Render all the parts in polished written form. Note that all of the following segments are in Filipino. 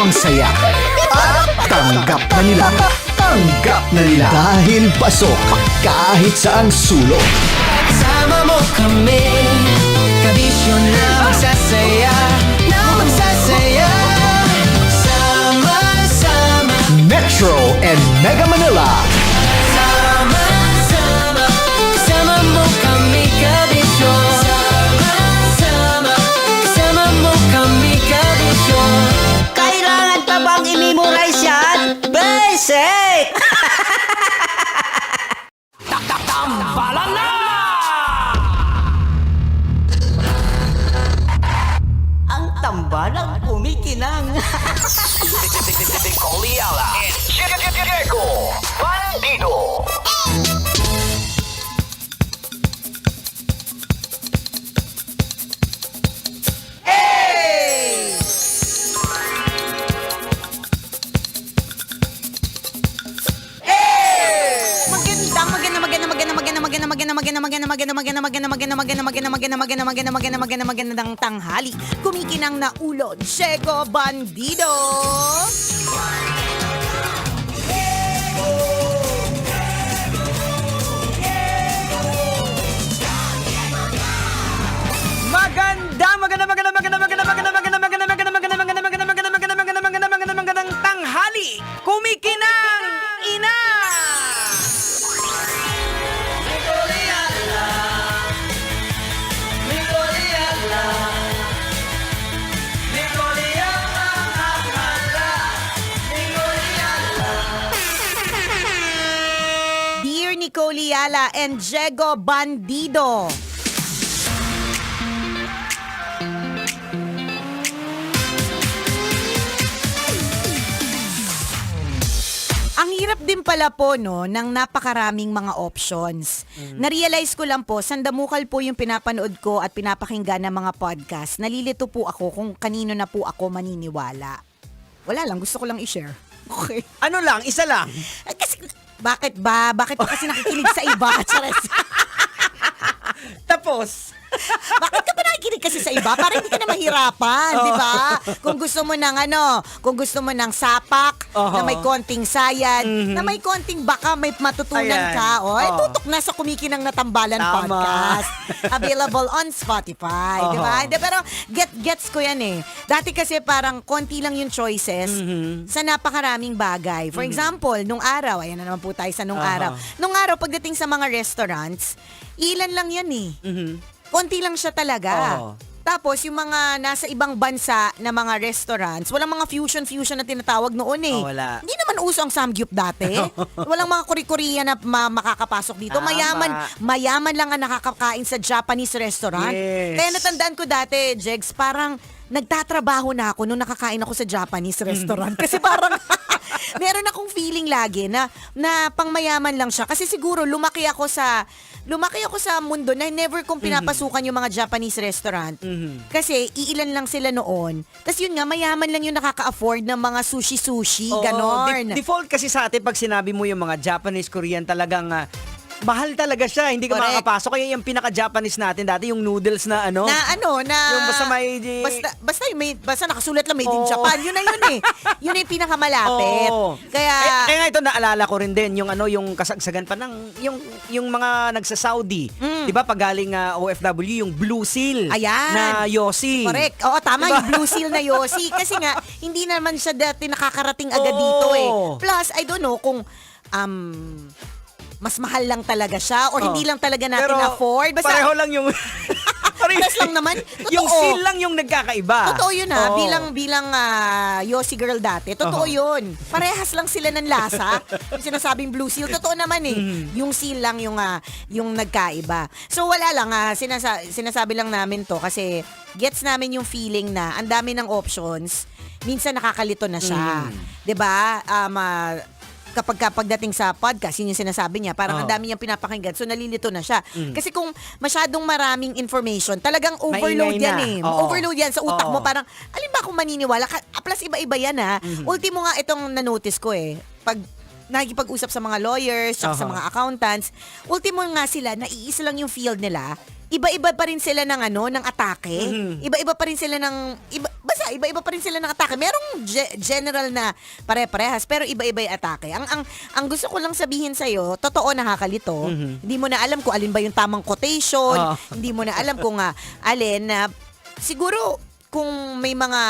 ang saya. At tanggap na nila. Tanggap na nila. Dahil pasok kahit saang sulok. Sama mo kami, kabisyo na magsasaya, na magsasaya. Sama-sama, Metro and Mega Manila. sama-sama, kasama mo kami, kabisyo. Sama-sama, kasama mo kami, kabisyo. Kailangan pa bang i-memorize yan? Basic! Tambalan na! Ang tambalang kumikinang. Coliala and Diego Bandido. Magandang tanghali. Kumikinang na ulo, Diego Bandido. Magandang tanghali. Kumikinang ina. Dear Nicole Yala and Diego Bandido. Ang hirap din pala po no ng napakaraming mga options. Na-realize ko lang po, sandamukal po yung pinapanood ko at pinapakinggan ng mga podcast. Nalilito po ako kung kanino na po ako maniniwala. Wala lang, gusto ko lang i-share. Okay. Ano lang, isa lang. Ay, kasi, bakit ba? Bakit pa kasi nakikinig sa iba? Chares. Tapos, Bakit ka ba nakikinig kasi sa iba? Para hindi ka na mahirapan, di ba? Kung gusto mo ng kung gusto mo ng sapak, na may konting sayad, na may konting baka may matutunan Ayan. ka, tutok na sa Kumikinang Natambalan Tama. podcast. Available on Spotify, di ba? Hindi, pero gets ko yan eh. Dati kasi parang konti lang yung choices sa napakaraming bagay. For example, nung araw, ayan na naman po tayo sa nung araw. Nung araw, pagdating sa mga restaurants, ilan lang yan eh. Konti lang siya talaga. Tapos, yung mga nasa ibang bansa na mga restaurants, walang mga fusion na tinatawag noon eh. Wala. Hindi naman uso ang samgyup dati. Walang mga Korea na makakapasok dito. Tama. Mayaman lang ang nakakakain sa Japanese restaurant. Yes. Kaya natandaan ko dati, Jegs, parang nagtatrabaho na ako nung nakakain ako sa Japanese restaurant. Kasi parang meron akong feeling lagi na pangmayaman lang siya. Kasi siguro lumaki ako sa mundo na never kong pinapasukan yung mga Japanese restaurant. Kasi iilan lang sila noon. Tapos yun nga, mayaman lang yung nakaka-afford ng mga sushi-sushi, ganon. Default kasi sa atin pag sinabi mo yung mga Japanese, Korean, talagang mahal talaga siya. Hindi ka Correct. makakapasok. Kaya yung pinaka-Japanese natin dati, yung noodles na Na yung basta may... basta nakasulat lang made in Japan. Yun na yun eh. Yun na yung pinakamalapit. Oo. Kaya Kaya nga ito naalala ko rin din yung yung kasagsagan pa ng yung mga nagsa-Saudi. 'Di ba pag galing OFW yung Blue Seal Ayan. na Yossi. correct. Oo, tama, Diba? yung Blue Seal na Yossi. Kasi nga, hindi naman siya dati nakakarating agad Oo. dito eh. Plus, I don't know kung mas mahal lang talaga siya or hindi lang talaga natin Pero afford. Basta, pareho lang yung best lang naman. Totoo. yung seal lang yung nagkakaiba. Totoo yun Oo. bilang Yossi girl dati. Totoo yun. Parehas lang sila ng lasa. Yung sinasabing Blue Seal, totoo naman eh. Yung seal lang yung nagkaiba. So wala lang, sinasabi lang namin to kasi gets namin yung feeling na ang dami ng options. Minsan nakakalito na siya. 'Di ba? Kapag pagdating sa podcast, yun yung sinasabi niya, parang ang dami niyang pinapakinggan, so nalilito na siya. Kasi kung masyadong maraming information, talagang overload Maingay yan na. eh. Oo. Overload yan sa utak Oo. mo, parang, alin ba akong maniniwala? Plus iba-iba yan ha. Ultimo nga itong na-notice ko eh, pag nakikipag-usap sa mga lawyers, tsaka sa mga accountants, ultimo nga sila, naiisa lang yung field nila, iba-iba pa rin sila ng ng atake. Iba-iba pa rin sila basta nga, iba-iba pa rin sila ng atake. Merong general na pare-parehas, pero iba-iba yung atake. Ang gusto ko lang sabihin sa'yo, totoo nakakalito. Hindi mo na alam kung alin ba yung tamang quotation. Hindi mo na alam kung alin na siguro kung may mga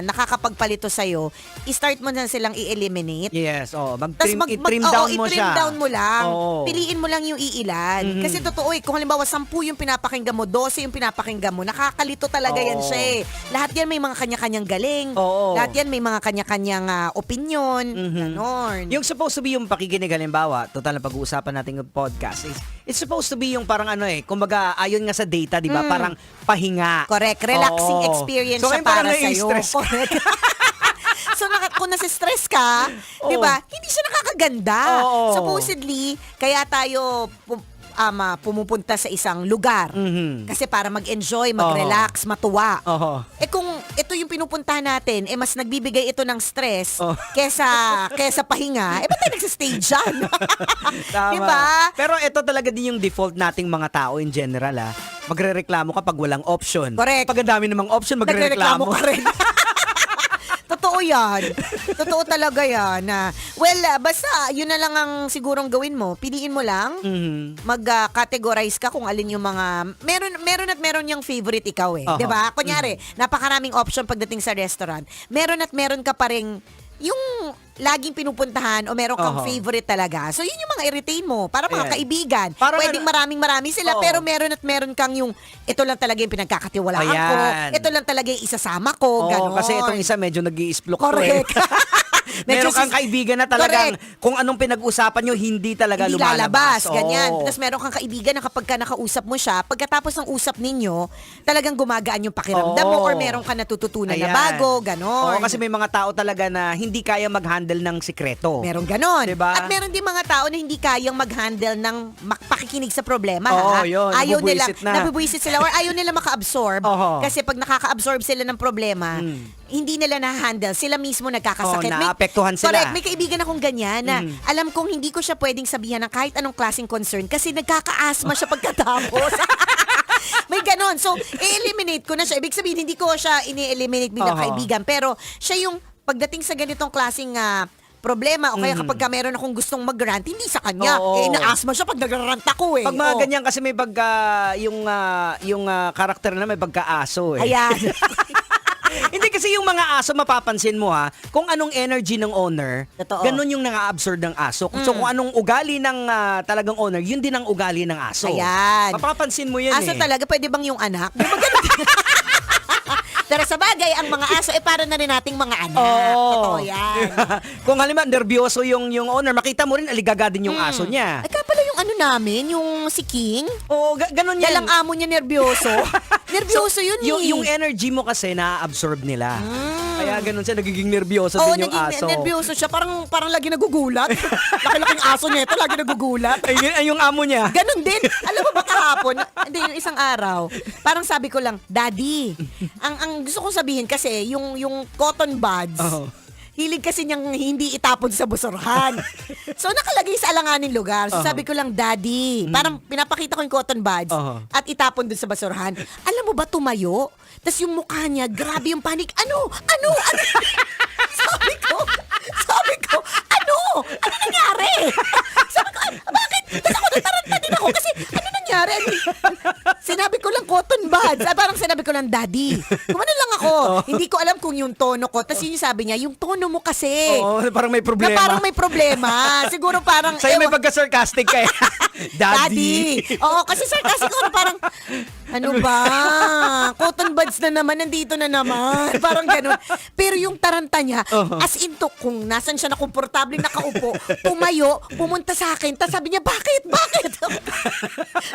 nakakapagpalito sa'yo, i-start mo na silang i-eliminate. Yes, Tas i-trim down mo i-trim siya. down mo lang. Oo. Piliin mo lang yung iilan. Kasi totoo kung halimbawa 10 yung pinapakinggan mo, 12 yung pinapakinggan mo, nakakalito talaga yan Oo. siya eh. Lahat yan may mga kanya-kanyang galing. Oo. Lahat yan may mga kanya-kanyang opinion. Ganon. Yung supposed to be yung pakikinig, halimbawa, total na pag-uusapan natin yung podcast, it's supposed to be yung parang kumbaga, ayon nga sa data, di ba? Parang pahinga. Correct. Relaxing Oo. experience So, siya ngayon parang para sa'yo. nai-stress ka. Correct. So, kung nasi-stress ka, di ba, hindi siya nakakaganda. Oo. Supposedly, kaya tayo pumupunta sa isang lugar. Kasi para mag-enjoy, mag-relax, matuwa. Oo. Kung ito yung pinupuntahan natin, mas nagbibigay ito ng stress Oh. kesa pahinga, ba't tayo nagsistay dyan? Tama. Diba? Pero ito talaga din yung default nating mga tao in general, magrereklamo kapag walang option. Correct. Pag ang dami namang option, magrereklamo Nagrereklamo ka rin. Totoo yan. Totoo talaga yan. Basta yun na lang ang sigurong gawin mo. Piliin mo lang. Mag-categorize ka kung alin yung mga... Meron yung favorite ikaw eh. Aha. Diba? Kunyari, napakaraming option pagdating sa restaurant. Meron ka pa rin yung laging pinupuntahan o meron kang Aha. favorite talaga. So, yun yung mga i-retain mo. Para mga Ayan. kaibigan. Parang Pwedeng marami sila, Oo. pero meron kang yung ito lang talaga yung pinagkakatiwalaan ko. Ayan. Ito lang talaga yung isasama ko. Oo, Ganon. kasi itong isa medyo nag-i-explore. Correct. Meron kang kaibigan na talagang Correct. kung anong pinag-usapan nyo, hindi talaga Hindi lumalabas. lalabas, ganyan. Oo. Tapos meron kang kaibigan na kapag ka nakausap mo siya, pagkatapos ng usap ninyo, talagang gumagaan yung pakiramdam mo Oo. or meron ka natututunan na Ayan. bago, ganon. Oo, kasi may mga tao talaga na hindi kaya mag-handle ng sikreto. Meron ganon. Diba? At meron din mga tao na hindi kayang mag-handle ng pakikinig sa problema. Oo, ha? yun. Ayaw nila, Nabubuisit na. nabubuisit sila or ayaw nila maka-absorb. Oo. Kasi pag nakaka-absorb sila ng problema, hindi nila na-handle. Sila mismo nagkakasakit. Oo, naapektuhan sila. Correct. May kaibigan akong ganyan na alam kong hindi ko siya pwedeng sabihan ng kahit anong klaseng concern kasi nagkaka-asthma siya pagkatapos. May ganon. So, i-eliminate ko na siya. Ibig sabihin, hindi ko siya ini-eliminate bilang Oo. kaibigan. Pero, siya yung pagdating sa ganitong klaseng problema o kaya kapag ka meron akong gustong mag-rant, hindi sa kanya. Oo. Na-asthma siya pag nag-rant ako eh. Pag mga Oo. ganyan kasi may yung karakter na may pagka-aso eh. Ayan. Hindi kasi yung mga aso mapapansin mo kung anong energy ng owner, Totoo. ganun yung nanga-absorb ng aso. So kung anong ugali ng talagang owner, yun din ang ugali ng aso. Ayan. Mapapansin mo yan Aso talaga, pwede bang yung anak? Di ba ganun? Pero sa bagay, ang mga aso, para na rin nating mga anak. Oo. Totoo yan. Kung halimbawa nervyoso yung owner, makita mo rin aligaga din yung aso niya. Ay, kaya pala yung namin, yung si King. Oo, ganun yan. Dalang amo niya nervyoso. Nervyoso yun eh. Yung energy mo kasi na-absorb nila. Kaya ganun siya, nagiging nervyoso Oo, din yung naging aso. nervyoso siya. Parang lagi nagugulat. Laki-laking aso niya ito, lagi nagugulat. Ay, yung amo niya. Ganon din. Alam mo ba kahapon? Hindi, yung isang araw. Parang sabi ko lang, Daddy, ang gusto kong sabihin kasi, yung cotton buds, Oo. hilig kasi niyang hindi itapon sa busurhan. So, nakalagay sa alanganing lugar. So, sabi ko lang, Daddy, parang pinapakita ko yung cotton buds at itapon dun sa basurhan. Alam mo ba, tumayo? Tapos yung mukha niya, grabe yung panic. Ano? sabi ko, ano nangyari? Sabi ko, bakit? Tapos ako nataranta din ako kasi, ano nangyari? Sinabi ko lang cotton buds. Parang sinabi ko lang, Daddy, kumano lang ako. Hindi ko alam kung yung tono ko. Tapos yun yung sabi niya, yung tono mo kasi. Oo, parang may problema. Na parang may problema. Siguro parang... Sa'yo may pagka-sarcastic ka eh. Daddy. Oo, kasi sarcastic ako na parang, ano ba? Cotton buds na naman, nandito na naman. Parang ganun. Pero yung taranta niya, as in to, kung nasan siya na komportable nakaupo, tumayo, pumunta sa akin, tapos sabi niya, bakit?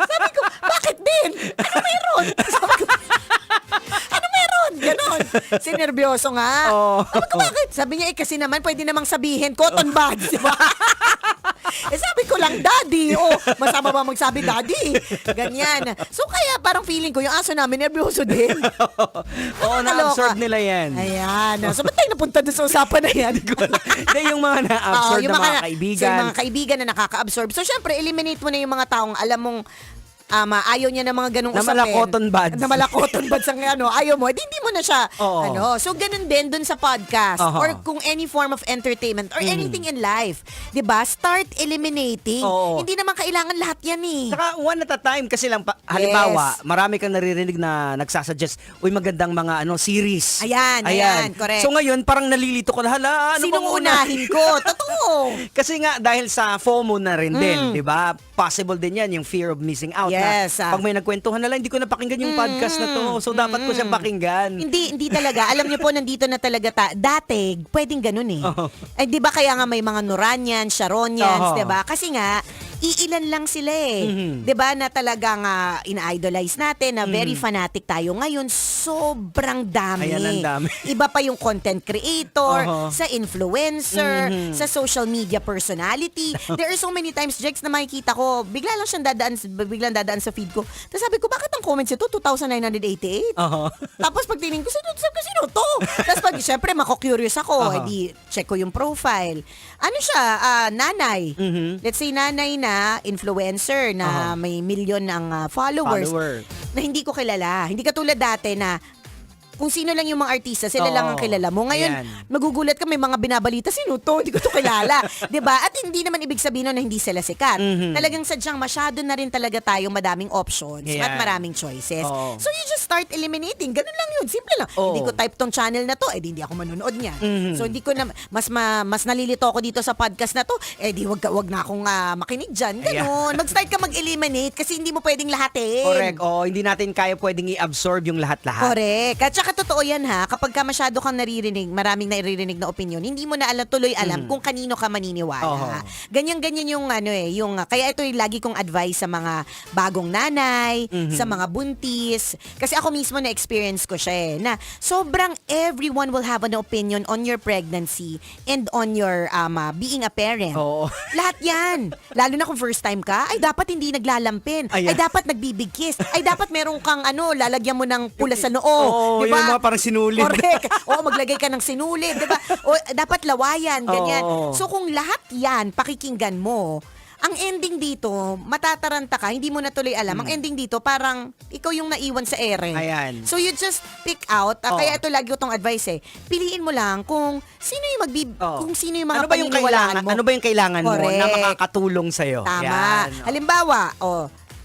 Sabi ko, bakit din? Ano meron? Sabi ko, ano meron? Ganon. Sinervyoso nga. Sabi ko, bakit? Sabi niya, kasi naman, pwede namang sabihin, cotton buds, di ba? Sabi ko lang, Daddy. Masama ba magsabi, Daddy? Ganyan. So, kaya parang feeling ko, yung aso namin, nervyoso din. Oo, na-absorb nila yan. Ayan. So, ba't tayo napunta doon sa usapan na yan? Hindi, yung mga na-absorb na mga kaibigan. So, yung mga kaibigan na nakaka-absorb. So, syempre, eliminate mo na yung mga taong alam mong ayaw niya ng mga ganung Na usapin. malakoton buds. Na malakoton buds ang ayaw mo, hindi mo na siya, Oo. So, ganun din dun sa podcast Aha. or kung any form of entertainment or anything in life. 'Di ba? Start eliminating. Oo. Hindi naman kailangan lahat yan eh. Saka one at a time kasi lang halimbawa, marami kang naririnig na nagsasuggest, uy magandang mga series. Ayan, correct. So ngayon parang nalilito ko na hala, ano Sinong bang una? unahin ko? Totoo. Kasi nga dahil sa FOMO na rin din, 'di ba? Possible din 'yan yung fear of missing out Yes, na pag may nagkwentuhan na lang hindi ko napakinggan yung podcast na to. So dapat ko siyang pakinggan. Hindi talaga. Alam niyo po, nandito na talaga dati, pwedeng ganun eh. Oo. Ay, di ba kaya nga may mga Nuranians, Sharonians, Oo. di ba? Kasi nga, iilan lang sila eh. Di ba na talagang ina-idolize natin, na very fanatic tayo. Ngayon, sobrang dami. Ayan, ang dami. Iba pa yung content creator, Oo. sa influencer, sa social media personality. There are so many times, Jex, na makikita ko, biglang dadaan sa feed ko. Tapos sabi ko, bakit ang comments ito? 2,988? Oo. Tapos pag tinignan ko, sino to? Tapos pag, syempre, mako-curious ako, edi check ko yung profile. Ano siya? Nanay. Let's say, nanay na influencer na may million ng followers. Na hindi ko kilala. Hindi katulad dati na kung sino lang yung mga artista, sila lang ang kilala mo. Ngayon, Ayan. magugulat ka, may mga binabalita, sino to? Hindi ko to kilala. 'Di ba? At hindi naman ibig sabihin nun na hindi sila sikat. Talagang sadyang masyado na rin talaga tayong madaming options at Ayan. maraming choices. Oo. So you just start eliminating. Ganun lang yun. Simple lang. Oo. Hindi ko type tong channel na to, hindi ako manonood niyan. So hindi ko na, mas nalilito ako dito sa podcast na to, wag na akong makinig dyan. Ganun. Mag-start ka mag-eliminate kasi hindi mo pwedeng lahatin. Correct. Hindi natin kaya pwedeng i-absorb yung lahat-lahat. Correct. At saka totoo yan ha, kapag ka masyado kang maraming naririnig na opinion, hindi mo na alam kung kanino ka maniniwala. Ganyan-ganyan yung kaya ito yung lagi kong advice sa mga bagong nanay, sa mga buntis. Kasi ako mismo na-experience ko siya na sobrang everyone will have an opinion on your pregnancy and on your being a parent. Oo. Lahat yan. Lalo na kung first time ka, ay dapat hindi naglalampin. Ayan. Ay dapat nagbibigkis. Ay dapat meron kang lalagyan mo ng pula sa noo. Oo, diba? yung mga parang sinulid. Correct. Oo, maglagay ka ng sinulid, diba? O dapat lawayan, ganyan. Oo. So kung lahat yan, pakikinggan mo, ang ending dito, matataranta ka, hindi mo na tuloy alam. Ang ending dito, parang ikaw yung naiwan sa ere. Ayan. So you just pick out, kaya ito lagi ko tong advice piliin mo lang kung sino yung kung sino yung mga ano ba yung paniniwalaan kailangan? mo. Ano ba yung kailangan mo na Correct. makakatulong sa iyo? Tama. Halimbawa,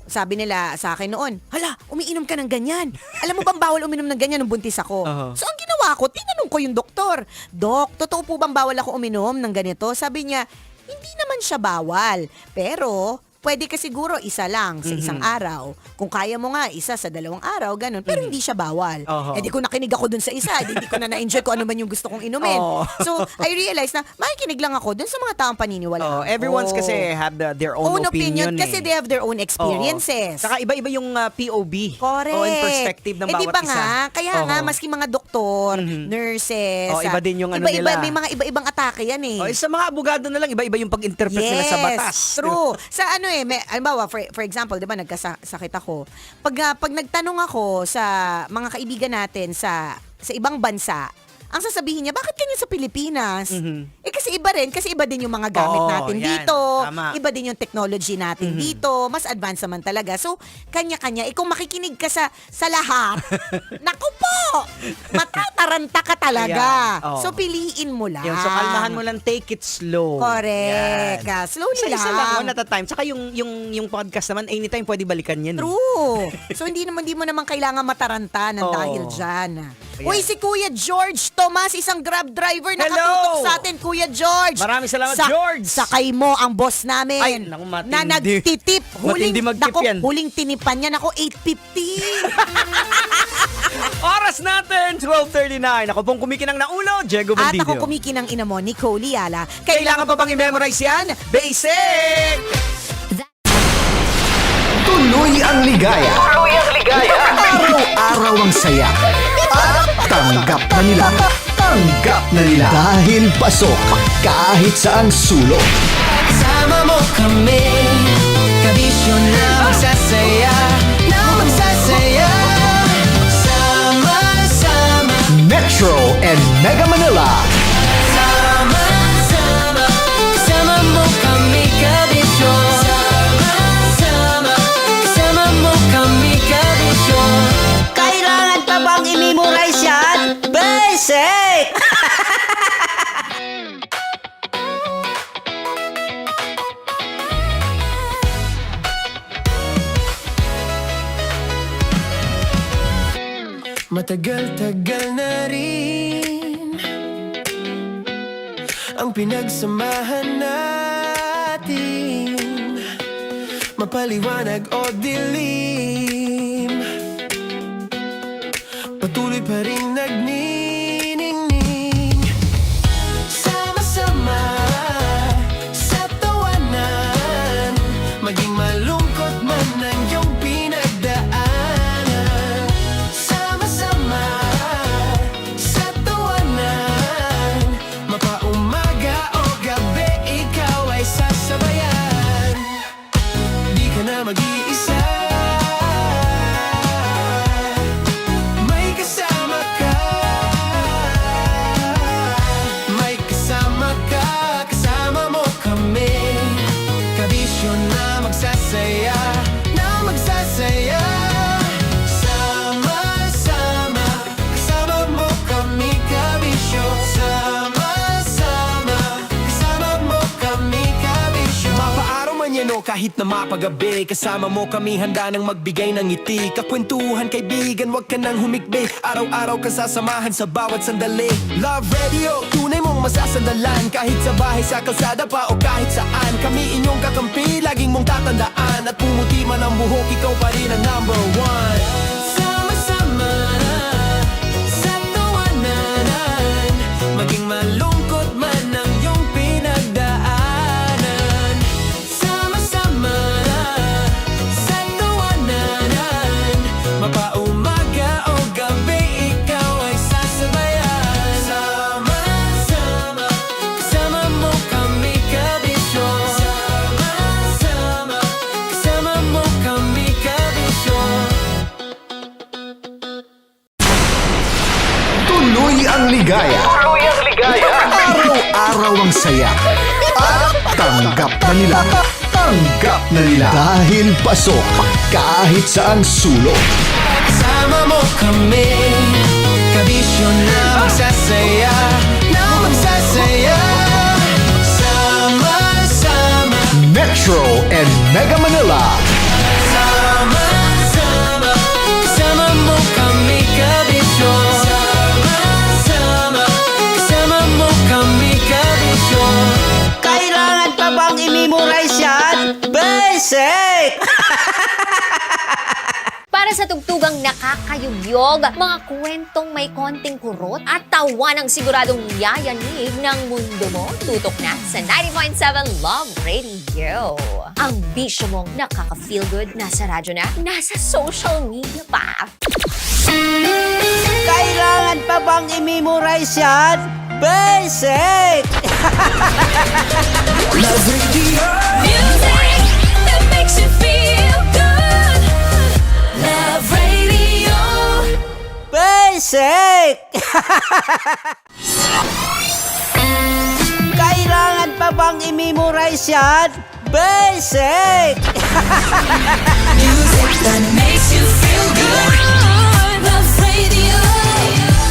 sabi nila sa akin noon, hala, umiinom ka ng ganyan. Alam mo bang bawal uminom ng ganyan nung buntis ako? So ang ginawa ko, tinanong ko yung doktor, Dok, totoo po bang bawal ako uminom ng ganito? Sabi niya, hindi naman siya bawal, pero pwede ka siguro isa lang sa isang araw. Kung kaya mo nga, isa sa 2 araw, ganun. Pero hindi siya bawal. Di ko nakinig ako dun sa isa. Hindi ko na na-enjoy kung ano man yung gusto kong inumin. So, I realized na makikinig lang ako dun sa mga taong paniniwala. Everyone's kasi have their own opinion kasi they have their own experiences. Saka iba-iba yung POV. Correct. O yung perspective ng bawat di ba isa. nga? Kaya nga, maski mga doktor, nurses. Iba din yung iba-iba, nila. may mga iba-ibang atake yan eh. Sa mga abogado na lang, iba-iba yung pag-interpret nila sa batas. True. Sa halimbawa, for example, 'di ba nagkasakit ako. Pag nagtanong ako sa mga kaibigan natin sa ibang bansa, ang sasabihin niya, bakit ganyan sa Pilipinas? Kasi iba rin, kasi iba din yung mga gamit natin yan. dito. Tama. Iba din yung technology natin dito. Mas advanced naman talaga. So, kanya-kanya. Kung makikinig ka sa lahat, naku po! Matataranta ka talaga. Ayan. So, piliin mo lang. So kalmahan mo lang, take it slow. Correct. Yan. Slowly Isa-isa lang. one at a time. Saka yung podcast naman, anytime pwede balikan yan. True. So hindi mo naman kailangan mataranta ng dahil dyan. Uy, si Kuya George Tomas, isang Grab driver, nakatutok sa atin, Kuya George. Maraming salamat, George. Sakay mo ang boss namin. Ay, naku, matindi. Na nagtitip. Matindi mag-tip yan. Huling tinipan niya, nako, 8.50. Oras natin, 12:39. Ako pong kumikinang na ulo, Diego At Bandido. ako kumikinang ina mo, Nicole Liala. Kailangan pa bang i-memorize yan? Basic! Tuloy ang ligaya. Tuloy ang ligaya. Araw-araw ang saya. At tanggap na nila. Tanggap na nila. Dahil pasok kahit saang sulok. Sama mo kami, kabisyo na magsasaya, sama-sama. Metro and Mega Manila. Sama-sama, kasama mo kami, kabisyo. Sama-sama, kasama mo Matagal-tagal na rin ang pinagsamahan natin, mapaliwanag o dilim, patuloy pa rin nagniningning. Sama-sama sa tawanan, maging malungkot man ang iyong pinagdaanan. Sama-sama sa tawanan, mapaumaga o gabi, ikaw ay sasabayan. Di ka na mag-iisa, may kasama ka. May kasama ka, kasama mo kami. Kabisyo na magsasaya, na magsasaya. Sama-sama, kasama mo kami, kabisyo. Sama-sama, kasama mo kami, kabisyo. Mapaaraw man yan o kahit na mapagabi, kasama mo kami, handa nang magbigay ng ngiti. Kakwentuhan, kaibigan, wag ka nang humikbi. Araw-araw ka sasamahan sa bawat sandali. Love Radio, tunay mong masasandalan. Kahit sa bahay, sa kalsada pa o kahit saan, kami inyong kakampi, laging mong tatandaan. At pumuti man ang buhok, ikaw pa rin ang number one. Sama-sama sa tawanan, maging malungkot man ang iyong pinagdaanan. Sama-sama sa tawanan, mapaumaga o gabi, ikaw ay sasabayan. Sama-sama, kasama mo kami, kabisyo. Sama-sama, kasama mo kami, kabisyo. Tuloy ang ligaya. Tuloy ang ligaya. Araw-araw ang saya. At tanggap na nila. Tanggap na nila. Dahil pasok kahit saang sulok. Kasama mo kami, kabisyo na magsasaya, na magsasaya. Sama-sama, Metro and Mega Manila. sama-sama, kasama mo kami, kabisyo. Sama-sama, kasama mo kami, kabisyo. Kailangan pa bang i-memorize yan? Basic! Para sa tugtugang nakakayugyog, mga kwentong may konting kurot at tawa ng siguradong yayanig ng mundo mo, tutok na sa 90.7 Love Radio. Ang bisyo mong nakaka-feel good, nasa radyo na, nasa social media pa. Kailangan pa bang i-memorize yan? Basic! Love Radio. Music that makes you feel good. Love Radio. Basic! Kailangan pa bang i-memorize yan? Basic! Music that makes you feel good. Love Radio.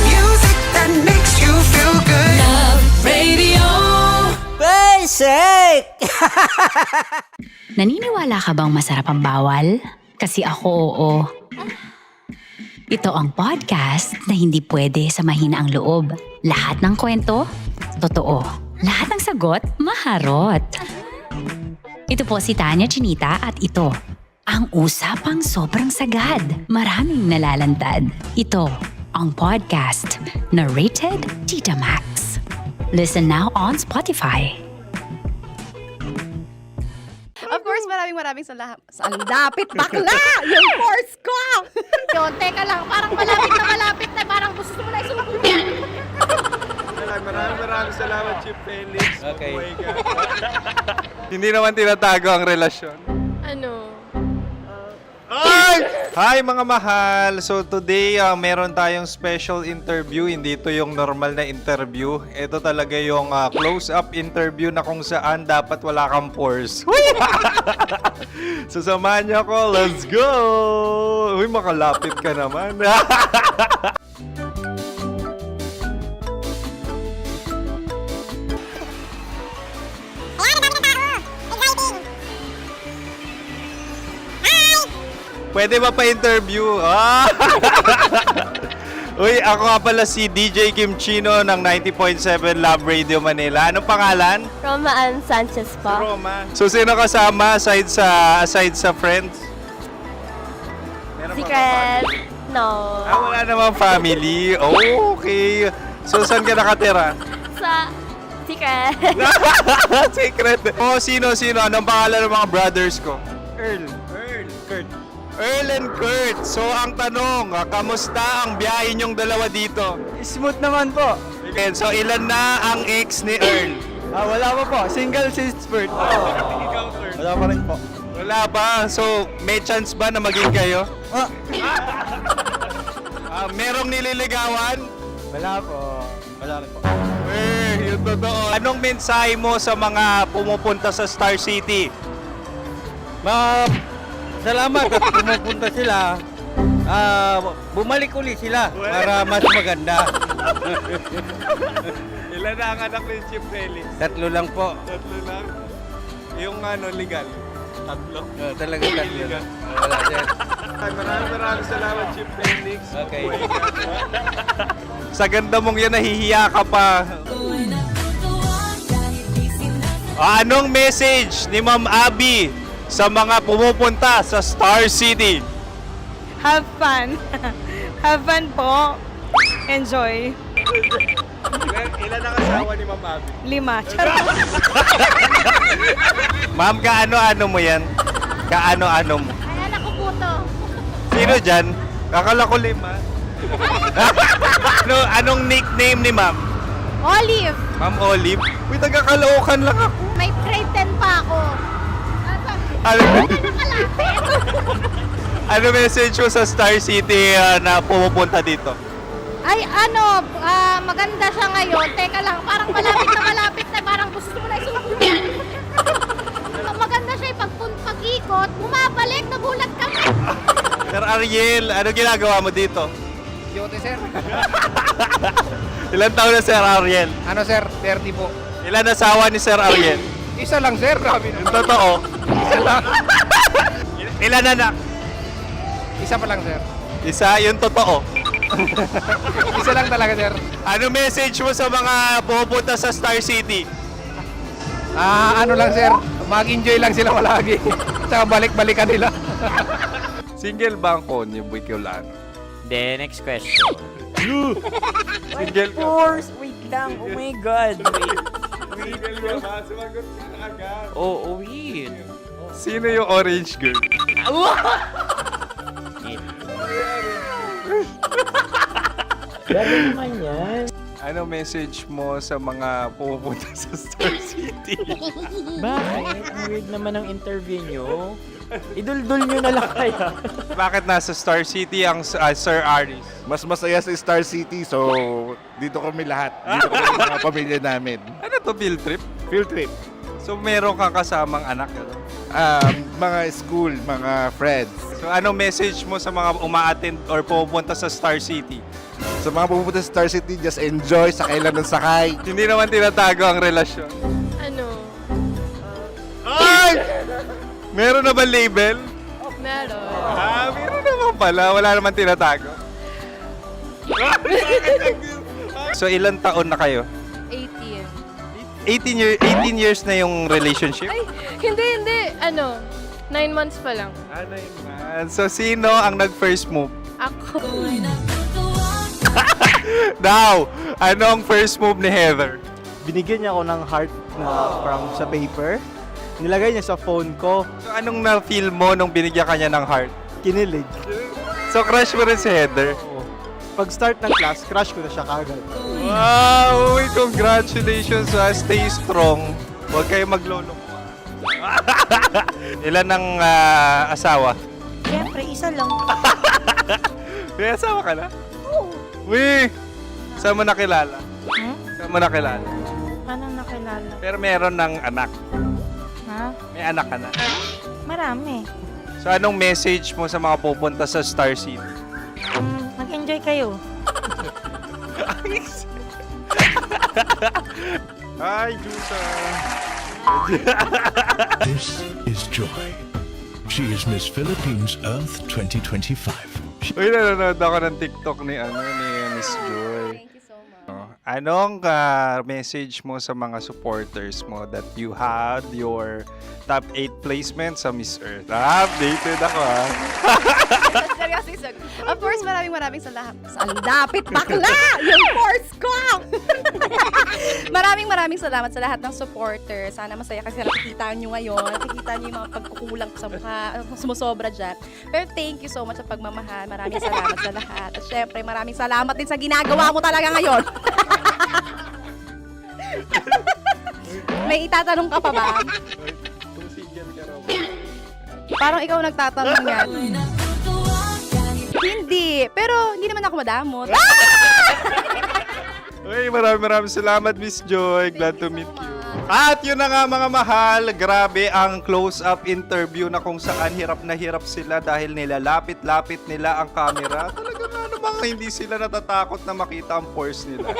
Music that makes you feel good. Love Radio. Basic! Naniniwala ka bang masarap ang bawal? Kasi ako oo. Ito ang podcast na hindi pwede sa mahina ang loob. Lahat ng kwento, totoo. Lahat ng sagot, maharot. Ito po si Tanya Chinita at ito, ang usapang sobrang sagad. Maraming nalalantad. Ito, ang podcast na Rated Tita Max. Listen now on Spotify. Of course, maraming salamat. Ang lapit bakla! Yung course ko! Yun, teka lang, parang malapit na, parang gusto mo na isumpong. Maraming salamat, Chief Felix. Okay. Oh my God. Hindi naman tinatago ang relasyon. Ano? Hi mga mahal! So today, meron tayong special interview. Hindi ito yung normal na interview. Ito talaga yung close-up interview na kung saan dapat wala kang pores. So samahan niyo ako. Let's go! Uy, makalapit ka naman. Pwede ba pa-interview? Uy, ako nga pala si DJ Kim Chino ng 90.7 Love Radio Manila. Anong pangalan? Roma Ann Sanchez po. Roma. So, sino kasama aside sa friends? Meron ba Secret. No. wala namang family. Oh, okay. So, saan ka nakatira? Sa Secret. Secret. Oh, sino? Anong pangalan ng mga brothers ko? Earl, Kurt. Earl and Kurt. So, ang tanong, kamusta ang biyahe niyong dalawa dito? Smooth naman po. Okay, so, ilan na ang ex ni Earl? Wala pa po. Single since birth. Wala pa rin po. Wala pa. So, may chance ba na maging kayo? Merong nililigawan? Wala po. Wala rin po. Yung totoo. Anong mensahe mo sa mga pumupunta sa Star City? Salamat at pumupunta sila. Bumalik uli sila para mas maganda. Ilan na ang anak ni Chief Felix? 3 lang po. 3 lang. Yung legal? 3? Talaga 3 lang. Wala sir. Maraming salamat, Chief Felix. Okay. Sa ganda mong yan, nahihiya ka pa. Anong message ni Ma'am Abby sa mga pumupunta sa Star City? Have fun. Have fun po. Enjoy. Ilan ang asawa ni Ma'am Abby? 5. Charot. Ma'am, kaano-ano mo yan? Kaano-ano mo? Ay, anak ko po to. Sino dyan? Kakala ko 5. Anong nickname ni Ma'am? Olive. Ma'am Olive? Uy, taga-Caloocan lang ako. May grade 10 pa ako. Ano message mo sa Star City na pumupunta dito? Ay, maganda siya ngayon. Teka lang, parang malapit na, parang gusto mo na isulong. Maganda siya pag-ikot, bumabalik, nagulat kami. Sir Ariel, ano ginagawa mo dito? Yote sir. Ilan taon na Sir Ariel? Ano sir? 30 po. Ilan asawa ni Sir Ariel? Isa lang sir. Grabe Yung totoo. Ilan anak? Isa pa lang sir. Isa, yung totoo. Isa lang talaga sir. Ano message mo sa mga pupunta sa Star City? Ano lang sir. Mag-enjoy lang sila palagi. Tsaka balik-balikan nila. Single ba ang Connie Bicolano? Then, next question. Single ka? Wait lang. Oh my God. Single ka ba? Sumagot ka na agad. Oh, wait. Sino yung orange girl? Gano'n naman yan. Ano message mo sa mga pupunta sa Star City? Bakit? Ang weird naman ang interview nyo. Idul-dul nyo na lang kaya. Bakit nasa Star City ang Sir Aris? Mas masaya sa Star City, so dito kami lahat. Dito kami mga pamilya namin. Ano to, field trip? Field trip. So meron kang kasamang anak? Ano? Mga school, mga friends. So ano message mo sa mga uma-attend or pupunta sa Star City? Sa mga pupunta sa Star City, just enjoy, sakay lang ng sakay. Hindi naman tinatago ang relasyon. Ano? Ay! Meron na ba label? Meron. Meron naman pala. Wala naman tinatago. So ilan taon na kayo? 18. 18 years na yung relationship? Ay, hindi. 9 months pa lang. 9 months. So sino ang nag-first move? Ako. Now, anong first move ni Heather? Binigyan niya ako ng heart na from sa paper. Nilagay niya sa phone ko. So anong na-feel mo nung binigyan kanya ng heart? Kinilig. So crush mo rin si Heather? Pag start ng class, crush ko na siya kagad. Wow! Uy, congratulations! Stay strong. Huwag kayo maglolo. Ilan ang asawa? Siyempre, isa lang. May asawa ka na? Oo. Uy! Saan mo nakilala? Saan mo nakilala? Anong nakilala? Pero meron ng anak. Ha? May anak ka na. Marami. So anong message mo sa mga pupunta sa Star City? Mag-enjoy kayo. Hi, Jusa! This is Joy. She is Miss Philippines Earth 2025. Uy, nanonood ako ng TikTok ni Miss Joy. Thank you so much. Anong message mo sa mga supporters mo that you had your top 8 placement sa Miss Earth? Updated ako Seryoso. Of course, maraming salamat. Ang lapit bakla! Yung course ko! maraming salamat sa lahat ng supporters. Sana masaya kasi nakikita nyo ngayon. Nakikita nyo yung mga pagkukulang ko sa mukha. Sumusobra dyan. Pero thank you so much sa pagmamahal. Maraming salamat sa lahat. At syempre, maraming salamat din sa ginagawa mo talaga ngayon. May itatanong ka pa ba? Parang ikaw nagtatanong yan. Hindi. Pero hindi naman ako madamot. Uy, maraming salamat, Miss Joy. Glad to meet you. At yun na nga mga mahal, grabe ang close-up interview na kung saan hirap na hirap sila dahil nilalapit-lapit nila ang camera. Talaga nga namang hindi sila natatakot na makita ang pores nila.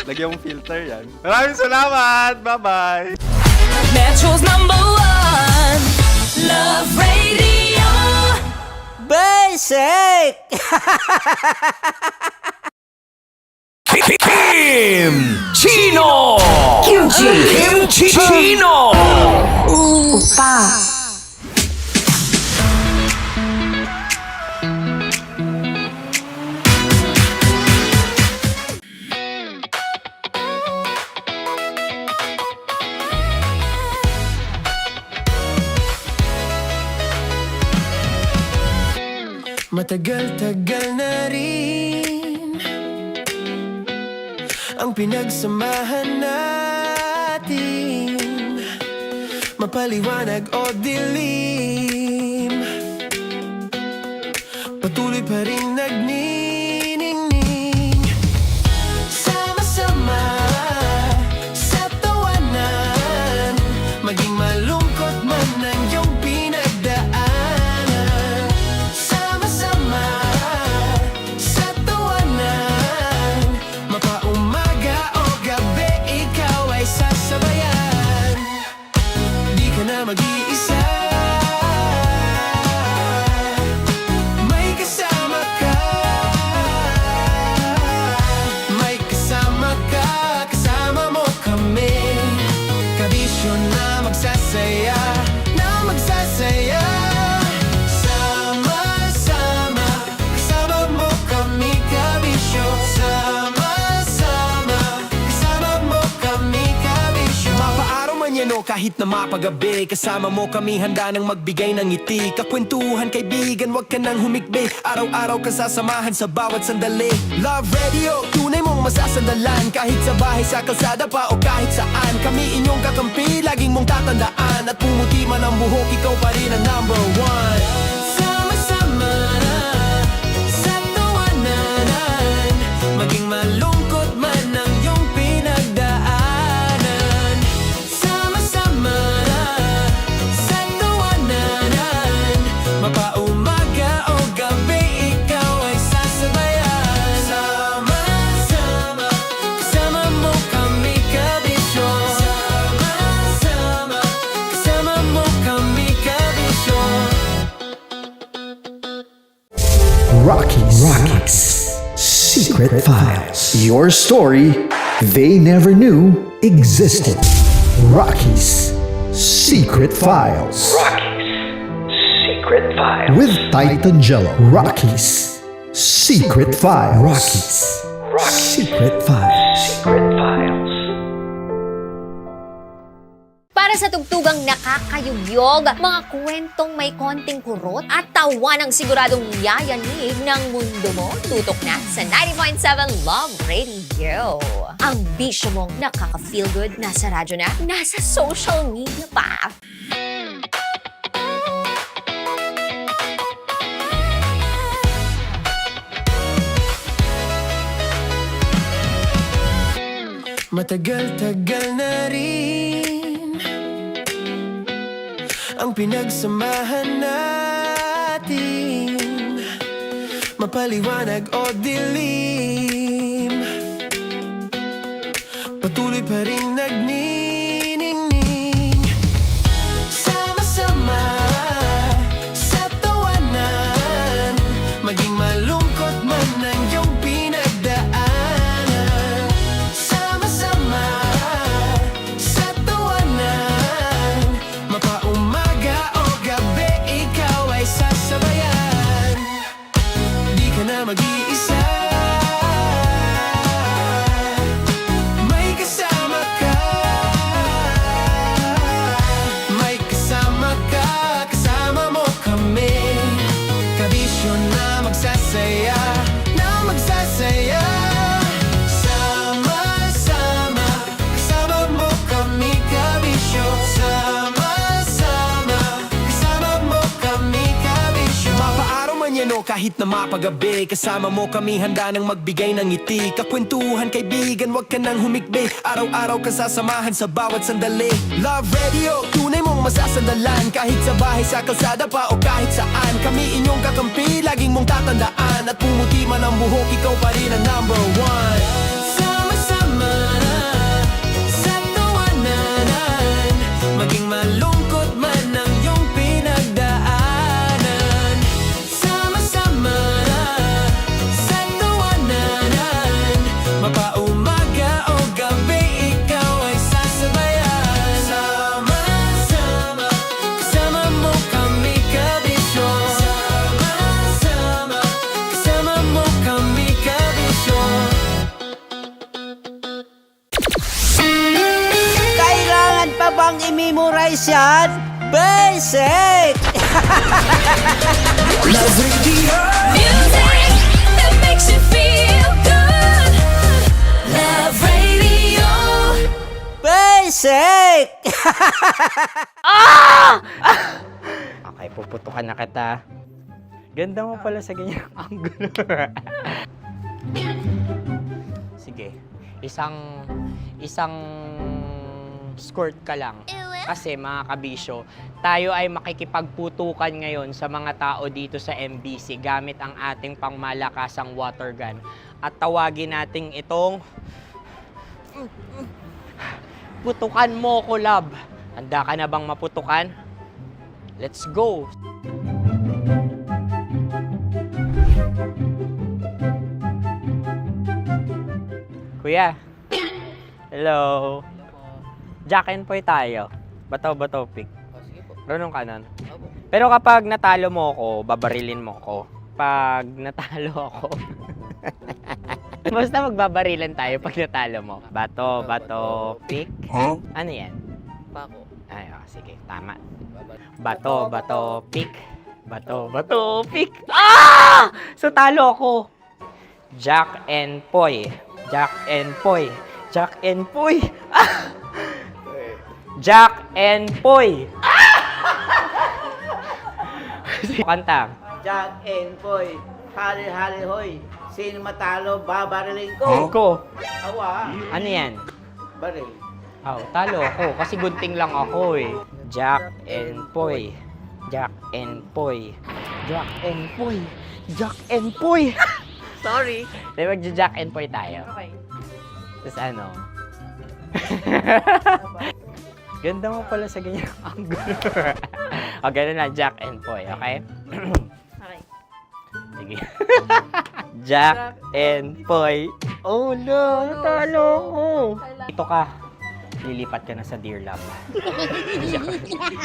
Lagyan mong filter yan. Maraming salamat! Bye-bye! Metro's #1 Love Radio. Basic! Kim Chino. Kim Chino. Matagal-tagal na rin ang pinagsamahan natin, mapaliwanag o dilim, patuloy pa rin nagniningning, sama-sama sa tawanan, maging malungkot man ang iyong pinagdaanan. Sama-sama sa tawanan, mapaumaga o gabi, ikaw ay sasabayan. Di ka na mag-iisa, may kasama ka. May kasama ka, kasama mo kami. Kabisyo na magsasaya, na magsasaya. Sama-sama, kasama mo kami, kabisyo. Sama-sama, kasama mo kami, kabisyo. Mapaaraw man yan o kahit na mapagabi, kasama mo kami handa nang magbigay ng ngiti. Kakwentuhan kaibigan, wag ka nang humikbi. Araw-araw ka sasamahan sa bawat sandali. Love Radio, tunay mong masasandalan. Kahit sa bahay, sa kalsada pa o kahit saan, kami inyong kakampi, laging mong tatandaan. At pumuti man ang buhok, ikaw pa rin ang #1. Sama-sama sa tawanan, maging malungkot man ang iyong pinagdaanan. Sama-sama sa tawanan, mapaumaga o gabi, ikaw ay sasabayan. Sama-sama, kasama mo kami, kabisyo. Sama-sama, kasama mo kami, kabisyo. Rockies. Secret Files. Your story they never knew existed. Rockies. Secret Files. Secret Files. With Titan Jello. Rockies. Secret Files. Rockies. Secret Files. Secret Files. Para sa tugtugang nakakayugyog, mga kwentong may konting kurot at tawa ng siguradong yayanig ng mundo mo, tutok na sa 90.7 Love Radio. Ang bisyo mong nakaka-feel good, nasa radyo na, nasa social media pa. Matagal-tagal na rin ang pinagsamahan natin, mapaliwanag o dilim, patuloy pa rin nagniningning. Sama-sama sa tawanan, maging malungkot man ang iyong pinagdaan. kahit na mapagabi. Kasama mo kami handa nang magbigay ng ngiti. Kakwentuhan kaibigan, wag ka nang humikbi. Araw-araw ka sasamahan sa bawat sandali. Love Radio, tunay mong masasandalan. Kahit sa bahay, sa kalsada pa o kahit saan. Kami inyong kakampi, laging mong tatandaan. At pumuti man ang buhok, ikaw pa rin ang number one. Sama-sama na sa tawanan, maging malungkot man ang iyong pinagdaanan. Sama-sama na sa tawanan, mapaumaga o gabi, ikaw ay sasabayan. Sama-sama, kasama mo kami kabisyo. Sama-sama, kasama mo kami kabisyo. Kailangan pa bang i-memorize yan? Basic! Love Radio. Music that makes you feel good. Love Radio. Basic! Okay, puputukan na kita. Ganda mo pala sa ganyang angulo. Sige, isang skirt ka lang. Kasi mga kabisyo, tayo ay makikipagputukan ngayon sa mga tao dito sa MBC gamit ang ating pangmalakasang water gun. At tawagin natin itong putukan mo ko, love. Handa ka na bang maputukan? Let's go! Kuya. Hello. Jack and Poy tayo. Bato-bato pick. Runong kanan. Pero kapag natalo mo ako, babarilin mo ako. Pag natalo ako, basta magbabarilan tayo pag natalo mo. Bato, pick. Ano yan? Pako. Ay, oh, sige, tama. Bato, pick. Bato, pick. Ah! So talo ako. Jack and Poy. Jack and Poy. Jack and Poy. Ah! Jack and Poy. Kanta. Jack and Poy, hali-hali hoy. Sino matalo, babariling ko. Ko. Awa. Ano yan? Baril. Oh, talo ako kasi gunting lang ako eh. Jack and Poy. Jack and Poy. Jack and Poy. Jack and Poy. Sorry. Di ba Jack and Poy tayo? Okay. Tapos ano? Ganda mo pala sa ganyang angulo. O, ganun lang, Jack and Poy, okay? Okay. Sige. Jack and Poy. Oh no, natalo ko. Ito ka. Lilipat ka na sa Dear Love.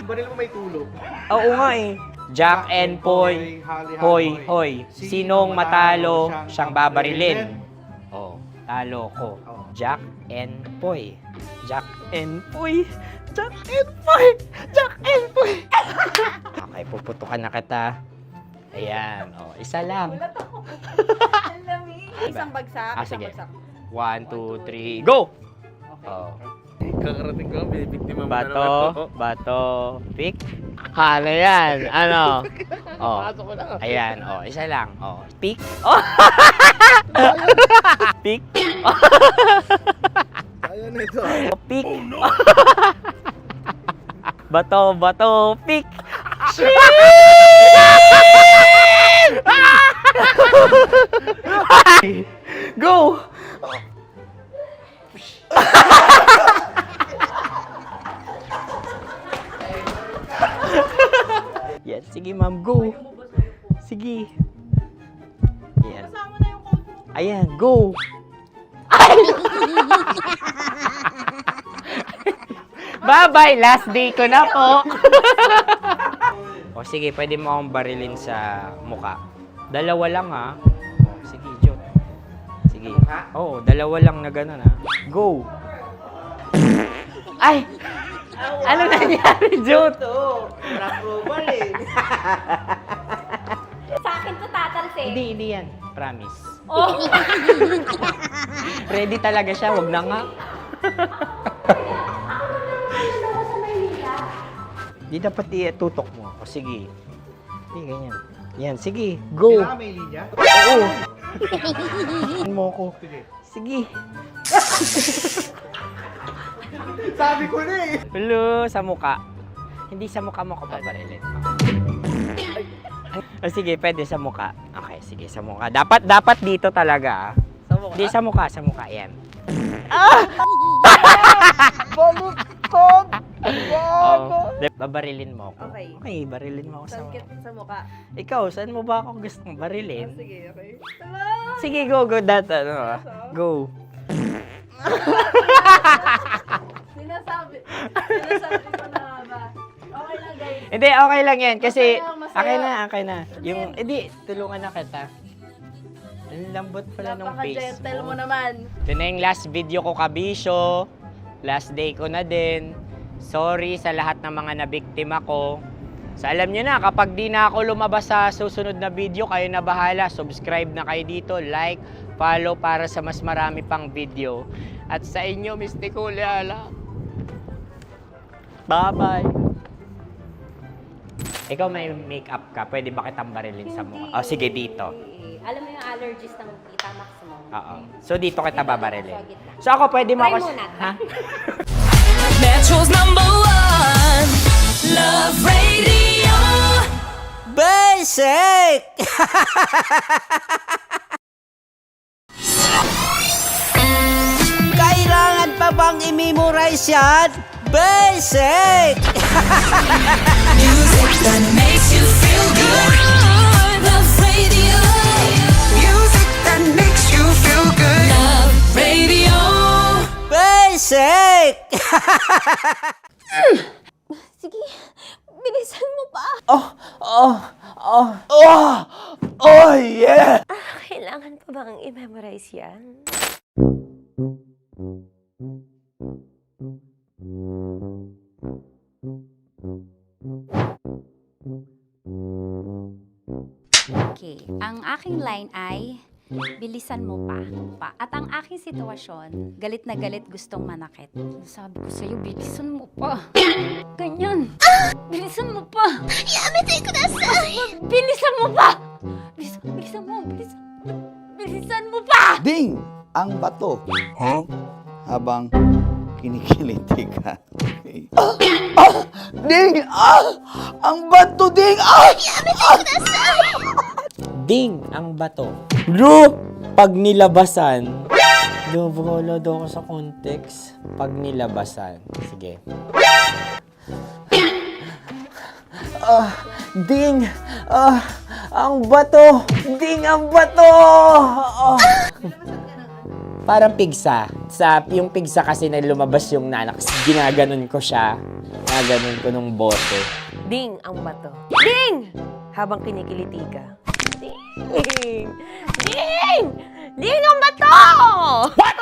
Baril mo may tulog. Oo nga eh. Jack and Poy. Hoy, hoy. Sinong matalo, siyang babarilin. Oh, talo ko. Jack and Poy. Jack and Poy. Jack and Poy. Jack and Poy. Okay, puputukan na kita. Ayan. Oh, isa lang. Isang bagsak. Sige. 1, 2, 3, go! Oh. Kakarating ko, binibiktima mo Bato, pick. Ano yan? Ano? Oh. Ayan, oh, isa lang. Oh, pick. Oh. Pick. Ayaw na ito. Pick. Bato, pick. Go! Yan, sige ma'am, go. Sige. Ayan. Ayan, go. Bye-bye, last day ko na po. O sige, pwede mo akong barilin sa muka. Dalawa lang ha. O, sige, Jot. Sige. Oo, dalawa lang na gano'n ha. Go. Ay! Ano nangyari, Jot? Approval eh. Sa akin to tatalsin. Hindi yan. Promise. Oh. Ready talaga siya, wag na nga. Di dapat itutok mo. O sige. Hindi, ganyan. Yan, sige. Go. may linya? Oo. mo ko. Sige. Sabi ko na eh. Hello, sa muka. Hindi sa muka mo ko babarilin. O sige, pwede sa muka. Okay, sige, sa muka. Dapat dito talaga. Sa muka? Hindi, sa muka. Yan. Baluktot! Oh, babarilin mo ako. Okay. Okay, barilin mo ako sa muka. Sa mukha. Ikaw, saan mo ba ako gustong barilin? Sige, okay. Sige, go. Go. Sinasabi ko na ba? Okay lang, guys. Hindi, okay lang yan. Kasi, Masaya. okay na. Yung, hindi, tulungan na kita. Ang lambot pala ng face Napaka-gentle mo. mo naman. Ito na yung last video ko, kabisyo. Last day ko na din. Sorry sa lahat ng mga nabiktima ko. So alam nyo na, kapag di na ako lumabas sa susunod na video, kayo na bahala. Subscribe na kayo dito, like, follow para sa mas marami pang video. At sa inyo, Mistiko Leala. Bye-bye. Ikaw may makeup ka, pwede ba kitang barilin sa mukha? Oh, sige, dito. Alam mo yung allergies ng Tita Max mo? Oo. So dito kita babarilin. So ako pwede mo Try ako... muna. Ha? Metro's number one. Love Radio. Basic! Kailangan pa bang i-memorize yan? Basic! Music that makes you feel good. Love Radio. Music that makes you feel good. Love Radio. Basic! Sige, bilisan mo pa. Oh, yeah! Kailangan pa bang i-memorize yan? Okay, ang aking line ay bilisan mo pa. At ang aking sitwasyon, galit na galit gustong manakit. Sabi ko sa'yo, bilisan mo pa. Ganyan. Bilisan mo pa. Yamitay ko na sa... Bilisan mo pa! Bilisan mo pa! Ding! Ang bato. Habang kinikiliti ka. Okay. Ding! Ang bato, Ding! Ding ang bato. Bro! Pag nilabasan. Wala daw ako sa context. Pag nilabasan. Sige. Ding! Ang bato! Ding ang bato! Parang pigsa. Yung pigsa kasi na lumabas yung nanak. Ginaganon ko siya. Ginaganon ko nung bote. Ding ang bato. Ding! Habang kinikiliti ka. Ding! Ding! Ding ang bato! What?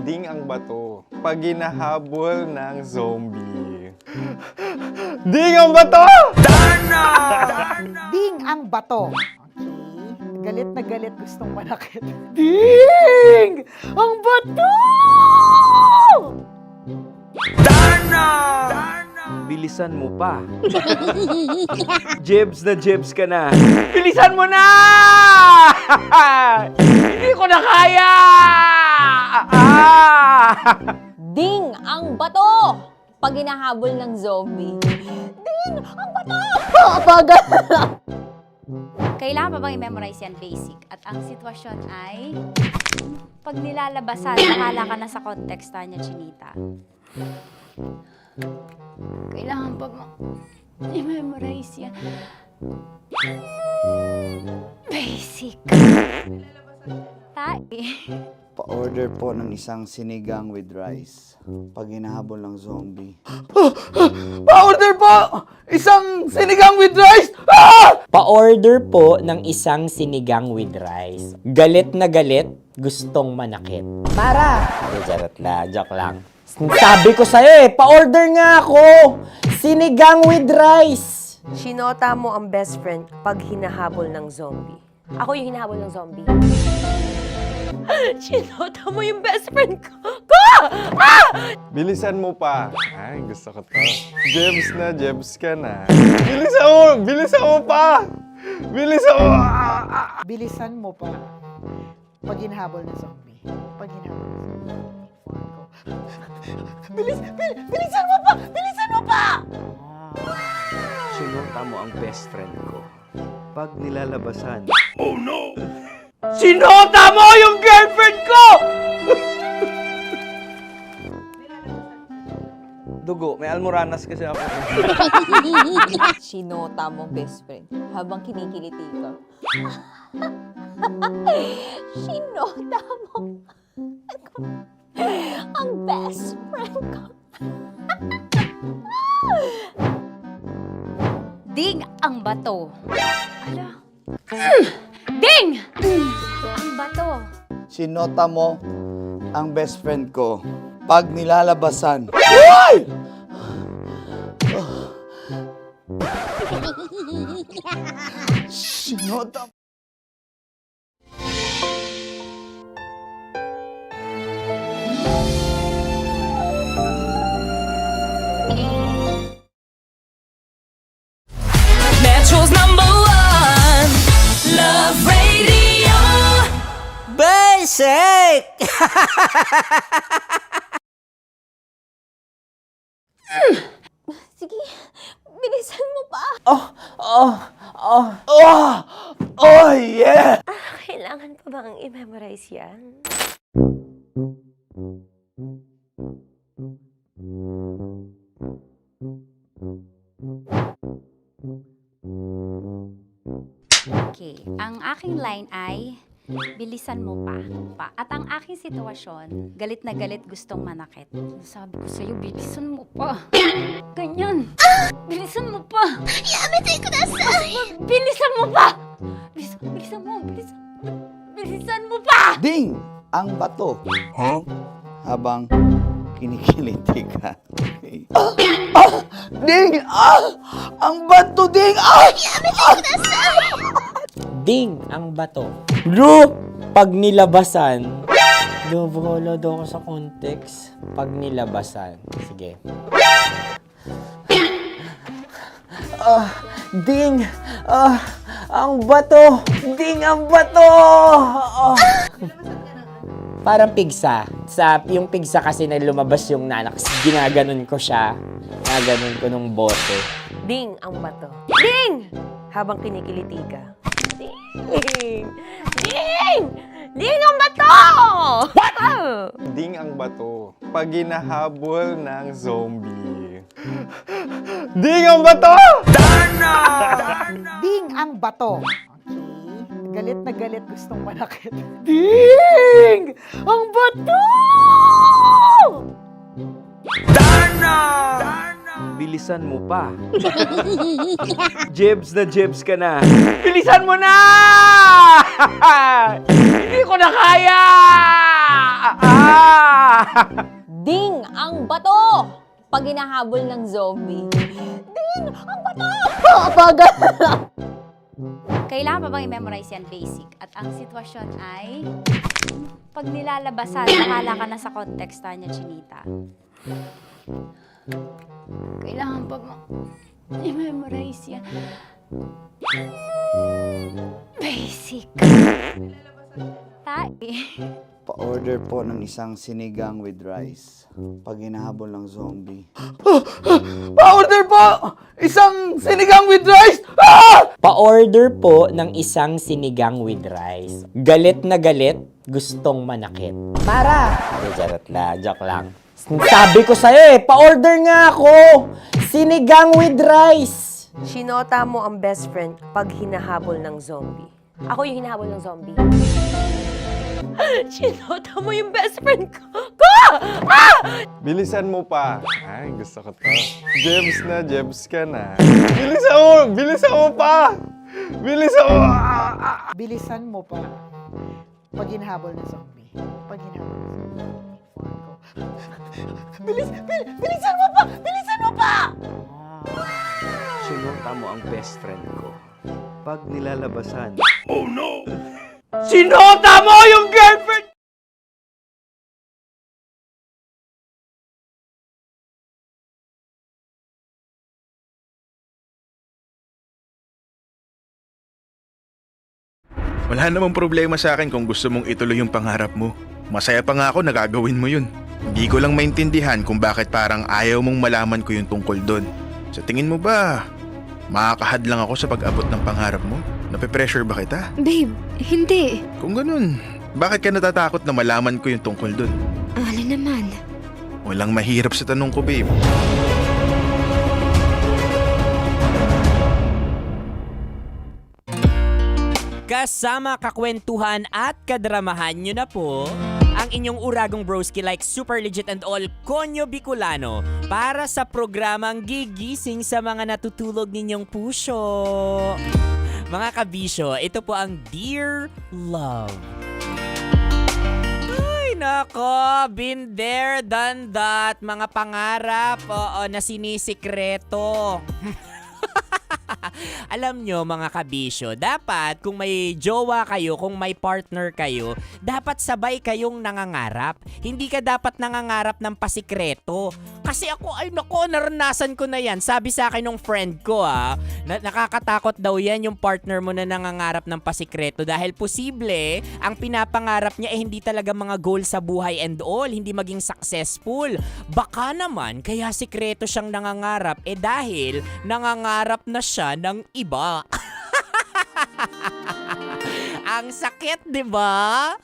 Ding ang bato. Pag hinahabol ng zombie. Ding ang bato! Ding ang bato. Okay. Galit na galit gustong manakit. Ding! Ang bato! Bilisan mo pa. Jebs na jebs ka na. Bilisan mo na! Hindi ko na kaya! Ding ang bato! Pag hinahabol ng zombie. Ding ang bato! Bagal! Kailangan pa bang i-memorize yan basic? At ang sitwasyon ay pag nilalabasan, bahala ka na sa konteksta niya, Chinita. Kailangan pa bang i-memorize yan? Basic. Pa-order po ng isang sinigang with rice. Pag hinahabol ng zombie. Pa-order po! Isang sinigang with rice! Pa-order po ng isang sinigang with rice. Galit na galit, gustong manakit. Mara! Charot na, joke lang. Sabi ko sa'yo pa-order nga ako! Sinigang with rice! Sinota mo ang best friend pag hinahabol ng zombie. Ako yung hinahabol ng zombie. Sinota mo yung best friend ko! Bilisan mo pa. Ay, gusto ko to. Jebs na, jebs ka na. Bilisan mo pa! Bilisan mo! Bilisan mo pa. Pag hinahabol ng zombie. Pag hinahabol ng zombie. Bilisan mo pa! Bilisan mo pa! Sinota mo ang best friend ko. Pag nilalabasan. Sinota mo yung girlfriend ko! Dugo, may almoranas kasi ako. Sinota mong best friend habang kinikiliti ka. Sinota mo ang best friend ko. Ding ang bato. Ala. Ding! Ang bato. Sinota mo ang best friend ko pag nilalabasan. Uy! Sinota Metro's #1 Love Radio. Basic! Sige, bilisan mo pa. Oh, yeah! Kailangan pa bang i-memorize yan? Okay, ang aking line ay bilisan mo pa. At ang aking sitwasyon, galit na galit gustong manakit. Sabi ko sa'yo, bilisan mo pa. Ganyan. Bilisan mo pa. Yamitay ko na bilisan mo pa. Bilisan mo pa. Ding! Ang bato. Habang kinikiliti ka. Okay. Ding! Ang bato, Ding! Ding ang bato. Bro, pag nilabasan. Wala daw ako sa context. Pag nilabasan. Sige. Ding! Ang bato! Ding ang bato! Parang pigsa. Yung pigsa kasi na lumabas yung nanak. Ginaganon ko siya. Ginaganon ko nung bote. Ding ang bato. Ding! Habang kinikiliti ka. Ding! Ding! Ding ang bato! What? Ding ang bato. Pag hinahabol ng zombie. Ding ang bato! Ding ang bato. Okay. Galit na galit gustong manakit. Ding! Ang bato! Bilisan mo pa. Jebs na jebs ka na. Bilisan mo na! Hindi ko na kaya! Ding ang bato! Pag hinahabol ng zombie. Ding ang bato! Bagal! Kailangan pa bang i-memorize yan basic? At ang sitwasyon ay pag nilalabasan, bahala ka na sa konteksta niya, Chinita. Kailangan pa bang i-memorize yan? Basic. Pa-order po ng isang sinigang with rice. Pag hinahabol ng zombie. Pa-order po! Isang sinigang with rice! Pa-order po ng isang sinigang with rice. Galit na galit, gustong manakit. Mara! Joke lang. Sabi ko sa'yo pa-order nga ako! Sinigang with rice! Sinota mo ang best friend pag hinahabol ng zombie. Ako yung hinahabol ng zombie. Sinota mo yung best friend ko! Bilisan mo pa. Ay, gusto ko to. Jebs na, jebs ka na. Bilisan mo pa! Bilisan mo! Bilisan mo pa. Pag hinahabol ng zombie. Pag hinahabol ng zombie. Bilisan mo pa! Bilisan mo pa! Sinota mo ang best friend ko. Pag nilalabasan. Sinota mo yung girlfriend! Wala namang problema sa akin kung gusto mong ituloy yung pangarap mo. Masaya pa nga ako na gagawin mo yun. Hindi ko lang maintindihan kung bakit parang ayaw mong malaman ko yung tungkol doon. Sa tingin mo ba, makakahad lang ako sa pag-abot ng pangarap mo? Nape-pressure ba kita? Babe, hindi. Kung ganun, bakit ka natatakot na malaman ko yung tungkol doon? Alin naman? Walang mahirap sa tanong ko, babe. Kasama kakwentuhan at kadramahan nyo na po ang inyong uragong broski like super legit and all Konyo Bicolano para sa programang gigising sa mga natutulog ninyong puso. Mga kabisyo, ito po ang Dear Love. Ay, nako, been there, done that. Mga pangarap, na sinisikreto. Alam nyo mga kabisyo, dapat kung may jowa kayo, kung may partner kayo, dapat sabay kayong nangangarap. Hindi ka dapat nangangarap ng pasikreto. Kasi ako, ay nako, naranasan ko na yan. Sabi sa akin ng friend ko nakakatakot daw yan yung partner mo na nangangarap ng pasikreto dahil posible ang pinapangarap niya hindi talaga mga goal sa buhay and all, hindi maging successful. Baka naman, kaya sikreto siyang nangangarap dahil nangangarap na siya ng iba. Ang sakit, 'di ba?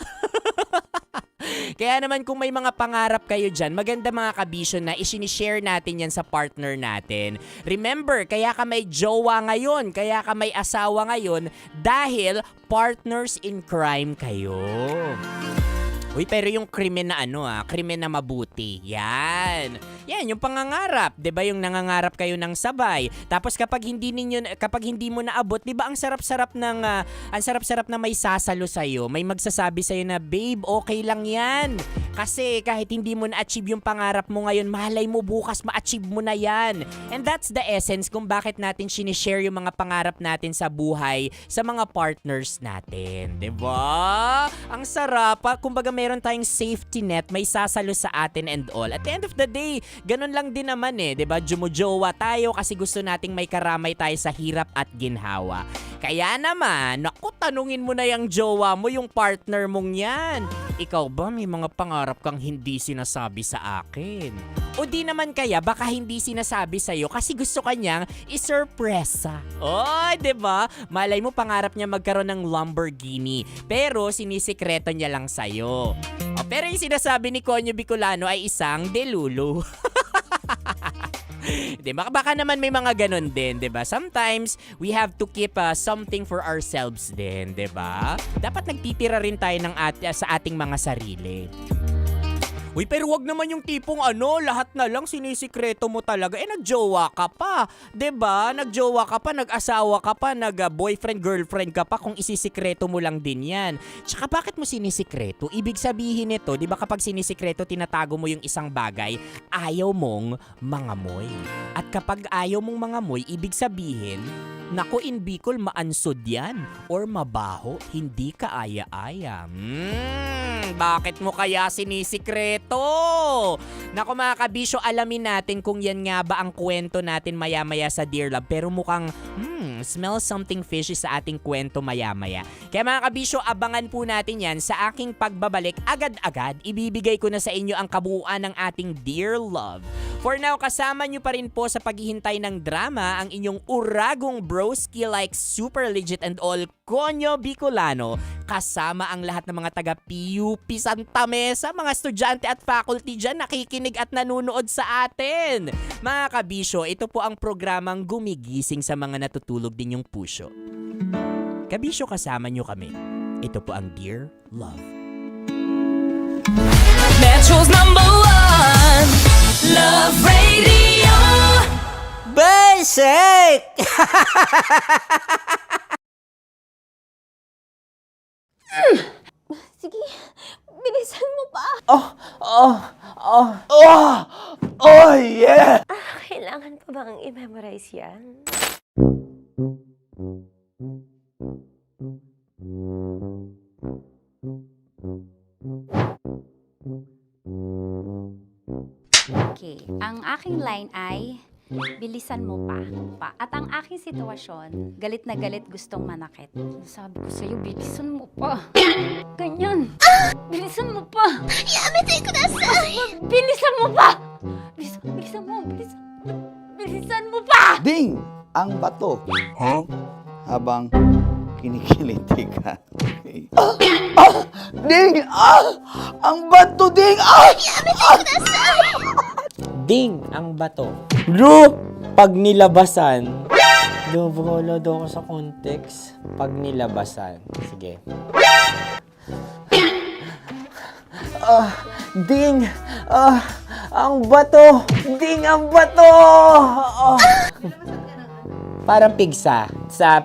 Kaya naman kung may mga pangarap kayo dyan, maganda mga kabisyo na isinishare natin yan sa partner natin. Remember, kaya ka may jowa ngayon, kaya ka may asawa ngayon, dahil partners in crime kayo. Uy, pero yung krimen na krimen na mabuti. Yan. Yan, yung pangangarap. 'Di ba yung nangangarap kayo ng sabay. Tapos kapag hindi mo naabot, 'di ba ang sarap-sarap na may sasalo sa iyo. May magsasabi sa iyo na, "Babe, okay lang 'yan." Kasi kahit hindi mo na-achieve yung pangarap mo ngayon, malay mo bukas ma-achieve mo na 'yan. And that's the essence kung bakit natin sinishare yung mga pangarap natin sa buhay sa mga partners natin. 'Di ba? Ang sarap. Kumbaga meron tayong safety net, may sasalo sa atin and all. At the end of the day, ganun lang din naman 'di ba? Jumujowa tayo kasi gusto nating may karamay tayo sa hirap at ginhawa. Kaya naman, naku, tanungin mo na yung jowa mo, yung partner mong yan. Ikaw ba may mga pangarap kang hindi sinasabi sa akin? O di naman kaya baka hindi sinasabi sa'yo kasi gusto kanyang isurpresa. Oh, 'di ba? Malay mo pangarap niya magkaroon ng Lamborghini, pero sinisikreto niya lang sa'yo. Pero yung sinasabi ni Konyo Bicolano ay isang delulu. Diba? Baka naman may mga ganun din, 'di ba? Sometimes we have to keep something for ourselves din, 'di ba? Dapat nagtitira rin tayo sa ating mga sarili. Uy, pero wag naman yung tipong lahat na lang sinisikreto mo talaga. Nagjowa ka pa. 'Di ba? Nagjowa ka pa, nag-asawa ka pa, nag-boyfriend, girlfriend ka pa kung isisikreto mo lang din yan. Tsaka bakit mo sinisikreto? Ibig sabihin nito, 'di ba kapag sinisikreto, tinatago mo yung isang bagay, ayaw mong mangamoy. At kapag ayaw mong mangamoy, ibig sabihin, naku, in Bicol, maansod yan. Or mabaho, hindi ka aya-aya. Bakit mo kaya sinisikreto? Naku mga kabisyo, alamin natin kung yan nga ba ang kwento natin maya-maya sa Dear Love. Pero mukhang, smell something fishy sa ating kwento maya-maya. Kaya mga kabisyo, abangan po natin yan sa aking pagbabalik. Agad-agad, ibibigay ko na sa inyo ang kabuuan ng ating Dear Love. For now, kasama nyo pa rin po sa paghihintay ng drama ang inyong uragong broski like super legit and all Konyo Bicolano. Kasama ang lahat ng mga taga-PUP Santa Mesa, mga estudyante at faculty dyan nakikinig at nanunood sa atin. Mga kabisyo, ito po ang programang gumigising sa mga natutulog din yung puso. Kabisyo, kasama nyo kami. Ito po ang Dear Love. Metro's #1 Love Radio. Basic! Sige, bilisan mo pa. Oh, yeah! Kailangan pa bang i-memorize yan? Okay, ang aking line ay, Bilisan mo pa. At ang aking sitwasyon, galit na galit gustong manakit. Sabi ko sa'yo, bilisan mo pa. Ganyan. Bilisan mo pa. Yamitay ko na sa... Bilisan mo pa! Bilisan mo pa! Ding! Ang bato. Habang kinikiliti ka. Ding! Ang bato, Ding! Ding ang bato. Bro, pag nilabasan. Wala daw ako sa context. Pag nilabasan. Sige. Ding! Ang bato! Ding ang bato! Parang pigsa.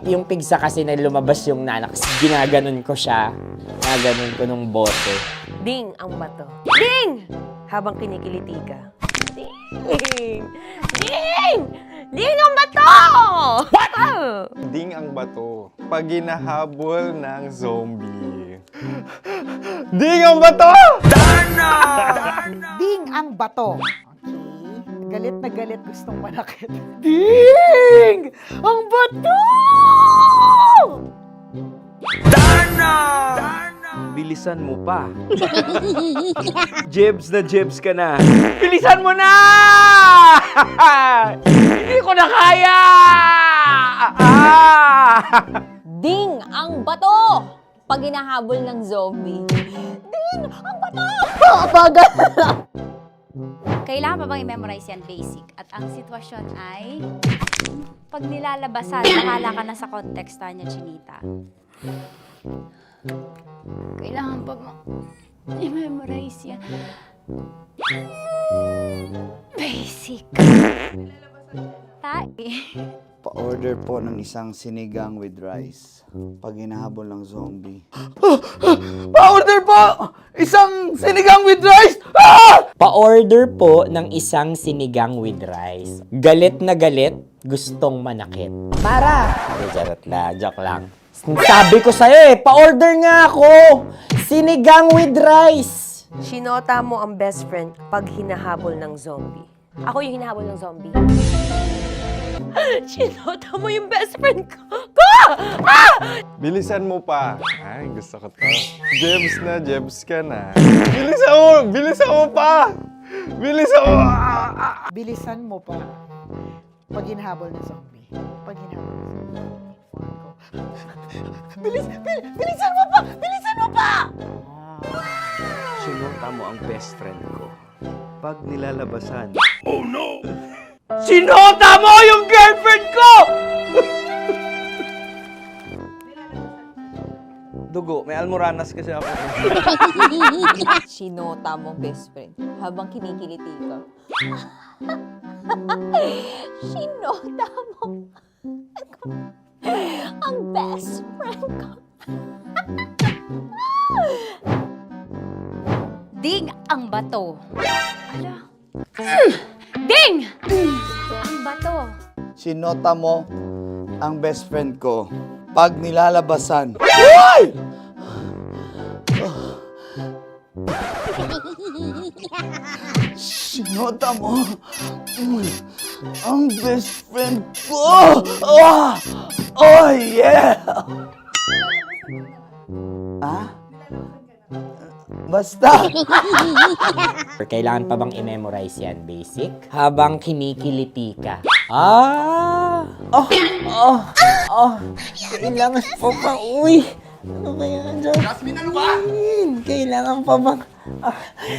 Yung pigsa kasi na lumabas yung nanak. Ginaganon ko siya. Ginaganon ko nung bote. Ding ang bato. Ding! Habang kinikiliti ka. Ding! Ding! Ding ang bato! What? Ding ang bato. Pag hinahabol ng zombie. Ding ang bato! Ding ang bato. Okay. Galit na galit gustong manakit. Ding! Ang bato! Bilisan mo pa. Jebs ka na. Bilisan mo na! Hindi ko na kaya! Ding ang bato! Pag hinahabol ng zombie. Ding ang bato! Bagal! Kailangan pa bang i-memorize yan basic? At ang sitwasyon ay, pag nilalabasan, nakala ka na sa konteksta niya, Chinita. Kailangan pa bang i-memorize yan? Basic. Pa-order po ng isang sinigang with rice. Pag hinahabol ng zombie. Pa-order po! Isang sinigang with rice! Pa-order po ng isang sinigang with rice. Galit na galit, gustong manakit. Para! Joke lang. Sabi ko sa'yo pa-order nga ako! Sinigang with rice! Sinota mo ang best friend pag hinahabol ng zombie. Ako yung hinahabol ng zombie. Sinota mo yung best friend ko! Bilisan mo pa. Ay, gusto ko to. Jebs ka na. Bilisan mo pa! Bilisan mo pa. Pag hinahabol ng zombie. Pag hinahabol ng zombie. Bilisan mo pa! Bilisan mo pa! Sinota mo ang best friend ko. Pag nilalabasan. Oh no! Sinota mo yung girlfriend ko! Dugo, may almoranas kasi ako. Sinota mo best friend habang kinikiliti ka. Sinota mo ang best friend ko. Ding ang bato. Ala. Ding! Ang bato. Sinota mo ang best friend ko. Pag nilalabasan. Uy! Sinota mo ang best friend ko. Oh yeah! Basta! Kailangan pa bang i-memorize yan, basic? Habang kinikiliti ka. Kailangan pa bang, ano ba yan, Jasmine, ano ba? Kailangan pa bang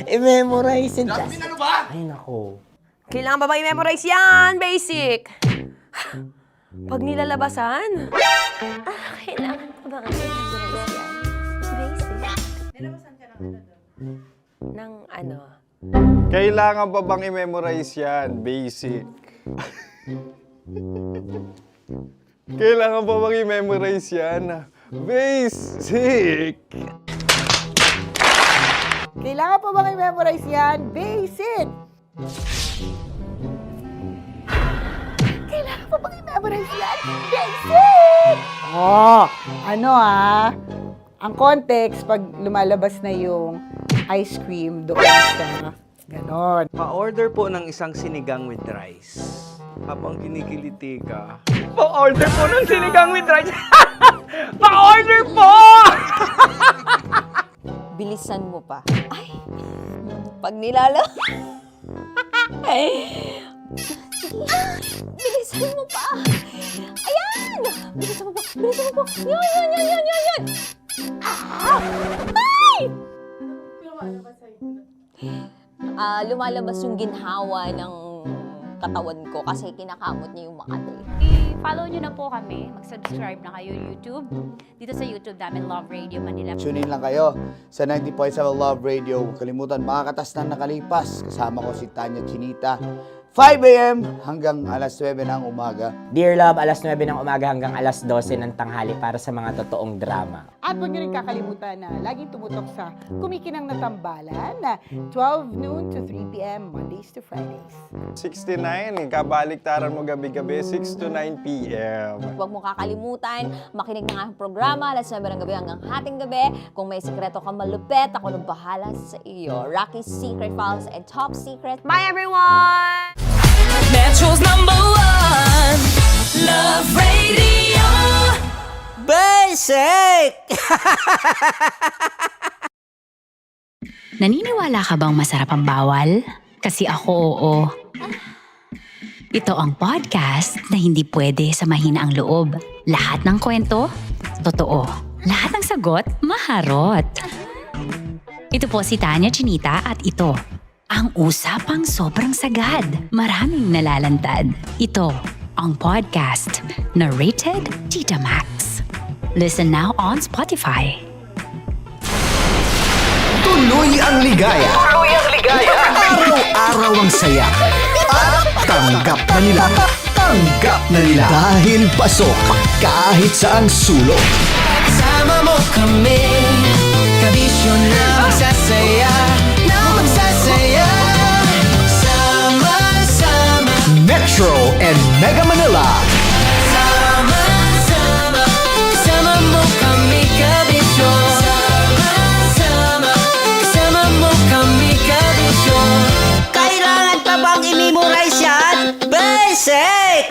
i-memorize yan, Jasmine, ano ba? Ay, nako. Kailangan ba i-memorize yan? Basic. Pag nilalabasan? Kailangan pa ba i-memorize yan? Basic. Nilalabasan ka ng ano? Kailangan pa bang i-memorize yan? Basic. Kailangan pa bang i-memorize yan? Basic. Kailangan pa bang i-memorize yan? Basic! Kailangan pa bang i-memorize yan? Basic! Ang context, pag lumalabas na yung ice cream doon sa ganon. Pa-order po ng isang sinigang with rice. Habang kinikiliti ka, Pa-order po ng sinigang with rice. Pa-order po! Bilisan mo pa. Ay, pag nilala... Bilisan mo pa. Ayan! Bilisan mo pa. Bilisan mo pa. Yan. Ay! Lumalabas yung ginhawa ng katawan ko kasi kinakamot niya yung Makati. I-follow nyo na po kami. Mag-subscribe na kayo YouTube. Dito sa YouTube namin, Love Radio Manila. Tune in lang kayo sa 90.7 Love Radio. Huwag kalimutan, makakatas na nakalipas. Kasama ko si Tanya Chinita. 5 a.m. hanggang alas 9 ng umaga. Dear Love, alas 9 ng umaga hanggang alas 12 ng tanghali para sa mga totoong drama. At huwag niyo rin kakalimutan na laging tumutok sa Kumikinang na Tambalan na 12 noon to 3 p.m. Mondays to Fridays. 69, kabaliktaran mo gabi-gabi, 6 to 9 p.m. Huwag mo kakalimutan, makinig ng aking programa, alas 9 ng gabi hanggang hating gabi. Kung may sikreto kang malupet, ako nang bahala sa iyo. Rocky's Secret Files and Top Secret. Bye everyone! Metro's #1 Love Radio. Basic! Naniniwala ka bang masarap ang bawal? Kasi ako oo. Ito ang podcast na hindi pwede sa mahina ang loob. Lahat ng kwento, totoo. Lahat ng sagot, maharot. Ito po si Tanya Chinita at ito, ang usapang sobrang sagad. Maraming nalalantad. Ito, ang podcast na rated Tita Max. Listen now on Spotify. Tuloy ang ligaya. Araw-araw ang saya. At tanggap na nila. Dahil pasok kahit saang sulok. Sama mo kami. Kabisyo na magsasaya. Sama-sama. Metro and Mega Manila. Sama-sama. Sama mo kami kabisyo. Sama mo kami kabisyo. Kailangan pa bang i-memorize yan? Basic!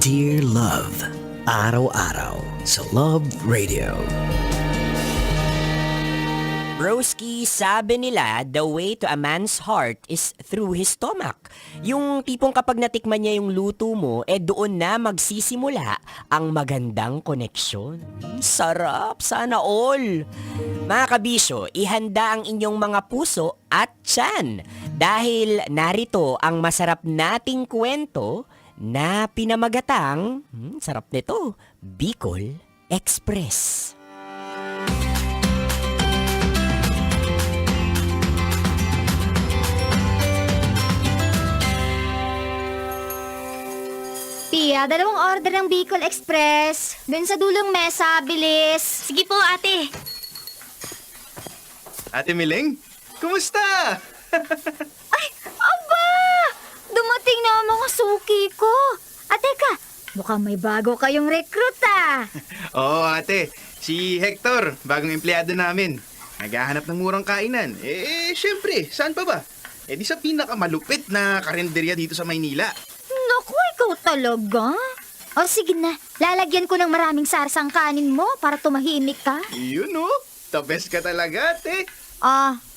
Dear Love, araw-araw sa Love Radio. Broski, sabi nila, the way to a man's heart is through his stomach. Yung tipong kapag natikman niya yung luto mo, doon na magsisimula ang magandang koneksyon. Sarap, sana all! Mga kabisyo, ihanda ang inyong mga puso at tiyan. Dahil narito ang masarap nating kwento na pinamagatang, sarap nito, Bicol Express. Pia, 2 order ng Bicol Express. Doon sa dulong mesa, bilis. Sige po, ate. Ate Miling, kumusta? Ay, aba! Dumating na ang mga suki ko. Teka, mukhang may bago kayong recruit Oo, ate. Si Hector, bagong empleyado namin. Naghahanap ng murang kainan. Syempre, saan pa ba? Di sa pinakamalupit na karinderya dito sa Maynila. Naku, ikaw talaga. O sige na, lalagyan ko ng maraming sarsang kanin mo para tumahimik ka. Yun the best ka talaga, ate.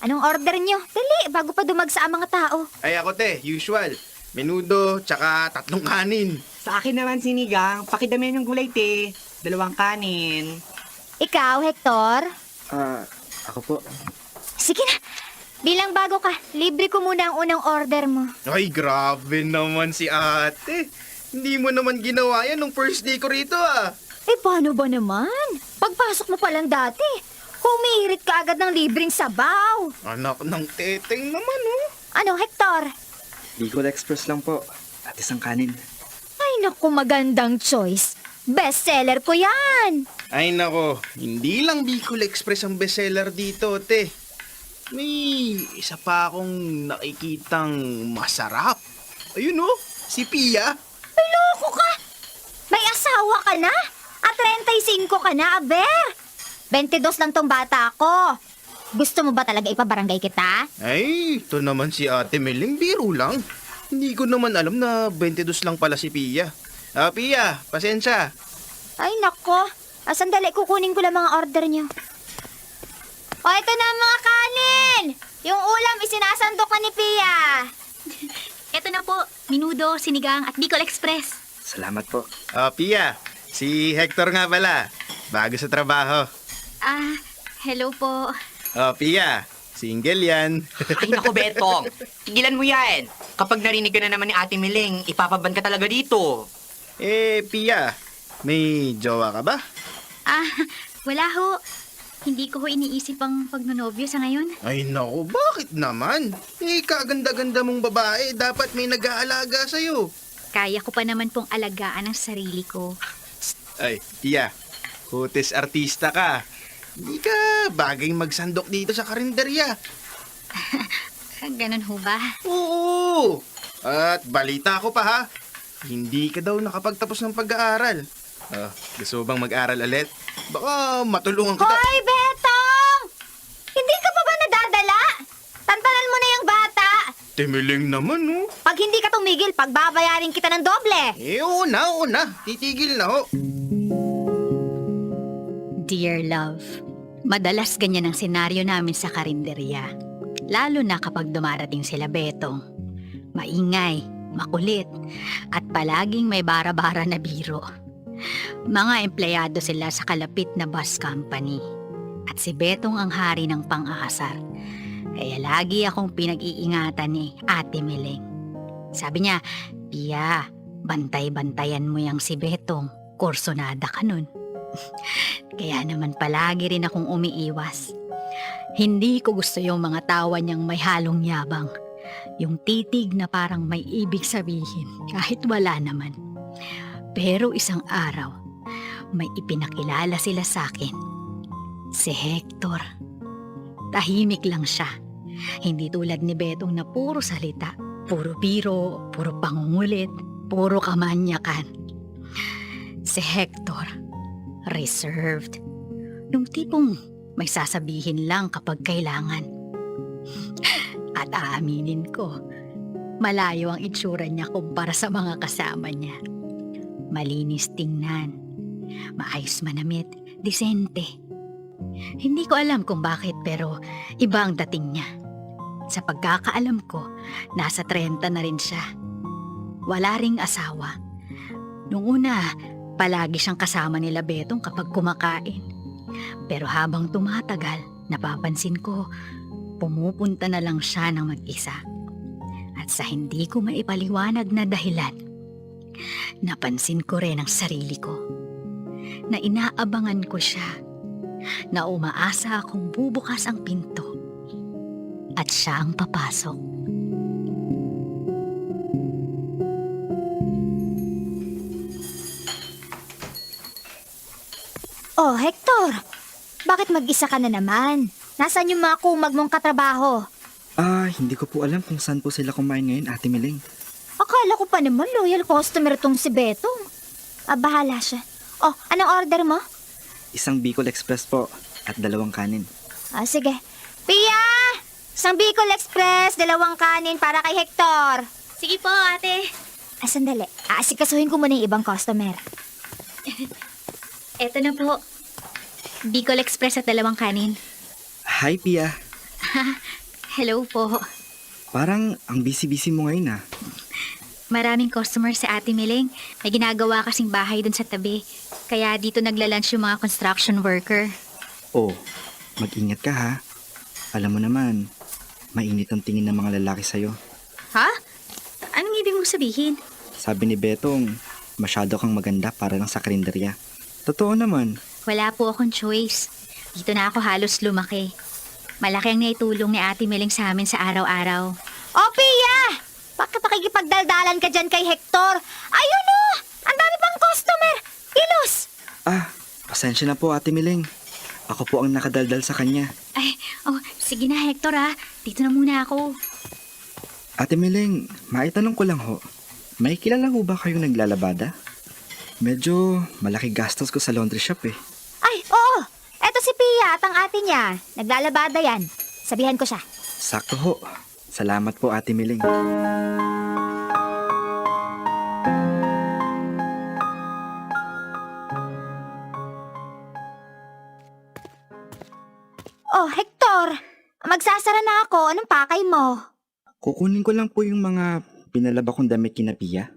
Anong order nyo? Dali, bago pa dumagsa ang mga tao. Ay ako, te, usual. Menudo, tsaka 3 kanin. Sa akin naman sinigang, pakidami ng gulay, te. 2 kanin. Ikaw, Hector? Ako po. sige na. Bilang bago ka, libre ko muna ang unang order mo. Ay, grabe naman si ate. Hindi mo naman ginawa yan nung first day ko rito ah. Eh, paano ba naman? Pagpasok mo pa lang dati, humihirit ka agad ng libreng sabaw. Anak ng teteng naman oh. Ano, Hector? Bicol Express lang po. At isang kanin. Ay, naku, magandang choice. Bestseller ko yan. Ay nako, hindi lang Bicol Express ang bestseller dito, te. May isa pa akong nakikitang masarap. Ayun oh, si Pia. Ay, loko ka. May asawa ka na? At 35 ka na, aber. 22 lang tong bata ko. Gusto mo ba talaga ipabarangay kita? Ay, ito naman si Ate Meling, biro lang. Hindi ko naman alam na 22 lang pala si Pia. Pia, pasensya. Ay, nako. Sandali, kukunin ko lang mga order niyo. O, ito na ang mga kanin. Yung ulam, isinasandok ka ni Pia. Ito na po, minudo, sinigang at Bicol Express. Salamat po. Pia, si Hector nga pala. Bago sa trabaho. Hello po. Pia, single yan. Ay naku, Betong. Tigilan mo yan. Kapag narinig ka na naman ni Ate Miling, ipapaban ka talaga dito. Pia, may jowa ka ba? Wala ho. Hindi ko ho iniisip ang pagnonobyo sa ngayon. Ay naku, bakit naman? Kaganda-ganda mong babae, dapat may nag-aalaga sa'yo. Kaya ko pa naman pong alagaan ang sarili ko. Ay, Pia, hutis artista ka. Hindi ka bagay magsandok dito sa karinderya. Ganun ho ba? Oo! At balita ko pa ha, hindi ka daw nakapagtapos ng pag-aaral. Gusto mo bang mag-aral ulit? Baka matulungan kita. Hoy, Betong! Hindi ka pa ba nadadala? Tantanan mo na yung bata. Timiling naman, oh. Pag hindi ka tumigil, pagbabayarin kita ng doble. Oo na. Titigil na, ho. Dear love, madalas ganyan ang senaryo namin sa karinderya. Lalo na kapag dumarating sila Betong. Maingay, makulit, at palaging may bara-bara na biro. Mga empleyado sila sa kalapit na bus company. At si Betong ang hari ng pang-aasar. Kaya lagi akong pinag-iingatan ni Ate Miling. Sabi niya, Pia, bantay-bantayan mo yang si Betong. Kursonada ka nun. Kaya naman palagi rin akong umiiwas. Hindi ko gusto yung mga tawa niyang may halong yabang. Yung titig na parang may ibig sabihin kahit wala naman. Pero isang araw, may ipinakilala sila sa akin. Si Hector. Tahimik lang siya. Hindi tulad ni Betong na puro salita, puro biro, puro pangungulit, puro kamanyakan. Si Hector, reserved. Yung tipong may sasabihin lang kapag kailangan. At aaminin ko, malayo ang itsura niya kumpara sa mga kasama niya. Malinis tingnan, maayos manamit, disente. Hindi ko alam kung bakit pero iba ang dating niya. Sa pagkakaalam ko, nasa 30 na rin siya. Wala ring asawa. Nung una, palagi siyang kasama nila Betong kapag kumakain. Pero habang tumatagal, napapansin ko, pumupunta na lang siya ng mag-isa. At sa hindi ko maipaliwanag na dahilan, napansin ko rin ang sarili ko. Na inaabangan ko siya. Na umaasa akong bubukas ang pinto. At siya ang papasok. Oh, Hector! Bakit mag-isa ka na naman? Nasaan yung mga kumag mong katrabaho? Hindi ko po alam kung saan po sila kumain ngayon, Ate Miling. Akala ko pa naman loyal customer tong si Betong. Bahala siya. Oh, anong order mo? Isang Bicol Express po at 2 kanin. Sige. Pia! Isang Bicol Express, 2 kanin para kay Hector. Sige po, ate. Sandali. Aasikasuhin ko muna yung ibang customer. Eto na po. Bicol Express at 2 kanin. Hi, Pia. Hello po. Parang ang busy-busy mo ngayon, Maraming customer sa Ate Miling. May ginagawa kasing bahay dun sa tabi. Kaya dito naglalunch yung mga construction worker. Oh, mag-ingat ka ha. Alam mo naman, mainit ang tingin ng mga lalaki sa'yo. Ha? Anong ibig mong sabihin? Sabi ni Betong, masyado kang maganda para lang sa karinderya. Totoo naman. Wala po akong choice. Dito na ako halos lumaki. Malaki ang naitulong ni Ate Miling sa amin sa araw-araw. O, Pia! Bakit pakikipagdaldalan ka dyan kay Hector? Ayun o! Ang dami pang customer! Kilos! Pasensya na po, Ate Miling. Ako po ang nakadaldal sa kanya. Ay, sige na Hector ha. Dito na muna ako. Ate Miling, maitanong ko lang ho. May kilala ho ba kayong naglalabada? Medyo malaki gastos ko sa laundry shop eh. Ay, oo! Eto si Pia at ang ate niya. Naglalabada yan. Sabihan ko siya. Sakto ho. Salamat po, Ate Miling. Oh, Hector! Magsasara na ako. Anong pakay mo? Kukunin ko lang po yung mga pinalaba kong damit kina Pia.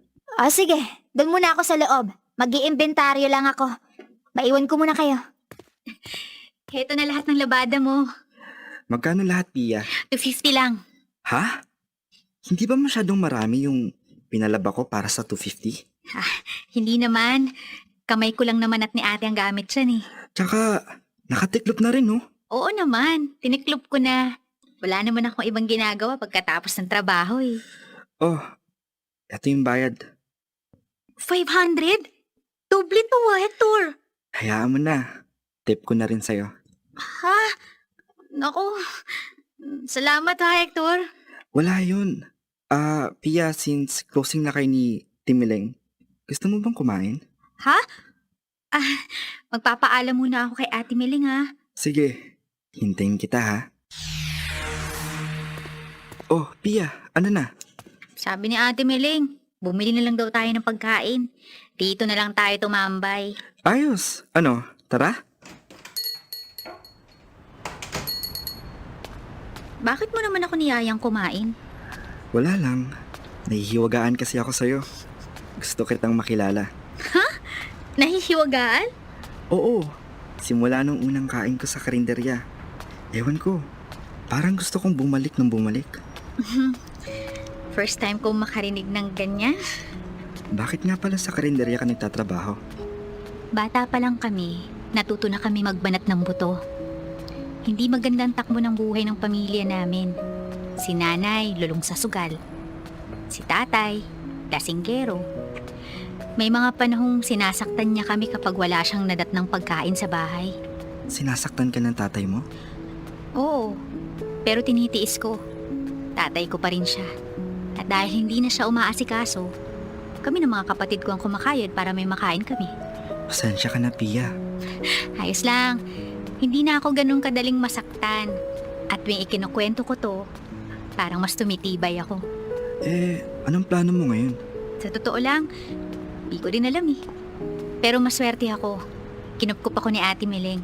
Sige. Doon muna ako sa loob. Mag-iimbentaryo lang ako. Maiwan ko muna kayo. Heto na lahat ng labada mo. Magkano lahat, Pia? 250 lang. Ha? Hindi ba masyadong marami yung pinalaba ko para sa 250? Hindi naman. Kamay ko lang naman at ni ate ang gamit dyan eh. Tsaka, nakatiklop na rin, no? Oo naman. Tiniklop ko na. Wala naman akong ibang ginagawa pagkatapos ng trabaho eh. Oh, eto yung bayad. 500? Doble to Hector. Hayaan mo na. Tip ko na rin sa'yo. Ha? Naku. Salamat ha, Hector. Wala yun. Pia, since closing na kayo ni Timiling, gusto mo bang kumain? Ha? Magpapaalam muna ako kay Ate Miling ha. Sige, hintayin kita ha. Oh, Pia, ano na? Sabi ni Ate Miling, bumili na lang daw tayo ng pagkain. Dito na lang tayo tumambay. Ayos. Ano, tara? Bakit mo naman ako niyayang kumain? Wala lang. Nahihiwagaan kasi ako sa'yo. Gusto kitang makilala. Ha? Nahihiwagaan? Oo. Simula nung unang kain ko sa karinderya. Ewan ko. Parang gusto kong bumalik ng bumalik. First time ko makarinig ng ganyan. Bakit nga pala sa karinderya ka nagtatrabaho? Bata pa lang kami, natuto na kami magbanat ng buto. Hindi magandang takbo ng buhay ng pamilya namin. Si nanay, lulong sa sugal. Si tatay, lasinggero. May mga panahong sinasaktan niya kami kapag wala siyang nadat ng pagkain sa bahay. Sinasaktan ka ng tatay mo? Oo, pero tinitiis ko. Tatay ko pa rin siya. At dahil hindi na siya umaasikaso, kami ng mga kapatid ko ang kumakayod para may makain kami. Pasensya ka na, Pia. Ayos lang. Hindi na ako ganun kadaling masaktan. At tuwing ikinukwento ko to, parang mas tumitibay ako. Anong plano mo ngayon? Sa totoo lang, di ko din alam eh. Pero maswerte ako. Kinupkup ako ni Ate Miling.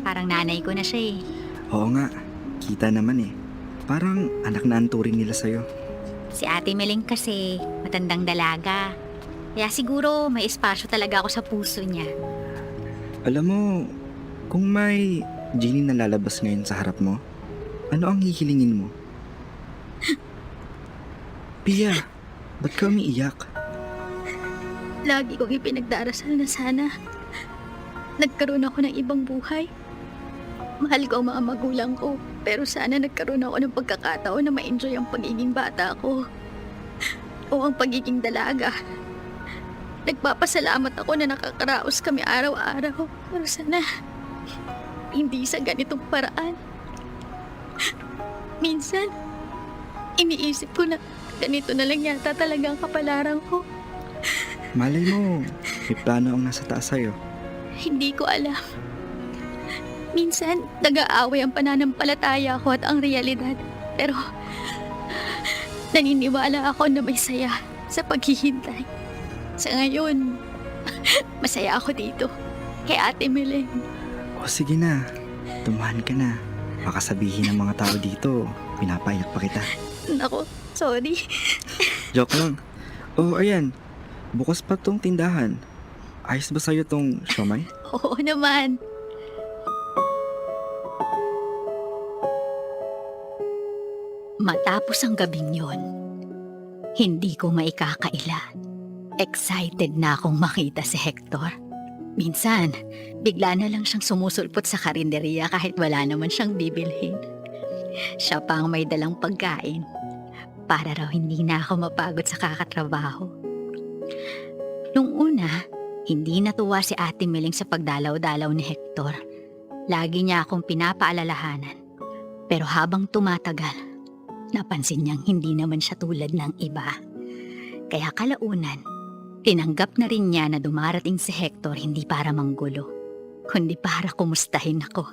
Parang nanay ko na siya eh. Oo nga, kita naman eh. Parang anak na ang turing nila sa'yo. Si Ate Miling kasi matandang dalaga. Kaya siguro may espasyo talaga ako sa puso niya. Alam mo, kung may genie na lalabas ngayon sa harap mo, ano ang hihilingin mo? Pia, ba't ka umiiyak? Lagi kong ipinagdarasal na sana nagkaroon ako ng ibang buhay. Mahal ko ang mga magulang ko, pero sana nagkaroon ako ng pagkakataon na ma-enjoy ang pagiging bata ko o ang pagiging dalaga. Nagpapasalamat ako na nakakaraos kami araw-araw, pero sana hindi sa ganitong paraan. Minsan, iniisip ko na ganito na lang yata talaga ang kapalaran ko. Malay mo, may plano ang nasa taas sa'yo. Hindi ko alam. Minsan, nag-aaway ang pananampalataya ko at ang realidad. Pero, naniniwala ako na may saya sa paghihintay. Sa ngayon, masaya ako dito. Kay Ate Miling. O sige na, tumahan ka na. Baka sabihin ng mga tao dito, pinapaiyak pa kita. Nako, sorry. Joke lang. Oh, ayan. Bukas pa tong tindahan. Ayos ba sa'yo tong siomay? Oo naman. Matapos ang gabing yon, hindi ko maikakaila. Excited na akong makita si Hector. Minsan, bigla na lang siyang sumusulpot sa karinderiya kahit wala naman siyang bibilhin. Siya pa ang may dalang pagkain. Para raw hindi na ako mapagod sa kakatrabaho. Nung una, hindi natuwa si Ate Miling sa pagdalaw-dalaw ni Hector. Lagi niya akong pinapaalalahanan. Pero habang tumatagal, napansin niyang hindi naman siya tulad ng iba. Kaya kalaunan, tinanggap na rin niya na dumarating si Hector hindi para manggulo, kundi para kumustahin ako.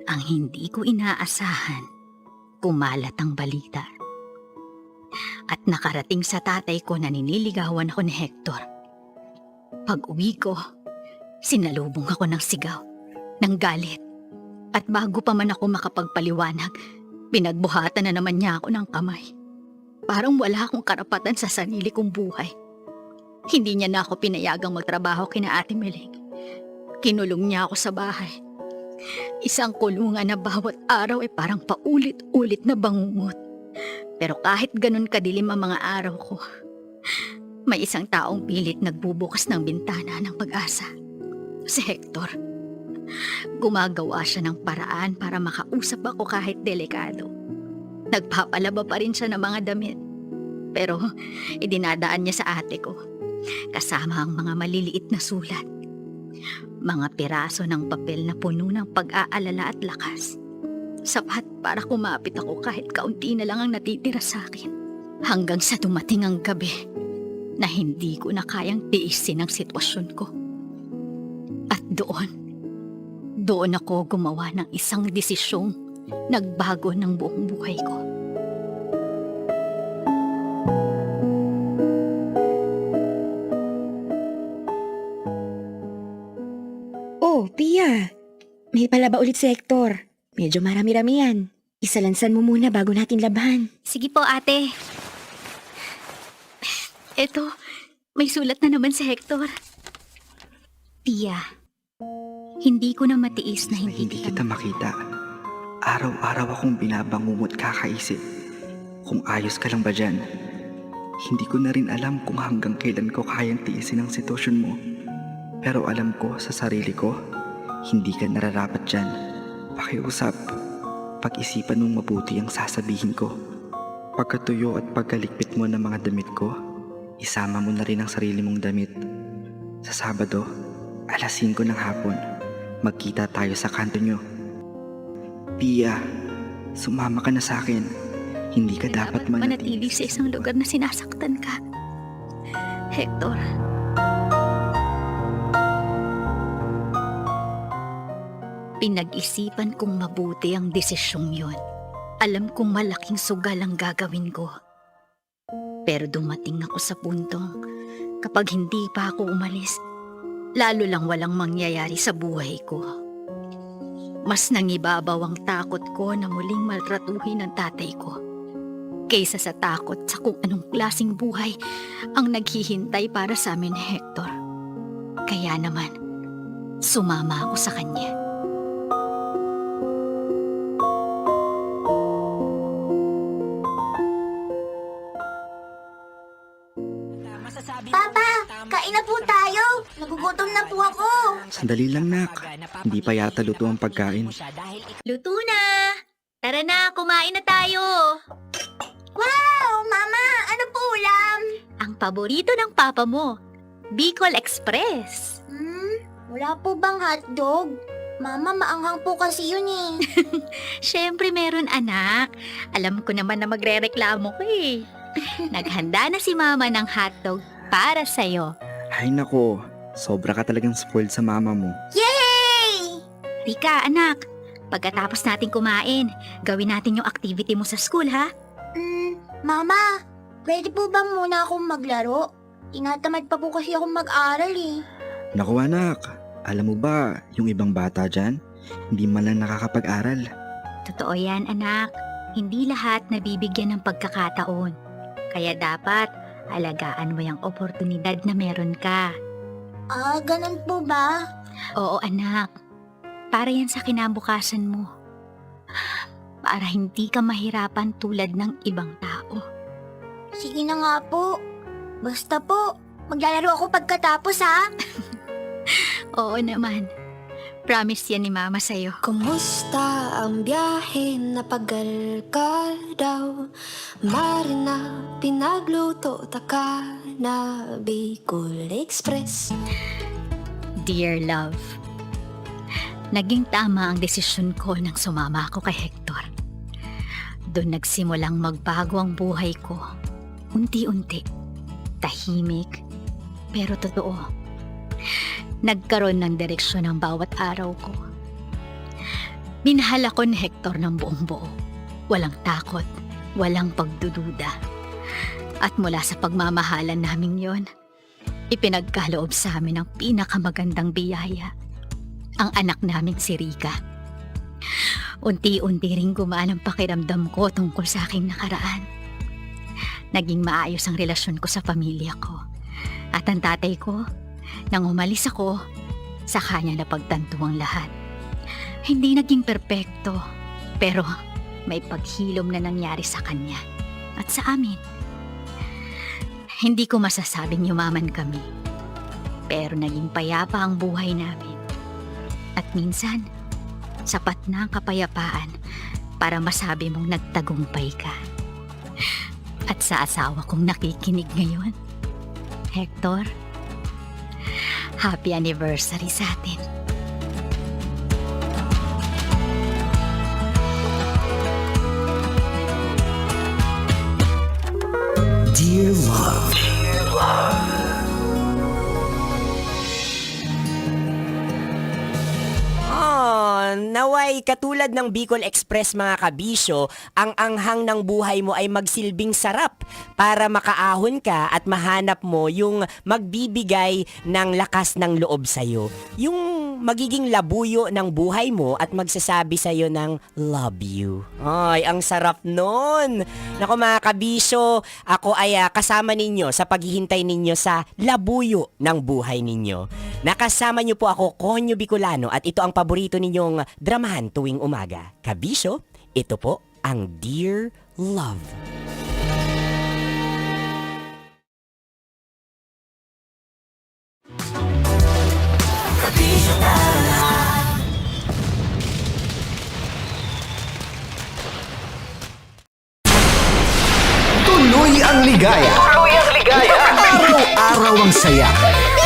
Ang hindi ko inaasahan, kumalat ang balita. At nakarating sa tatay ko na niniligawan ako ni Hector. Pag-uwi ko, sinalubong ako ng sigaw, ng galit. At bago pa man ako makapagpaliwanag, pinagbuhatan na naman niya ako ng kamay. Parang wala akong karapatan sa sarili kong buhay. Hindi niya na ako pinayagang magtrabaho kina Ate Miling. Kinulong niya ako sa bahay. Isang kulungan na bawat araw ay parang paulit-ulit na bangungot. Pero kahit ganun kadilim ang mga araw ko, may isang taong pilit nagbubukas ng bintana ng pag-asa. Si Hector. Gumagawa siya ng paraan para makausap ako kahit delikado. Nagpapalaba pa rin siya ng mga damit. Pero idinadaan niya sa ate ko, kasama ang mga maliliit na sulat. Mga piraso ng papel na puno ng pag-aalala at lakas. Sapat para kumapit ako kahit kaunti na lang ang natitira sa akin. Hanggang sa dumating ang gabi na hindi ko na kayang tiisin ang sitwasyon ko. At doon ako gumawa ng isang desisyong nagbago ng buong buhay ko. Oh, Pia. May palaba ulit si Hector. Medyo marami-rami yan. Isalansan mo muna bago natin labahan. Sige po, ate. Eto, may sulat na naman si Hector. Pia, hindi ko na matiis na hindi Kita makita. Araw-araw akong binabangungot kakaisip kung ayos ka lang ba dyan. Hindi ko na rin alam kung hanggang kailan ko kayang tiisin ang sitwasyon mo. Pero alam ko sa sarili ko, hindi ka nararapat dyan. Pakiusap, pag-isipan mong mabuti ang sasabihin ko. Pagkatuyo at pagkalikpit mo ng mga damit ko, isama mo na rin ang sarili mong damit. Sa Sabado, alas 5 ng hapon, magkita tayo sa kanto nyo. Pia, sumama ka na sa akin. Hindi ka dapat manatili sa isang lugar na sinasaktan ka. Hector. Pinag-isipan kong mabuti ang desisyong yon. Alam kong malaking sugal ang gagawin ko. Pero dumating ako sa puntong kapag hindi pa ako umalis, lalo lang walang mangyayari sa buhay ko. Mas nangibabaw ang takot ko na muling maltratuhin ang tatay ko kaysa sa takot sa kung anong klaseng buhay ang naghihintay para sa amin ni Hector. Kaya naman, sumama ako sa kanya. Papa, kain na po tayo. Nagugutom na po ako. Sandali lang, nak. Hindi pa yata luto ang pagkain. Luto na! Tara na, kumain na tayo! Wow, Mama! Ano po ulam? Ang paborito ng papa mo, Bicol Express. Wala po bang hotdog? Mama, maanghang po kasi yun eh. Siyempre meron, anak. Alam ko naman na magrereklamo ko eh. Naghanda na si mama ng hotdog para sa'yo. Ay nako, sobra ka talagang spoiled sa mama mo. Yay! Rika, anak, pagkatapos natin kumain, gawin natin yung activity mo sa school, ha? Mama, pwede po ba muna akong maglaro? Tinatamad pa po kasi akong mag-aral eh. Naku anak, alam mo ba, yung ibang bata dyan, hindi man lang nakakapag-aral. Totoo yan, anak. Hindi lahat nabibigyan ng pagkakataon. Kaya dapat, alagaan mo yung oportunidad na meron ka. Ah, ganun po ba? Oo, anak. Para yan sa kinabukasan mo. para hindi ka mahirapan tulad ng ibang tao. Sige na nga po. Basta po, maglalaro ako pagkatapos ha. Oo naman. Promise yan ni Mama sa'yo. Kumusta ang biyahe? Napagal ka daw. Marina, pinagluto taka na Bicol Express. Dear love, naging tama ang desisyon ko nang sumama ako kay Hector. Doon nagsimulang magbago ang buhay ko. Unti-unti, tahimik, pero totoo. Nagkaroon ng direksyon ang bawat araw ko. Minahal ako ni Hector ng buong buo. Walang takot, walang pagdududa. At mula sa pagmamahalan namin yon, ipinagkaloob sa amin ang pinakamagandang biyaya, ang anak naming si Rica. Unti-unti ring gumaan ang pakiramdam ko tungkol sa aking nakaraan. Naging maayos ang relasyon ko sa pamilya ko. At ang tatay ko, nang umalis ako, sa kanya napagtanto ang lahat. Hindi naging perpekto, pero may paghilom na nangyari sa kanya at sa amin. Hindi ko masasabing yumaman kami, pero naging payapa ang buhay namin. At minsan, sapat na ang kapayapaan para masabi mong nagtagumpay ka. At sa asawa kong nakikinig ngayon, Hector, happy anniversary sa atin. Dear Love. Naway katulad ng Bicol Express mga kabisyo, ang anghang ng buhay mo ay magsilbing sarap para makaahon ka at mahanap mo yung magbibigay ng lakas ng loob sa'yo. Yung magiging labuyo ng buhay mo at magsasabi sa'yo ng love you. Ay, ang sarap nun! Naku mga kabisyo, ako ay kasama ninyo sa paghihintay ninyo sa labuyo ng buhay ninyo. Nakasama niyo po ako, Konyo Bicolano, at ito ang paborito ninyong dramahan tuwing umaga. Kabisyo, ito po ang Dear Love. Tuloy ang ligaya. Tuloy ang ligaya. Araw-araw ang saya.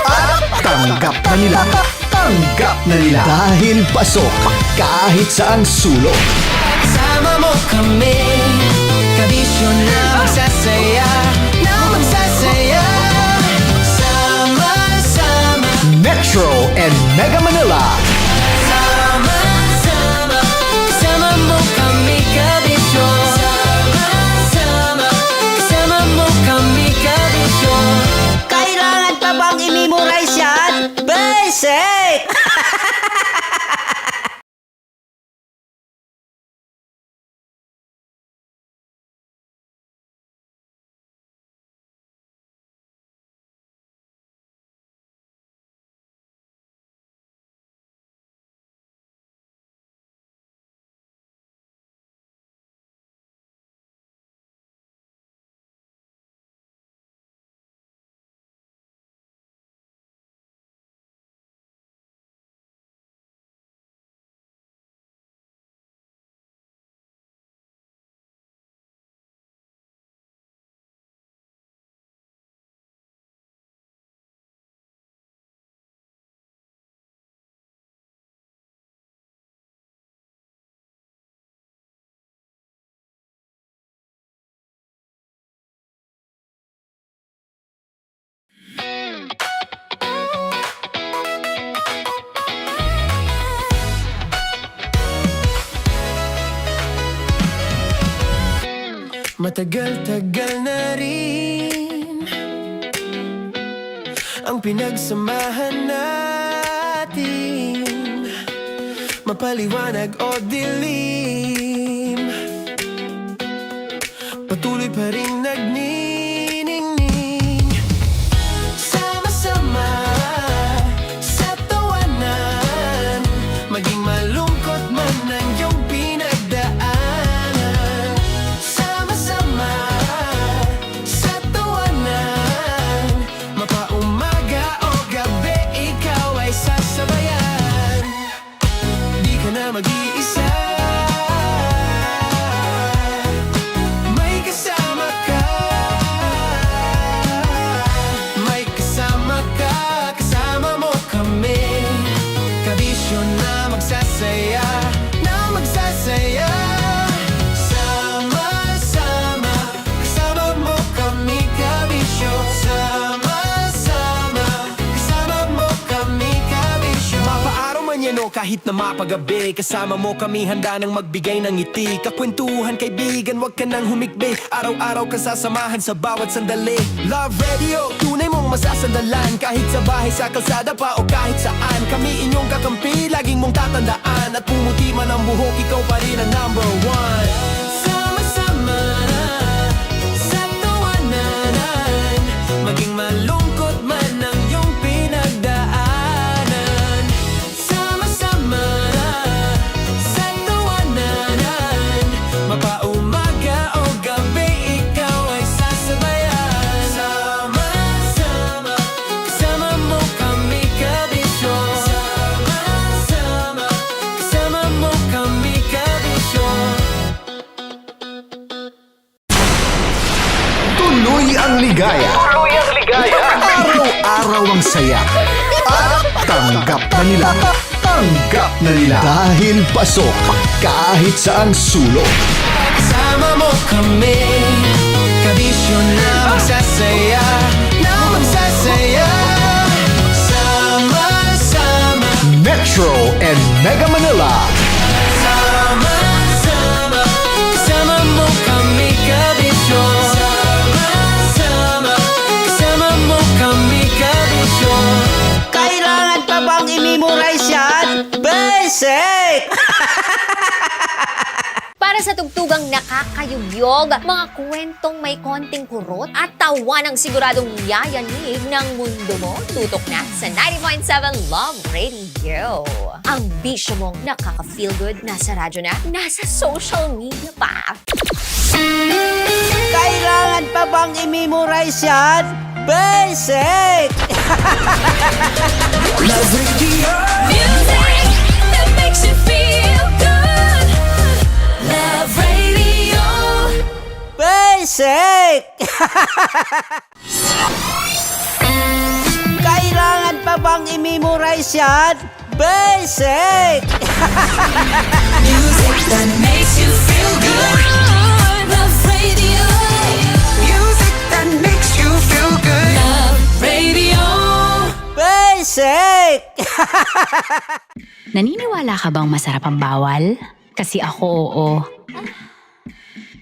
At tanggap na nila. Tanggap na nila. Dahil pasok kahit saan sulok. Sama mo kami, kabisyo na magsasaya, na magsasaya. Sama-sama, Metro and Mega Manila. sama-sama, kasama mo kami, kabisyo. Sama-sama, kasama mo kami, kabisyo. Kailangan pa bang i-memorize yan? Basic! Matagal-tagal na rin ang pinagsamahan natin, mapaliwanag o dilim, patuloy pa rin nagniningning. Sama-sama sa tawanan, maging malungkot man ang iyong pinagdaan. nyo kahit na mapagabi. Kasama mo kami handa nang magbigay ng ngiti. Kakwentuhan kaibigan, wag ka nang humikbi. Araw-araw kasasamahan sa bawat sandali. Love Radio, tunay mong masasandalan. Kahit sa bahay, sa kalsada pa o kahit saan. Kami inyong kakampi, laging mong tatandaan. At pumuti man ang buhok, ikaw pa rin ang number one. Sama-sama sa tawanan, maging malungkot man ang iyong pinagdaanan. Sama-sama sa tawanan, mapaumaga o gabi, ikaw ay sasabayan. Sama-sama, kasama mo kami kabisyo. Sama-sama, kasama mo kami kabisyo. Tuloy ang ligaya. Araw-araw ang saya. At tanggap na nila. Tanggap na nila. Dahil pasok kahit saang sulok. Kasama mo kami, kabisyo na magsasaya, na magsasaya. Sama-sama, Metro and Mega Manila. sama-sama, kasama mo kami kabisyo. Sama-sama, kasama mo kami kabisyo. Kailangan pa bang i-memorize yan? Basic! Para sa tugtugang nakakayugyog, mga kwentong may konting kurot at tawa ng siguradong yayanig ng mundo mo, tutok na sa 90.7 Love Radio. Ang bisyo mong nakaka-feel good, nasa radyo na, nasa social media pa. Kailangan pa bang i-memorize yan? Basic! Love Radio. Music that makes you feel good. Love Radio. Basic! Kailangan pa bang i-memorize yan? Basic! Music that makes you feel good. Love Radio. Music that makes you feel good. Love Radio. Basic! Naniniwala ka bang masarap ang bawal? Kasi ako oo.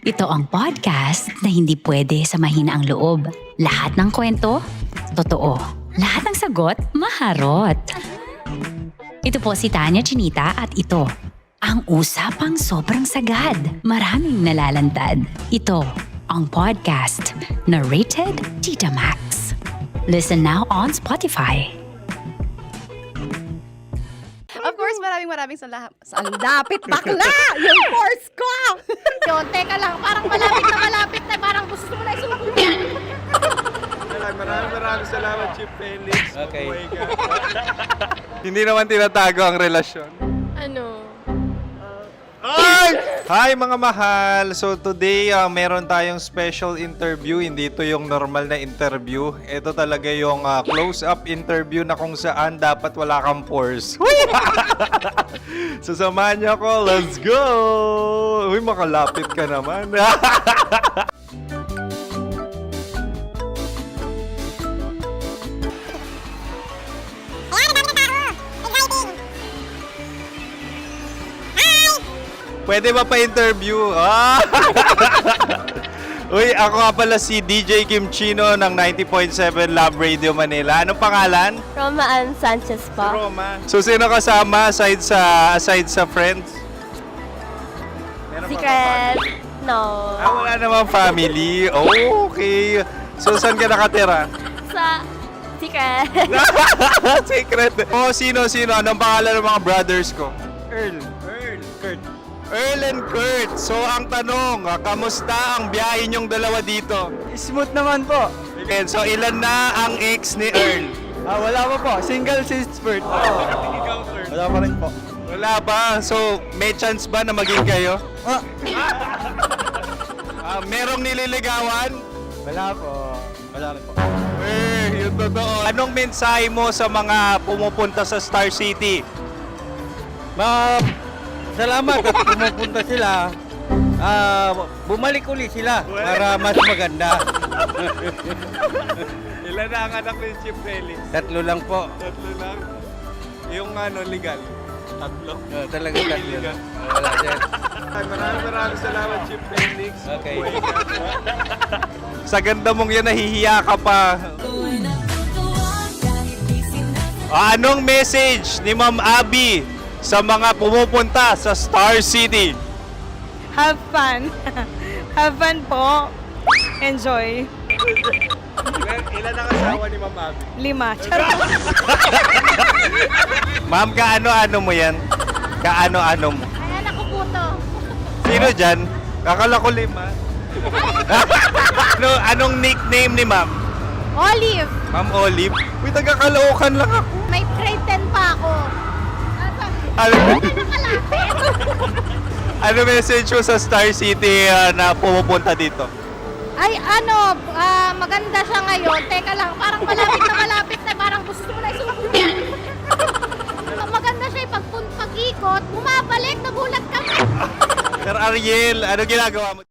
Ito ang podcast na hindi pwede sa mahina ang loob. Lahat ng kwento, totoo. Lahat ng sagot, maharot. Ito po si Tanya Chinita at ito, ang usapang sobrang sagad. Maraming nalalantad. Ito, ang podcast na rated Tita Max. Listen now on Spotify. Of course, maraming salamat. Ang lapit bakla! Yung course ko! Yun, teka lang, parang malapit na, parang gusto mo na isubukan. Maraming salamat, Chief Felix. Okay. Oh my God. Hindi naman tinatago ang relasyon. Ano? Hi mga mahal! So today, meron tayong special interview. Hindi ito yung normal na interview. Ito talaga yung close-up interview na kung saan dapat wala kang pores. So samahan niyo ako. Let's go! Uy, makalapit ka naman. Pwede ba pa-interview? Uy, ako nga pala si DJ Kim Chino ng 90.7 Love Radio Manila. Anong pangalan? Roma Ann Sanchez po. Roma. So, sino kasama aside sa friends? Meron ba Secret. No. wala namang family. Oh, okay. So, saan ka nakatira? Sa Secret. Secret. Oh, sino? Anong pangalan ng mga brothers ko? Earl, Kurt. Earl and Kurt. So, ang tanong, kamusta ang biyahe niyong dalawa dito? Smooth naman po. Okay, so, ilan na ang ex ni Earl? Wala pa po. Single since birth. Wala pa rin po. Wala pa. So, may chance ba na maging kayo? Merong nililigawan? Wala po. Wala rin po. Yung totoo. Anong mensahe mo sa mga pumupunta sa Star City? Salamat at pumupunta sila. Bumalik uli sila para mas maganda. Ilan na ang anak ni Chief Felix? 3 lang po. 3 lang? Yung legal? Tatlo. Talaga tatlo. Wala dyan. Maraming salamat, Chief Felix. Okay. Sa ganda mong yan, nahihiya ka pa. Anong message ni Ma'am Abby sa mga pumupunta sa Star City? Have fun. Have fun po. Enjoy. Ilan ang asawa ni Ma'am Abby? 5. Charot. Ma'am, kaano-ano mo yan? Kaano-ano mo? Ay, anak ko po to. Sino dyan? Kakala ko 5. Anong nickname ni Ma'am? Olive. Ma'am Olive? Uy, taga-Caloocan lang ako. May grade 10 pa ako. Ano, Nakalapit. ano message mo sa Star City na pumupunta dito? Ay, maganda siya ngayon. Teka lang, parang malapit na, parang gusto mo na isubukan. Maganda siya, pag-ikot, bumabalik, nagulat kami. Sir Ariel, ano ginagawa mo?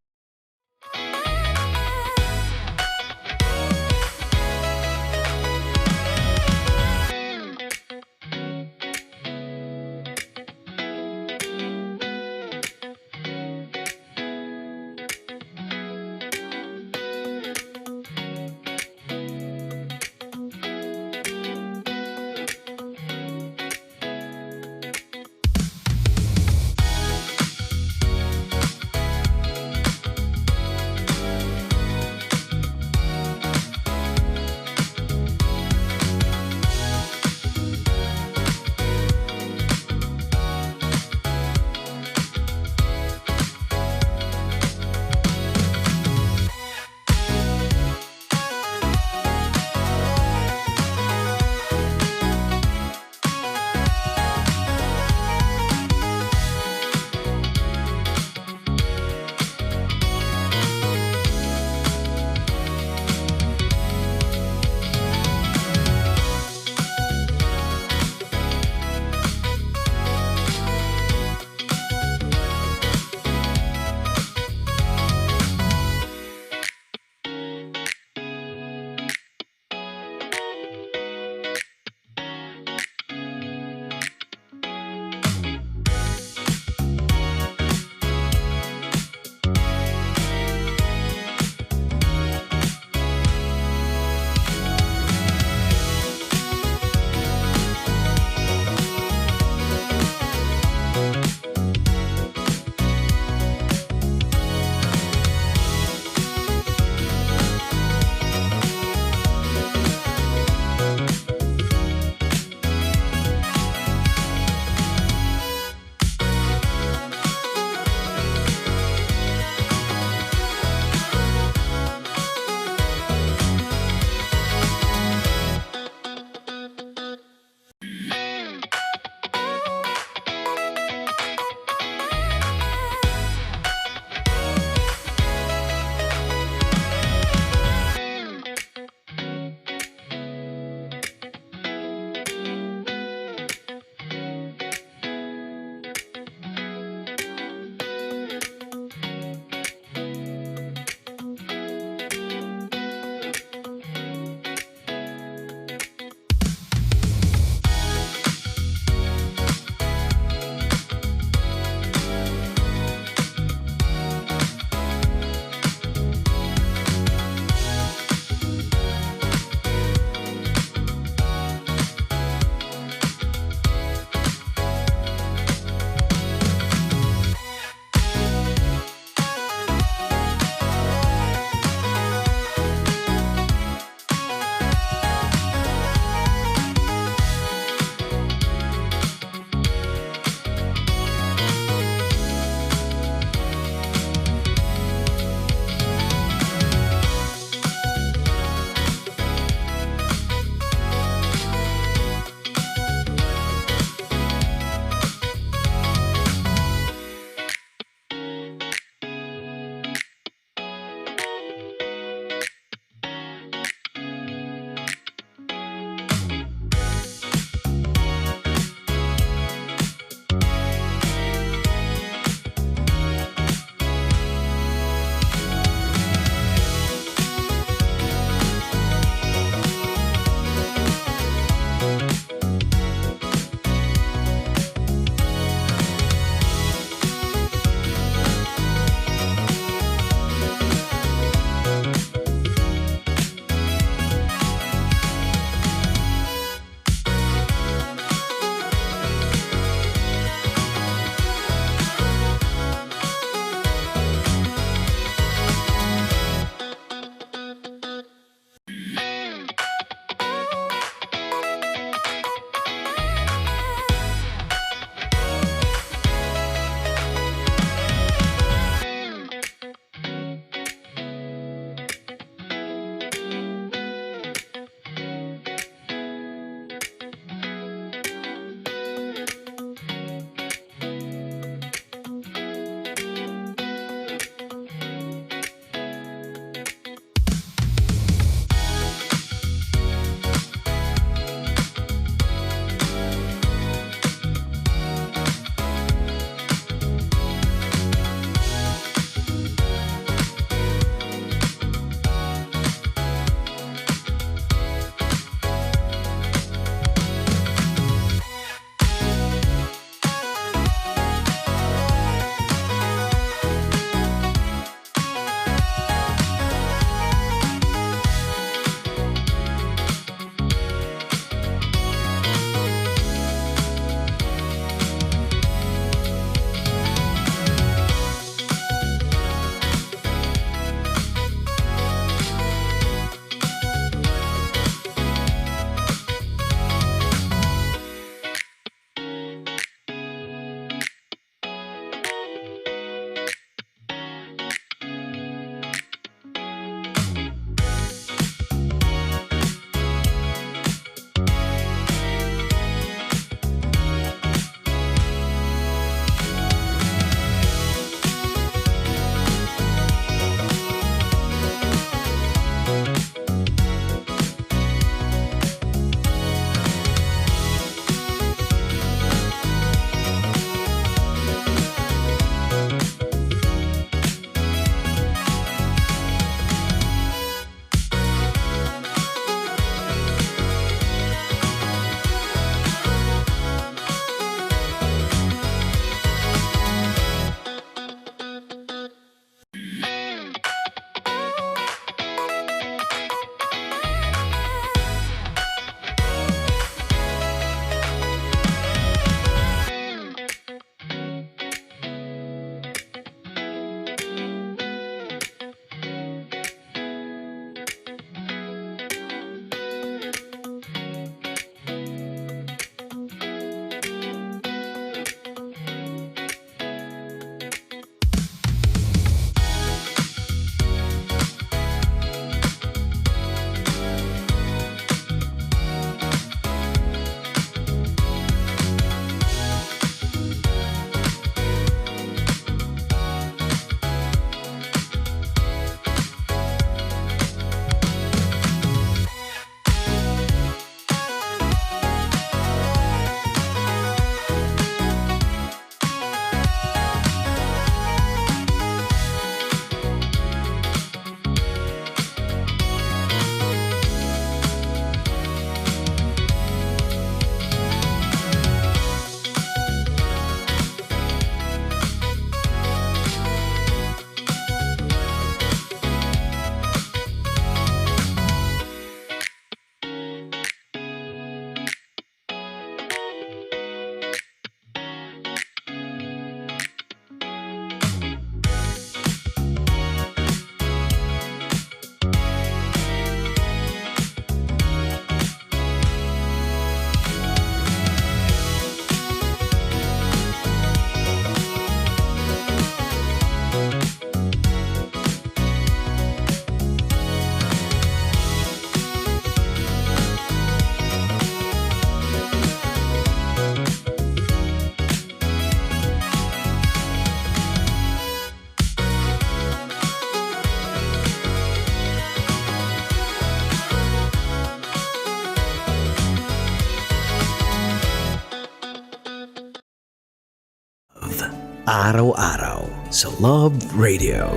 Araw-araw sa Love Radio.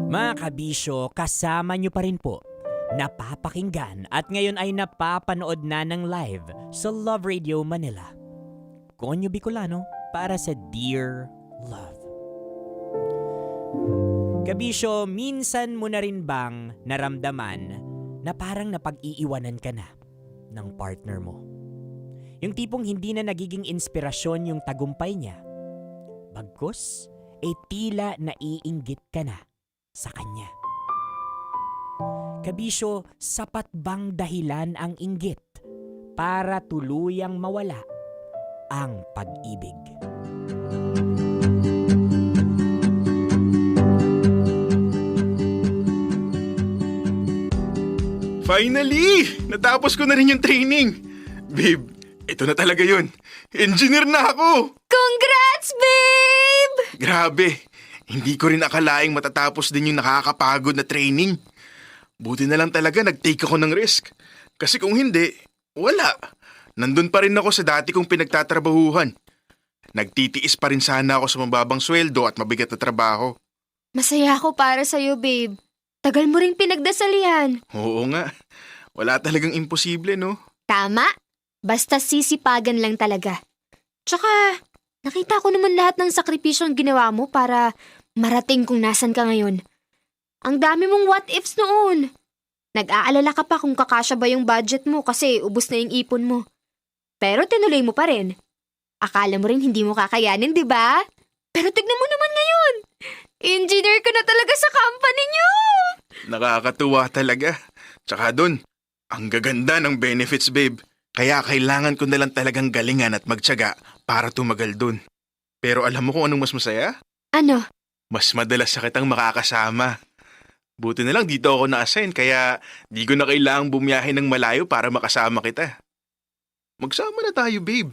Mga kabisyo, kasama nyo pa rin po. Napapakinggan at ngayon ay napapanood na ng live sa Love Radio Manila. Konyo Bicolano para sa Dear Love. Kabisyo, minsan mo na rin bang naramdaman na parang napag-iiwanan ka na ng partner mo? Yung tipong hindi na nagiging inspirasyon yung tagumpay niya. Bagkus, tila naiinggit ka na sa kanya. Kabisyo, sapat bang dahilan ang inggit para tuluyang mawala ang pag-ibig? Finally! Natapos ko na rin yung training. Babe, ito na talaga yun. Engineer na ako! Congrats, babe! Grabe, hindi ko rin akalaing matatapos din yung nakakapagod na training. Buti na lang talaga nag-take ako ng risk. Kasi kung hindi, wala. Nandun pa rin ako sa dati kong pinagtatrabahuhan. Nagtitiis pa rin sana ako sa mababang sweldo at mabigat na trabaho. Masaya ako para sa'yo, babe. Tagal mo ring pinagdasal yan. Oo nga. Wala talagang imposible, no? Tama. Basta sisipagan lang talaga. Tsaka, nakita ko naman lahat ng sakripisyong ginawa mo para marating kung nasan ka ngayon. Ang dami mong what ifs noon. Nag-aalala ka pa kung kakasya ba yung budget mo kasi ubos na yung ipon mo. Pero tinuloy mo pa rin. Akala mo rin hindi mo kakayanin, di ba? Pero tignan mo naman ngayon. Engineer ka na talaga sa company niyo. Nakakatuwa talaga. Tsaka dun, ang gaganda ng benefits, babe. Kaya kailangan ko na lang talagang galingan at magtiyaga para tumagal dun. Pero alam mo kung anong mas masaya? Ano? Mas madalas sa kitang makakasama. Buti na lang dito ako na-assign kaya di ko na kailangang bumiyahe ng malayo para makasama kita. Magsama na tayo, babe.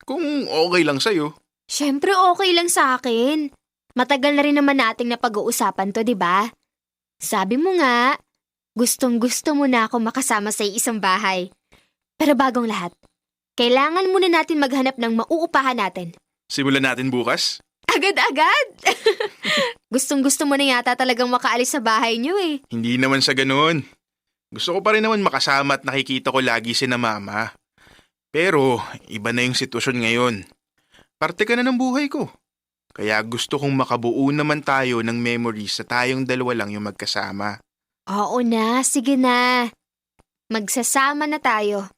Kung okay lang sa'yo. Siyempre okay lang sa akin. Matagal na rin naman nating napag-uusapan to, di ba? Sabi mo nga, gustong-gusto mo na ako makasama sa isang bahay. Pero bagong lahat, kailangan muna natin maghanap ng mauupahan natin. Simulan natin bukas? Agad-agad! Gustong-gusto mo na yata talagang makaalis sa bahay niyo eh. Hindi naman sa ganoon. Gusto ko pa rin naman makasama at nakikita ko lagi si na mama. Pero iba na yung sitwasyon ngayon. Parte ka na ng buhay ko. Kaya gusto kong makabuo naman tayo ng memories sa tayong dalawa lang yung magkasama. Oo na, sige na. Magsasama na tayo.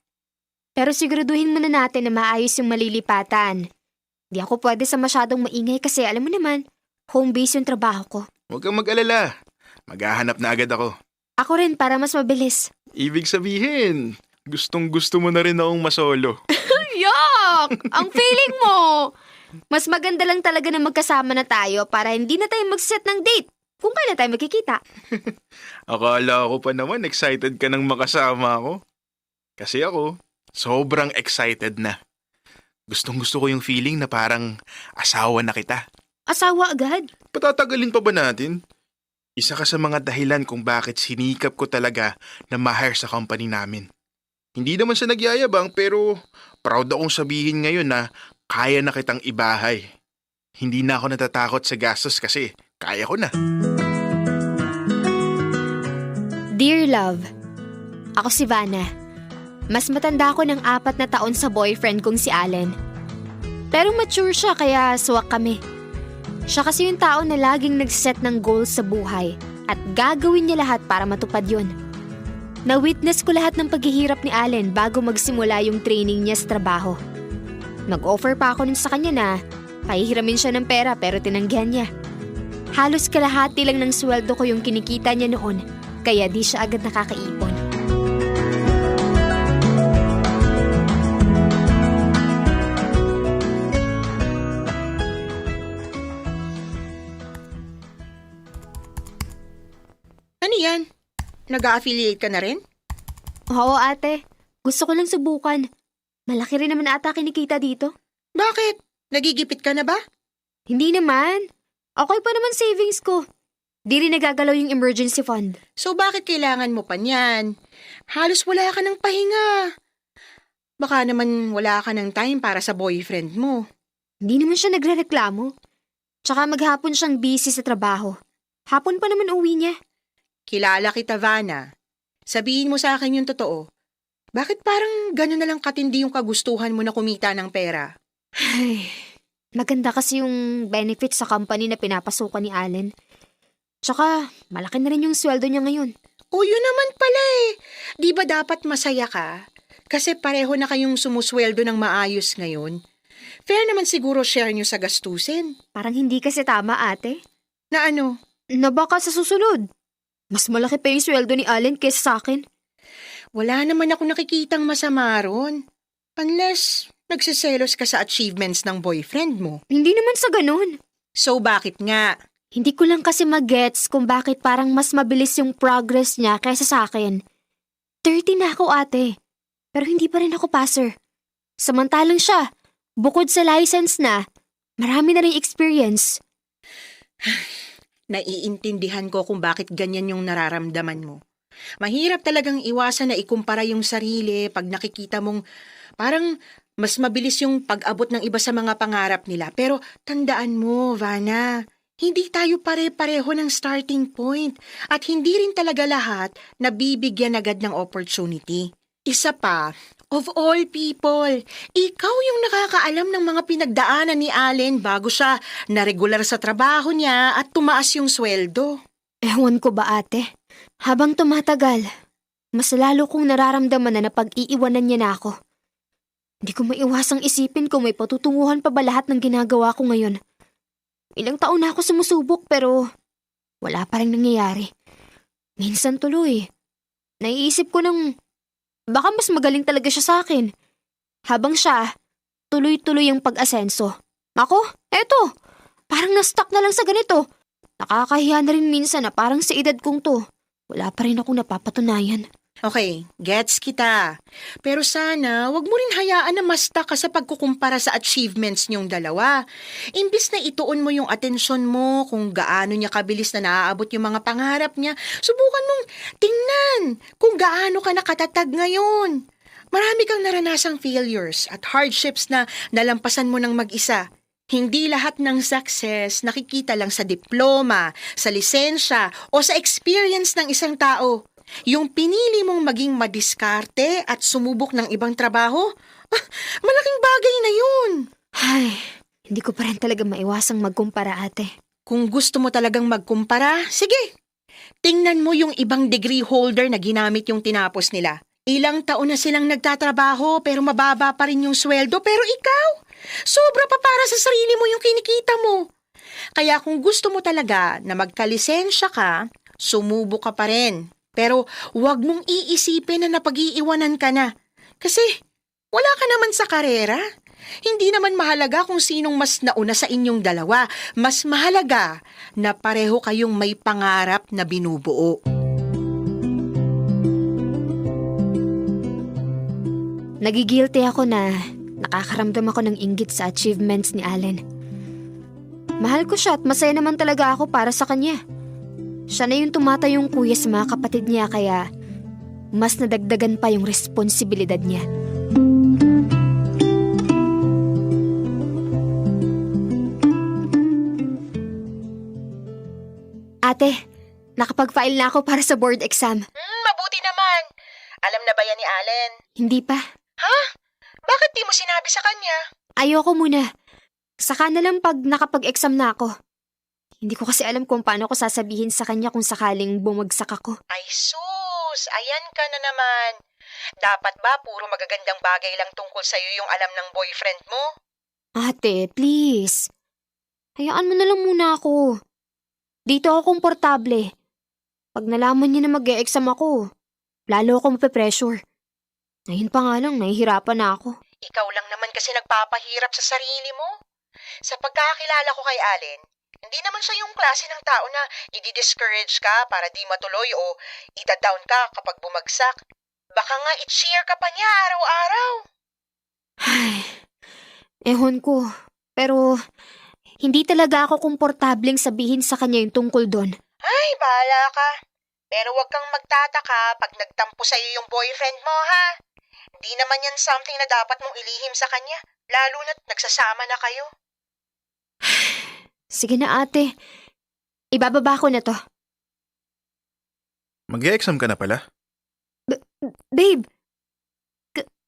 Pero siguraduhin muna natin na maayos yung malilipatan. Di ako pwede sa masyadong maingay kasi alam mo naman, home base yung trabaho ko. Huwag kang mag-alala. Maghahanap na agad ako. Ako rin para mas mabilis. Ibig sabihin, gustong-gusto mo na rin akong masolo. Yuck! Ang feeling mo! Mas maganda lang talaga na magkasama na tayo para hindi na tayo mag-set ng date kung kailan tayo magkikita. Akala ko pa naman excited ka nang makasama ako. Kasi ako, sobrang excited na. Gustong-gusto ko yung feeling na parang asawa na kita. Asawa agad? Patatagalin pa ba natin? Isa ka sa mga dahilan kung bakit sinikap ko talaga na ma-hire sa company namin. Hindi naman sa nagyayabang pero proud akong sabihin ngayon na kaya na kitang ibahay. Hindi na ako natatakot sa gastos kasi kaya ko na. Dear Love, ako si Vanna. Mas matanda ako ng 4 na taon sa boyfriend kong si Allen. Pero mature siya kaya swak kami. Siya kasi yung tao na laging nag-set ng goals sa buhay at gagawin niya lahat para matupad yun. Na-witness ko lahat ng paghihirap ni Allen bago magsimula yung training niya sa trabaho. Nag-offer pa ako nun sa kanya na pahihiramin siya ng pera pero tinanggihan niya. Halos kalahati lang ng sweldo ko yung kinikita niya noon kaya di siya agad nakakaipon. Ano yan? Nag-a-affiliate ka na rin? Oo ate, gusto ko lang subukan. Malaki rin naman ata kinikita dito. Bakit? Nagigipit ka na ba? Hindi naman. Okay pa naman savings ko. Di rin nagagalaw yung emergency fund. So bakit kailangan mo pa niyan? Halos wala ka ng pahinga. Baka naman wala ka ng time para sa boyfriend mo. Hindi naman siya nagrereklamo. Tsaka maghapon siyang busy sa trabaho. Hapon pa naman uwi niya. Kilala kita, Vanna. Sabihin mo sa akin yung totoo. Bakit parang gano'n na lang katindi yung kagustuhan mo na kumita ng pera? Ay, maganda kasi yung benefits sa company na pinapasukan ni Allen. Tsaka, malaki na rin yung sweldo niya ngayon. O yun naman pala eh. Di ba dapat masaya ka? Kasi pareho na kayong sumusweldo ng maayos ngayon. Fair naman siguro share nyo sa gastusin. Parang hindi kasi tama, ate. Na ano? Na baka sa susunod. Mas malaki pa yung sweldo ni Allen kaysa sa akin. Wala naman ako nakikitang masama ron. Unless nagsiselos ka sa achievements ng boyfriend mo. Hindi naman sa ganun. So bakit nga? Hindi ko lang kasi magets kung bakit parang mas mabilis yung progress niya kaysa sa akin. 30 na ako, ate. Pero hindi pa rin ako passer. Samantalang siya, bukod sa license na, marami na rin experience. Naiintindihan ko kung bakit ganyan yung nararamdaman mo. Mahirap talagang iwasan na ikumpara yung sarili pag nakikita mong parang mas mabilis yung pag-abot ng iba sa mga pangarap nila. Pero tandaan mo, Vanna, hindi tayo pare-pareho ng starting point at hindi rin talaga lahat nabibigyan agad ng opportunity. Isa pa, of all people, ikaw yung nakakaalam ng mga pinagdaanan ni Allen bago siya na regular sa trabaho niya at tumaas yung sweldo. Ewan ko ba, ate? Habang tumatagal, mas lalo kong nararamdaman na napag-iiwanan niya na ako. Hindi ko maiwasang isipin kung may patutunguhan pa ba lahat ng ginagawa ko ngayon. Ilang taon na ako sumusubok pero wala pa rin nangyayari. Minsan tuloy, naiisip ko nang baka mas magaling talaga siya sa akin. Habang siya, tuloy-tuloy ang pag-asenso. Ako, eto, parang na-stuck na lang sa ganito. Nakakahiya na rin minsan na parang sa edad kong to. Wala pa rin akong napapatunayan. Okay, gets kita. Pero sana, wag mo rin hayaan na ma-stuck ka sa pagkukumpara sa achievements niyong dalawa. Imbis na ituon mo yung atensyon mo kung gaano niya kabilis na naaabot yung mga pangarap niya, subukan mong tingnan kung gaano ka nakatatag ngayon. Marami kang naranasang failures at hardships na nalampasan mo ng mag-isa. Hindi lahat ng success nakikita lang sa diploma, sa lisensya o sa experience ng isang tao. Yung pinili mong maging madiskarte at sumubok ng ibang trabaho, malaking bagay na yun. Ay, hindi ko pa rin talaga maiwasang magkumpara, ate. Kung gusto mo talagang magkumpara, sige. Tingnan mo yung ibang degree holder na ginamit yung tinapos nila. Ilang taon na silang nagtatrabaho pero mababa pa rin yung sweldo, pero ikaw, sobra pa para sa sarili mo yung kinikita mo. Kaya kung gusto mo talaga na magkalisensya ka, sumubok ka pa rin. Pero huwag mong iisipin na napag-iiwanan ka na. Kasi wala ka naman sa karera. Hindi naman mahalaga kung sinong mas nauna sa inyong dalawa. Mas mahalaga na pareho kayong may pangarap na binubuo. Nagigilty ako na nakakaramdam ako ng inggit sa achievements ni Allen. Mahal ko siya at masaya naman talaga ako para sa kanya. Siya na yung tumatayong kuya sa mga kapatid niya kaya mas nadagdagan pa yung responsibilidad niya. Ate, nakapag-file na ako para sa board exam. Mabuti naman. Alam na ba yan ni Allen? Hindi pa. Ha? Bakit di mo sinabi sa kanya? Ayoko muna. Saka na lang pag nakapag-exam na ako. Hindi ko kasi alam kung paano ko sasabihin sa kanya kung sakaling bumagsak ako. Ay sus, ayan ka na naman. Dapat ba puro magagandang bagay lang tungkol sa'yo yung alam ng boyfriend mo? Ate, please. Hayaan mo na lang muna ako. Dito ako komportable. Pag nalaman niya na mag-e-exam ako, lalo ako mape-pressure. Ngayon pa nga lang, nahihirapan na ako. Ikaw lang naman kasi nagpapahirap sa sarili mo. Sa pagkakakilala ko kay Allen, hindi naman siya yung klase ng tao na i-discourage ka para di matuloy o ita-down ka kapag bumagsak. Baka nga i-cheer ka pa niya araw-araw. Ay, ehon ko. Pero hindi talaga ako komportableng sabihin sa kanya yung tungkol doon. Ay, bahala ka. Pero huwag kang magtataka pag nagtampo sa'yo yung boyfriend mo, ha? Hindi naman yan something na dapat mong ilihim sa kanya, lalo na't nagsasama na kayo. Sige na ate. Ibababa ko na to. Mag-e-exam ka na pala? Babe,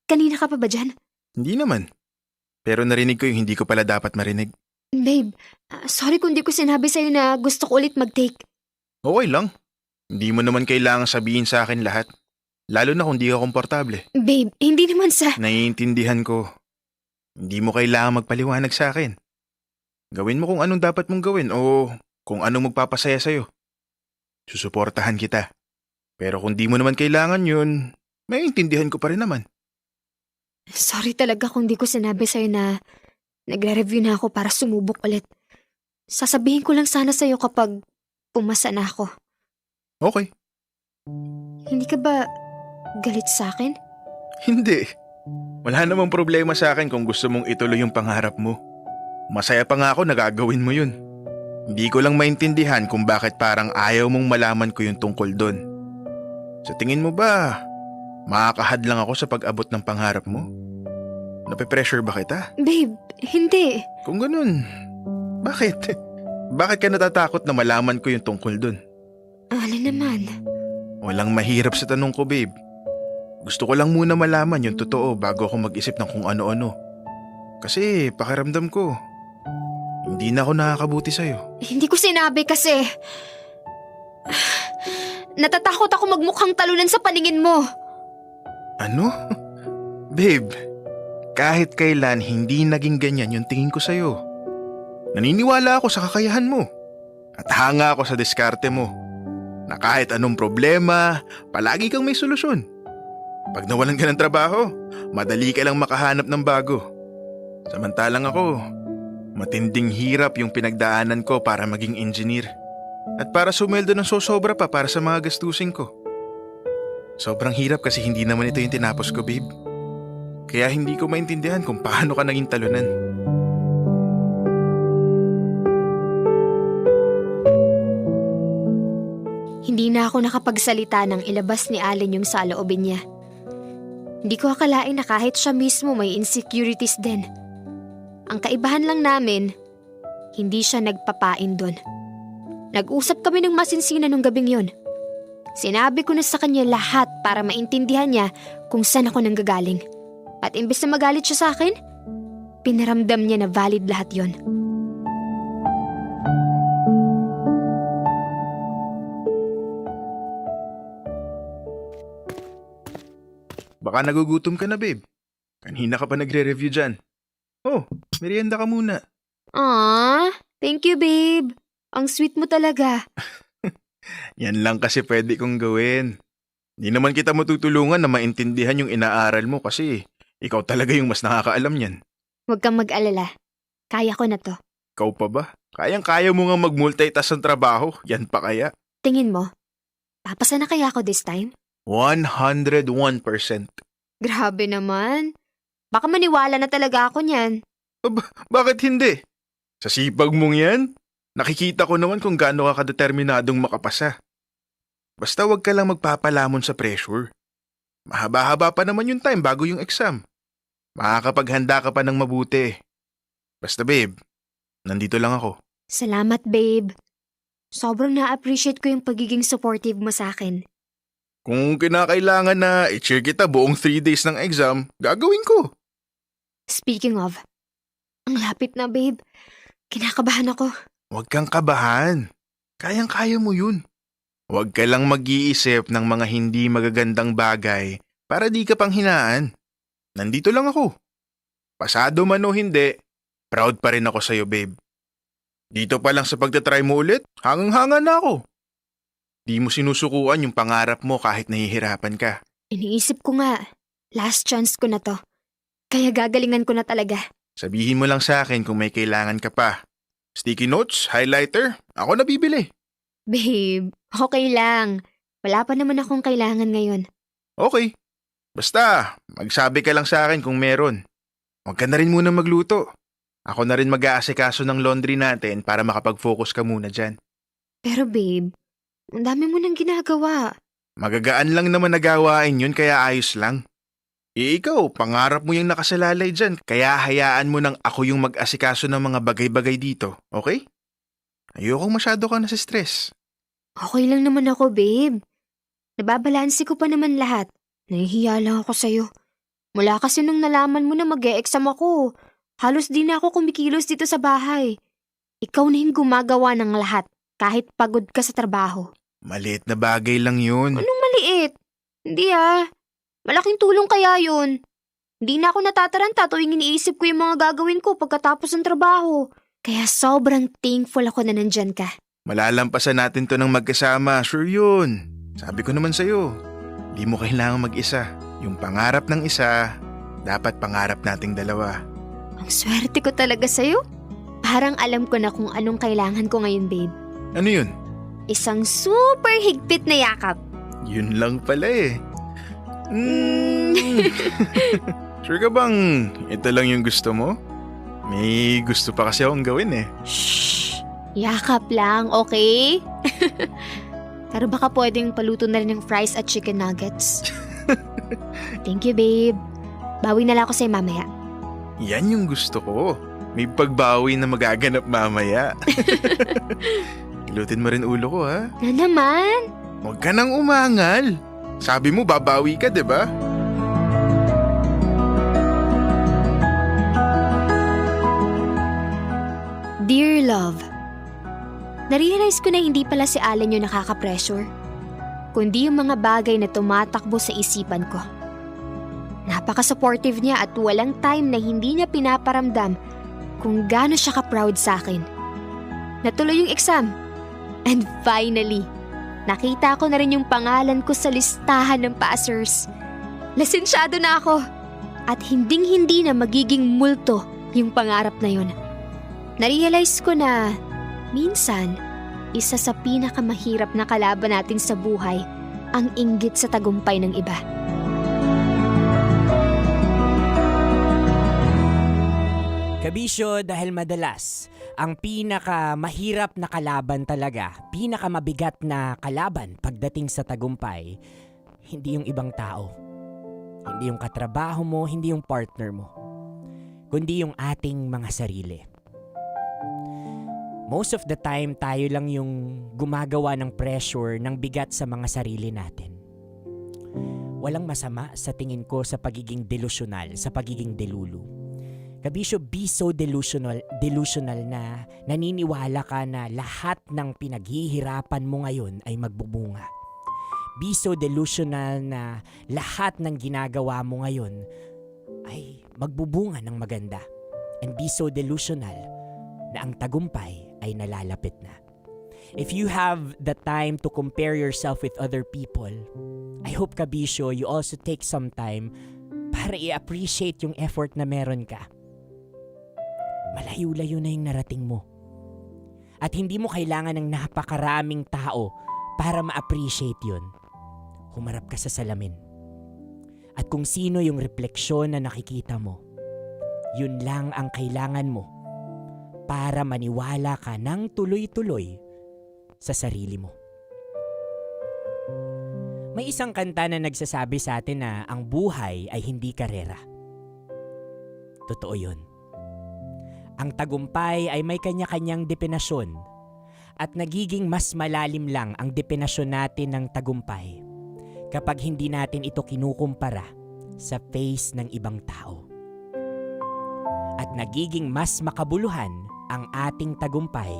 kanina ka pa ba dyan? Hindi naman. Pero narinig ko yung hindi ko pala dapat marinig. Babe, sorry kung di ko sinabi sa'yo na gusto ko ulit mag-take. Okay lang. Hindi mo naman kailangang sabihin sa akin lahat. Lalo na kung di ka komportable. Babe, hindi naman sa... Naiintindihan ko. Hindi mo kailangang magpaliwanag sa akin. Gawin mo kung anong dapat mong gawin o kung anong magpapasaya sa'yo. Susuportahan kita. Pero kung di mo naman kailangan yun, maiintindihan ko pa rin naman. Sorry talaga kung di ko sinabi sa'yo na nagre-review na ako para sumubok ulit. Sasabihin ko lang sana sa'yo kapag pumasa na ako. Okay. Hindi ka ba galit sa akin? Hindi. Wala namang problema sa akin kung gusto mong ituloy yung pangarap mo. Masaya pa nga ako na gagawin mo yun. Hindi ko lang maintindihan kung bakit parang ayaw mong malaman ko yung tungkol doon. Sa tingin mo ba, makakahad lang ako sa pag-abot ng pangarap mo? Nape-pressure ba kita? Babe, hindi. Kung ganun, bakit? Bakit ka natatakot na malaman ko yung tungkol doon? Alin naman? Walang mahirap sa tanong ko, babe. Gusto ko lang muna malaman yung totoo bago ako mag-isip ng kung ano-ano. Kasi pakiramdam ko, hindi na ako nakakabuti sa'yo. Hindi ko sinabi kasi... Natatakot ako magmukhang talunan sa paningin mo. Ano? Babe, kahit kailan hindi naging ganyan yung tingin ko sa'yo. Naniniwala ako sa kakayahan mo. At hanga ako sa diskarte mo. Na kahit anong problema, palagi kang may solusyon. Pag nawalan ka ng trabaho, madali ka lang makahanap ng bago. Samantalang ako, matinding hirap yung pinagdaanan ko para maging engineer. At para sumweldo ng sosobra pa para sa mga gastusin ko. Sobrang hirap kasi hindi naman ito yung tinapos ko, babe. Kaya hindi ko maintindihan kung paano ka naging talunan. Hindi na ako nakapagsalita nang ilabas ni Allen yung saloobin niya. Hindi ko akalain na kahit siya mismo may insecurities din. Ang kaibahan lang namin, hindi siya nagpapain doon. Nag-usap kami ng masinsinan nung gabing yun. Sinabi ko na sa kanya lahat para maintindihan niya kung saan ako nanggagaling. At imbes na magalit siya sa akin, pinaramdam niya na valid lahat yon. Baka nagugutom ka na, babe. Kanina ka pa nagre-review dyan. Oh, merienda ka muna. Aww, thank you babe. Ang sweet mo talaga. Yan lang kasi pwede kong gawin. Hindi naman kita matutulungan na maintindihan yung inaaral mo kasi ikaw talaga yung mas nakakaalam niyan. Huwag kang mag-alala. Kaya ko na to. Ikaw pa ba? Kayang-kaya mo nga mag-multitask ng trabaho. Yan pa kaya? Tingin mo, papasa na kaya ako this time? 101%. Grabe naman. Baka maniwala na talaga ako niyan. Bakit hindi? Sa sipag mong yan, nakikita ko naman kung gaano ka kadeterminadong makapasa. Basta wag ka lang magpapalamon sa pressure. Mahaba-haba pa naman yung time bago yung exam. Makakapaghanda ka pa ng mabuti. Basta babe, nandito lang ako. Salamat babe. Sobrang na-appreciate ko yung pagiging supportive mo sa akin. Kung kinakailangan na i-cheer kita buong 3 days ng exam, gagawin ko. Speaking of, ang lapit na babe. Kinakabahan ako. Huwag kang kabahan. Kayang-kaya mo yun. Huwag ka lang mag-iisip ng mga hindi magagandang bagay para di ka pang hinaan. Nandito lang ako. Pasado man o hindi, proud pa rin ako sa'yo, babe. Dito pa lang sa pagtatry mo ulit, hangang-hanga na ako. Di mo sinusukuan yung pangarap mo kahit nahihirapan ka. Iniisip ko nga, last chance ko na to. Kaya gagalingan ko na talaga. Sabihin mo lang sa akin kung may kailangan ka pa. Sticky notes, highlighter, ako na bibili. Babe, okay lang. Wala pa naman akong kailangan ngayon. Okay. Basta, magsabi ka lang sa akin kung meron. Huwag ka na rin muna magluto. Ako na rin mag-aasikaso ng laundry natin para makapag-focus ka muna dyan. Pero babe, Ang dami mo nang ginagawa. Magagaan lang naman nagawain yun kaya ayos lang. Ikaw, pangarap mo yung nakasalalay dyan, kaya hayaan mo nang ako yung mag-asikaso ng mga bagay-bagay dito, okay? Ayokong masyado ka na sa stress. Okay lang naman ako, babe. Nababalansi ko pa naman lahat. Nahihiya lang ako sa'yo. Mula kasi nung nalaman mo na mag-e-exam ako, halos di na ako kumikilos dito sa bahay. Ikaw na yung gumagawa ng lahat, kahit pagod ka sa trabaho. Maliit na bagay lang yun. Anong maliit? Hindi Malaking tulong kaya yun. Hindi na ako natataranta tuwing iniisip ko yung mga gagawin ko pagkatapos ng trabaho. Kaya sobrang thankful ako na nandyan ka. Malalampasan natin to ng magkasama, sure yun. Sabi ko naman sa'yo, di mo kailangang mag-isa. Yung pangarap ng isa, dapat pangarap nating dalawa. Ang swerte ko talaga sa'yo. Parang alam ko na kung anong kailangan ko ngayon, babe. Ano yun? Isang super higpit na yakap. Yun lang pala eh. Sure ka bang ito lang yung gusto mo? May gusto pa kasi akong gawin eh. Shh! Yakap lang, okay? Pero baka pwedeng paluto na rin ng fries at chicken nuggets. Thank you, babe. Bawi na lang ako sa'yo mamaya. Yan yung gusto ko. May pagbawi na magaganap mamaya. Ilutin mo rin ulo ko ha. Na naman? Huwag ka nang umangal. Sabi mo babawi ka, di ba? Dear love, narealize ko na hindi pala si Allen yung nakaka-pressure, kundi yung mga bagay na tumatakbo sa isipan ko. Napaka-supportive niya at walang time na hindi niya pinaparamdam kung gaano siya ka-proud sa akin. Natuloy yung exam. And finally, nakita ko na rin yung pangalan ko sa listahan ng passers. Lisensyado na ako. At hinding-hindi na magiging multo yung pangarap na yun. Narealize ko na minsan, isa sa pinakamahirap na kalaban natin sa buhay ang inggit sa tagumpay ng iba. Kabisyo, dahil madalas, ang pinakamahirap na kalaban talaga, pinakamabigat na kalaban pagdating sa tagumpay, hindi yung ibang tao. Hindi yung katrabaho mo, hindi yung partner mo. Kundi yung ating mga sarili. Most of the time, tayo lang yung gumagawa ng pressure, ng bigat sa mga sarili natin. Walang masama sa tingin ko sa pagiging delusional, sa pagiging delulu. Kabisyo, be so delusional na naniniwala ka na lahat ng pinaghihirapan mo ngayon ay magbubunga. Be so delusional na lahat ng ginagawa mo ngayon ay magbubunga ng maganda. And be so delusional na ang tagumpay ay nalalapit na. If you have the time to compare yourself with other people, I hope, Kabisyo, you also take some time para i-appreciate yung effort na meron ka. Malayo-layo na yung narating mo. At hindi mo kailangan ng napakaraming tao para ma-appreciate yun. Humarap ka sa salamin. At kung sino yung refleksyon na nakikita mo, yun lang ang kailangan mo para maniwala ka ng tuloy-tuloy sa sarili mo. May isang kanta na nagsasabi sa atin na ang buhay ay hindi karera. Totoo yun. Ang tagumpay ay may kanya-kanyang definasyon at nagiging mas malalim lang ang definasyon natin ng tagumpay kapag hindi natin ito kinukumpara sa face ng ibang tao. At nagiging mas makabuluhan ang ating tagumpay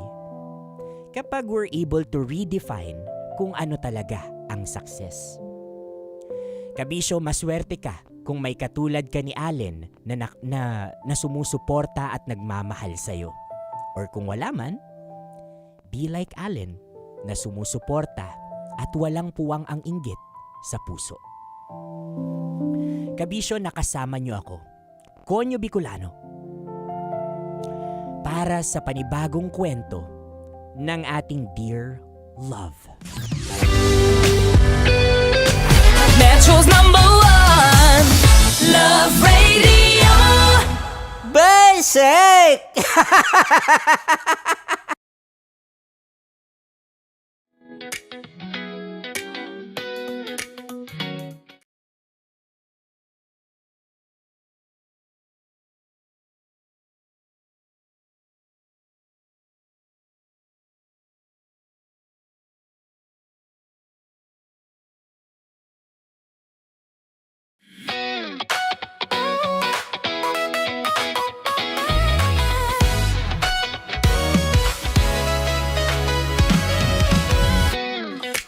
kapag we're able to redefine kung ano talaga ang success. Kabisyo, maswerte ka kung may katulad ka ni Allen na sumusuporta at nagmamahal sa'yo. Or kung wala man, be like Allen na sumusuporta at walang puwang ang inggit sa puso. Kabisyo, nakasama niyo ako, Konyo Bicolano, para sa panibagong kwento ng ating Dear Love. Metro's #1 Love Radio Basic!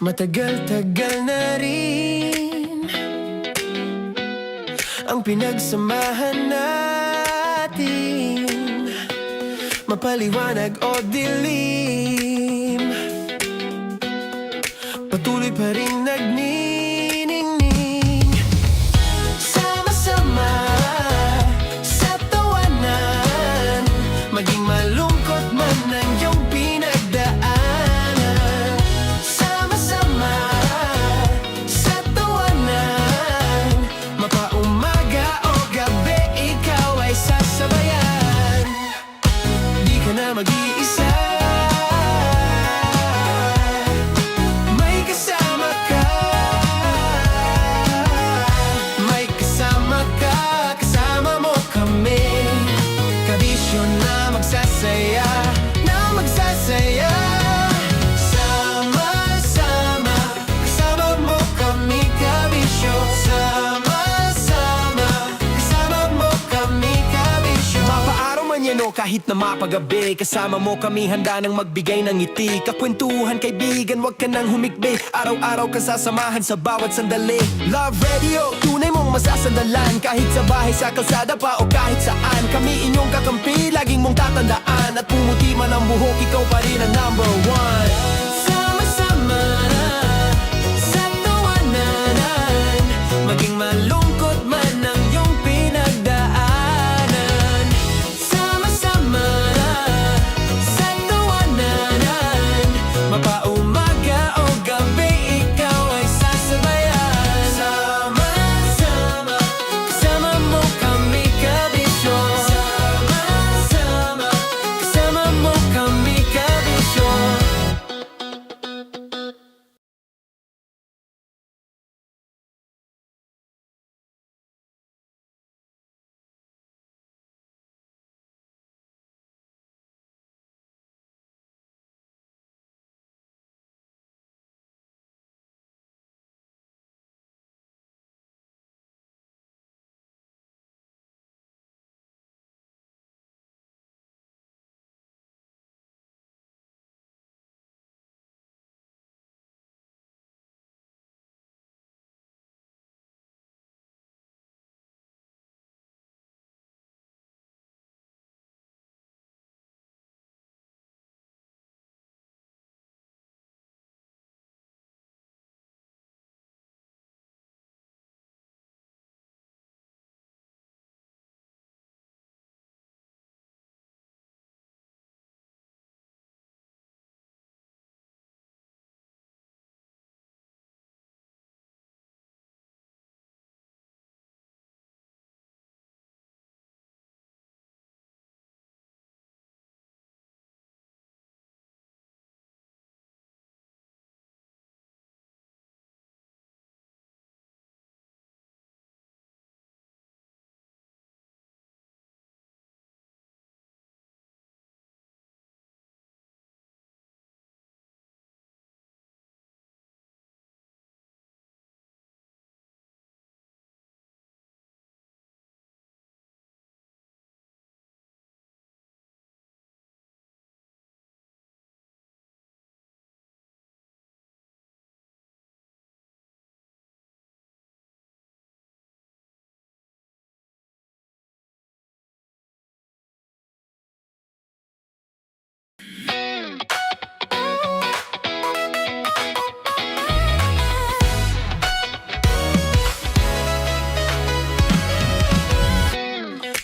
Matagal-tagal na rin ang pinagsamahan natin, mapaliwanag o dilim, patuloy pa rin nagniningning. Sama-sama sa tawanan, maging malungkot man ang iyong pinagdaanan. Sama-sama sa tawanan, mapaumaga o gabi, ikaw ay sasabayan. Di ka na mag-iisa, may kasama ka. May kasama ka, kasama mo kami. Kabisyo na magsasaya, na magsasaya. Sama-sama, kasama mo kami, kabisyo. Sama-sama, kasama mo kami, kabisyo. Mapaaraw man yan o kahit na mapagabi, kasama mo kami, handa nang magbigay ng ngiti. Kakwentuhan, kaibigan, wag ka nang humikbi. Araw-araw ka sasamahan sa bawat sandali. Love Radio, tunay mong masasandalan. Kahit sa bahay, sa kalsada pa o kahit saan, kami inyong kakampi, laging mong tatandaan. At pumuti man ang buhok, ikaw pa rin ang number one. Sama-sama sa tawanan, maging malungkot man ang iyong pinagdaanan. Sama-sama sa tawanan, mapaumaga o gabi, ikaw ay sasabayan. Sama-sama, kasama mo kami, kabisyo. Sama-sama, kasama mo kami, kabisyo.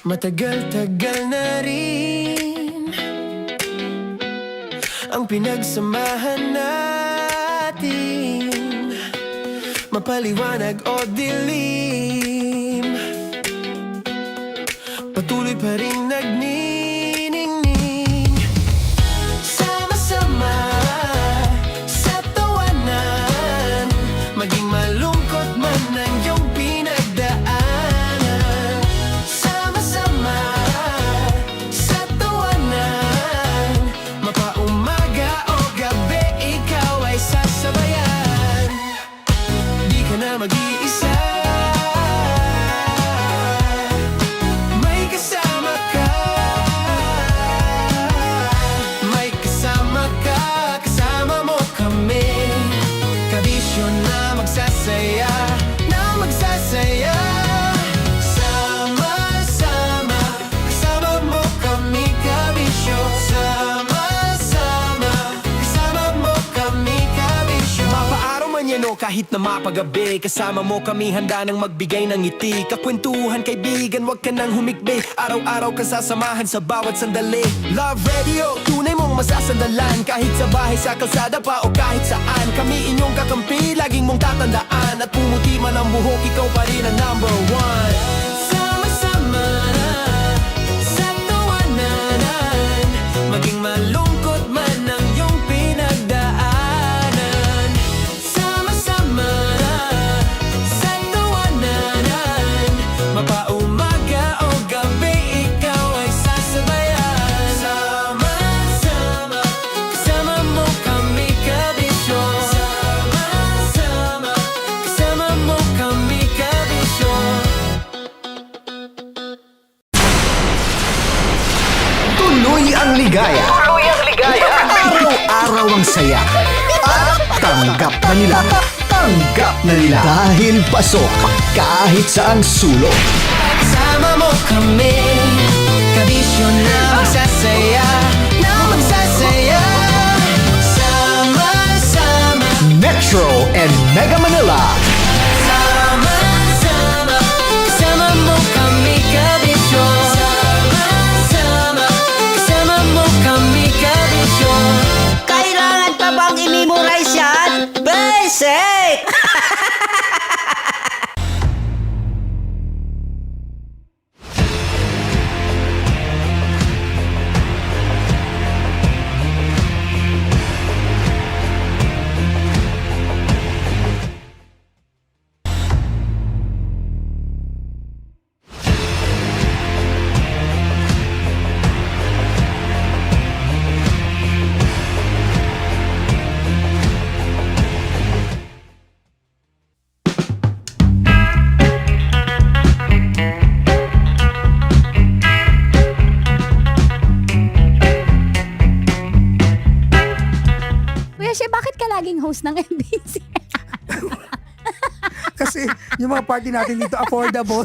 Matagal-tagal na rin ang pinagsamahan natin, mapaliwanag o dilim, patuloy pa rin nagniningning. Sama-sama sa tawanan, maging malungkot man ang iyong pinagdaanan. Sama-sama sa tawanan, mapaumaga o gabi, ikaw ay sasabayan. Di ka na mag-iisa, may kasama ka. kahit na mapagabi. Kasama mo kami handa nang magbigay ng ngiti. Kakwentuhan kaibigan, wag ka nang humikbi. Araw-araw kasasamahan sa bawat sandali. Love Radio, tunay mong masasandalan. Kahit sa bahay, sa kalsada pa o kahit saan. Kami inyong kakampi, laging mong tatandaan. At pumuti man ang buhok, ikaw pa rin ang number one. Sama-sama sa tawanan, maging malungkot man ang iyong pinagdaanan. Sama-sama sa tawanan, mapaumaga o gabi, ikaw ay sasabayan. Sama-sama, kasama mo kami kabisyo. Sama-sama, kasama mo kami kabisyo. Tuloy ang ligaya. Tuloy ang ligaya. Araw-araw ang saya. At tanggap na nila. Tanggap na nila. Dahil pasok kahit saang sulok. Sama mo kami, kabisyo na magsasaya, na magsasaya. Sama-sama, Metro and Mega Manila. sama-sama, kasama mo kami kabisyo. Sama-sama, kasama mo kami kabisyo. Kailangan pa bang i-memorize yan? Basic! Kuya Shea, bakit ka laging host ng MBC? Kasi yung mga party natin dito affordable.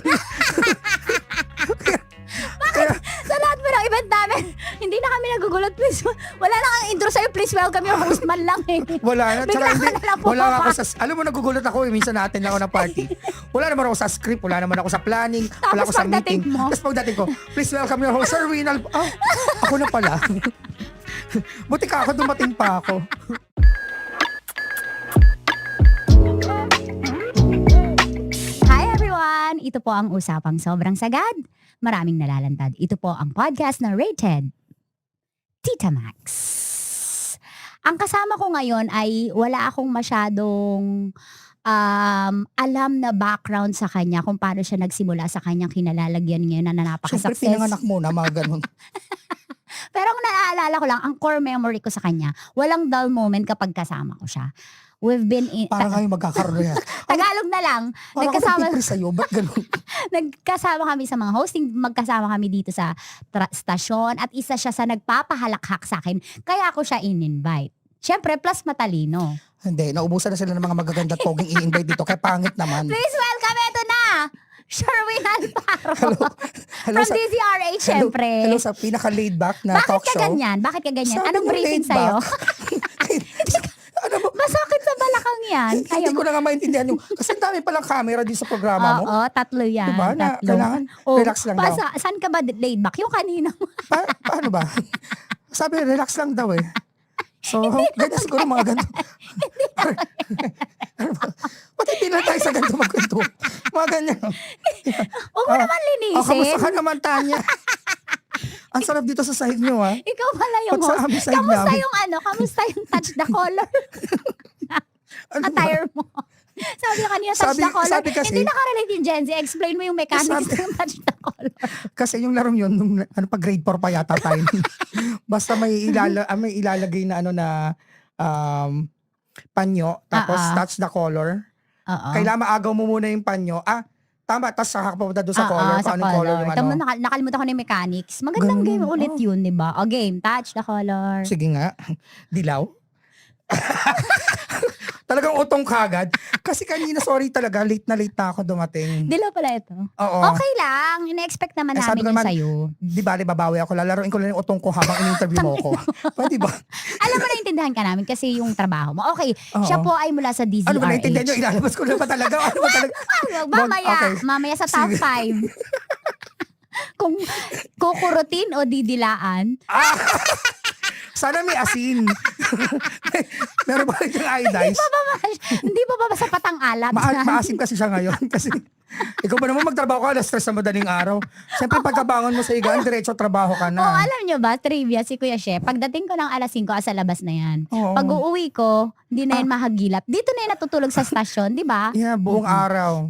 Sa lahat mo ng event namin, hindi na kami nagugulot. Please, wala lang ang intro sa'yo. Please welcome your host man lang eh. Wala na. Bigla Tsaka ka na lang wala ako pumapak. sa... Alam mo, nagugulat ako eh. Minsan natin lang ako ng party. Wala naman ako sa script. Wala naman ako sa planning. Wala ako Tapos sa meeting. pagdating mo. Tapos pagdating ko, please welcome your host, Sir Winal. Ah, ako na pala. Buti ka ako, dumating pa ako. Hi everyone! Ito po ang Usapang Sobrang Sagad. Maraming nalalantad. Ito po ang podcast na rated Tita Max. Ang kasama ko ngayon ay wala akong masyadong alam na background sa kanya kung paano siya nagsimula sa kanyang kinalalagyan ngayon na Siyempre, napaka-success. pinanganak muna, mga ganun. Pero ang naaalala ko lang, ang core memory ko sa kanya, walang dull moment kapag kasama ko siya. We've been in... Para kayo magkakaroon yan. Tagalog na lang. Para ako nagpipre sa'yo. Ba't ganun? Nagkasama kami sa mga hosting, magkasama kami dito sa stasyon at isa siya sa nagpapahalakhak sa akin. Kaya ako siya in-invite. Siyempre, plus matalino. Hindi, naubusan na sila ng mga magaganda at poging i-invite dito. Kaya pangit naman. Please welcome, ito na! Sherwin Alparo. Hello From DZRH, syempre. Hello sa pinaka-laid back na Bakit talk ka show. ganyan? Bakit ka ganyan? Sabi Anong mo, briefing laid sa'yo? back. Masakit sa balakang yan. Hindi ko na nga maintindihan yung... Kasi dami palang camera din sa programa mo. Oo, tatlo yan. Diba? Na, Tatlo. kailangan relax lang daw. Saan ka ba laid back? Yung kanina mo. Paano ba? Sabi, relax lang daw eh. So, ganyan siguro mga ganito. Ba't hindi lang tayo sa ganito magkwento? Mga ganyan. Huwag mo naman linisin. Kamusta ka naman, Tanya? Ang sarap dito sa sahig nyo, ha? Ikaw pala yung Ba't sa host. aming sahig Kamusta namin? yung kamusta yung touch the color? Attire mo. Sabi ka kanina, touch the color. sabi kasi- Hindi nakarelate yung Gen Z. Explain mo yung mechanics ng touch the color. Kasi yung larong yun, nung pag grade 4 pa yata tayo. Basta may ilalagay na panyo, tapos touch the color. Kailangan maagaw mo muna yung panyo. Tama, tapos saka ka papunta doon sa color. Sa Paano yung color yung Tama, ano. nakalimutan ko na yung mechanics. Magandang Ganun, game ulit yun, di ba? O game, touch the color. Sige nga. Dilaw. Talagang utong kagad. Kasi kanina, sorry talaga, late na ako dumating. Dilaw pala ito. Oo. Okay lang. Ina-expect naman Eh, sabi namin yun naman, sa'yo. Di ba, babawi ako. Lalaroin ko lang yung utong ko habang in-interview mo ko. Pwede ba? Alam mo, naintindihan ka namin kasi yung trabaho mo. Okay, Oo. siya po ay mula sa DZRH. Ano ba, naintindihan nyo? Ilalabas ko na ba talaga? Ano ba talaga? Mamaya, Okay. mamaya sa top 5. Kung kukurutin o didilaan. Sana may asin. Meron ba yung iodize? Hindi pa ba sapat ang alat? Maasim kasi siya ngayon. Kasi ikaw ba naman magtrabaho ka, stress sa madaling araw. Siyempre pagkabangon mo sa higaan, diretso trabaho ka na. Alam nyo ba, trivia, si Kuya Chef, pagdating ko ng alas 5, sa labas na yan. Oo. Pag uuwi ko, hindi na yan mahagilap. Dito na yan natutulog sa stasyon, di ba? Yeah, buong araw.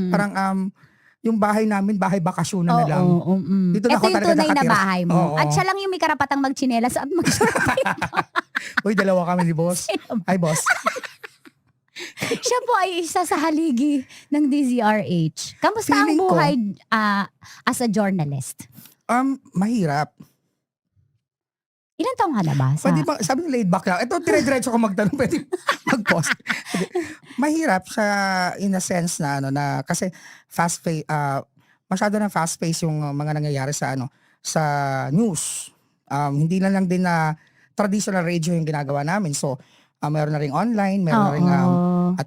Parang yung bahay namin, bahay bakasyonan na lang. Dito na Ito ako yung talaga tunay na nakatira. bahay mo. Oo. At siya lang yung may karapatang magtsinelas at mag-short. Uy, dalawa kami ni boss. Ay, boss. Siya po ay isa sa haligi ng DZRH. Kamusta ang Feeling ko, buhay as a journalist? Mahirap. Ilan taong ka na ba? Pwede ba, sabi ng laid back lang. Ito, dire-diretso ko magtanong, pwede mag-post. Mahirap siya in a sense na, na kasi masyado na fast pace yung mga nangyayari sa, sa news. Hindi na lang din na traditional radio yung ginagawa namin. So, meron na ring online, meron na ring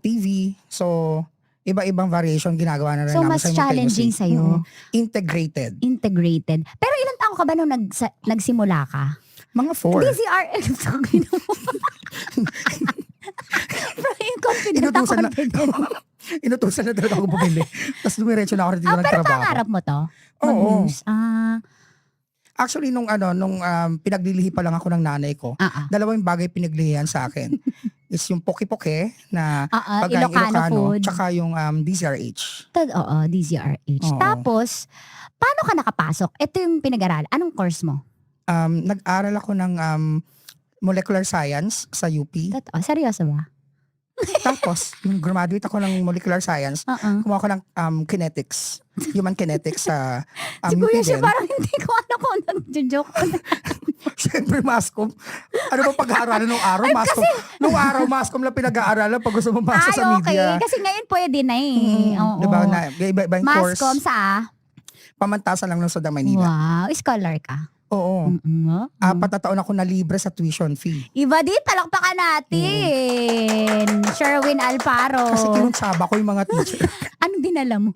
TV. So, iba-ibang variation ginagawa na rin So, namin mas challenging sa'yo. Integrated. Pero ilan taong ka ba nung nagsimula ka? Mga 4. DZRH. Yung confident ako. Inutusan na talaga ako bumili. Tapos dumiretso na ako dito ng Pero trabaho. pangarap mo to? Oo. Mag-news? Actually, nung pinaglilihi pa lang ako ng nanay ko, dalawang bagay pinaglihihan sa akin. Is yung poke-poke na pagkain Ilocano food. tsaka yung DZRH. Oo, DZRH. Oo. Tapos, paano ka nakapasok? Ito yung pinag-aral. Anong course mo? Nag-aral ako ng molecular science sa UP. Seryoso ba? Tapos, nung graduate ako ng molecular science, kumuha ako ng kinetics. Human kinetics sa Si UP Kuya siya din. parang hindi ko kung nag-joke. Siyempre, Mascom. Ano ba pag-aaralan nung araw? Ay, Mascom. Nung araw, Mascom lang pinag-aaralan pag gusto mo masa sa media. Okay. Kasi ngayon pwede na eh. Oo. Diba? Iba-ibang course. Mascom sa? Pamantasan lang ng Suda, Manila. Wow. Scholar ka? Oo. 4 na taon ako na libre sa tuition fee. Iba din, palakpakan natin. Sherwin Alparo. Kasi kinuntsaba ko yung mga teacher. Anong dinala mo?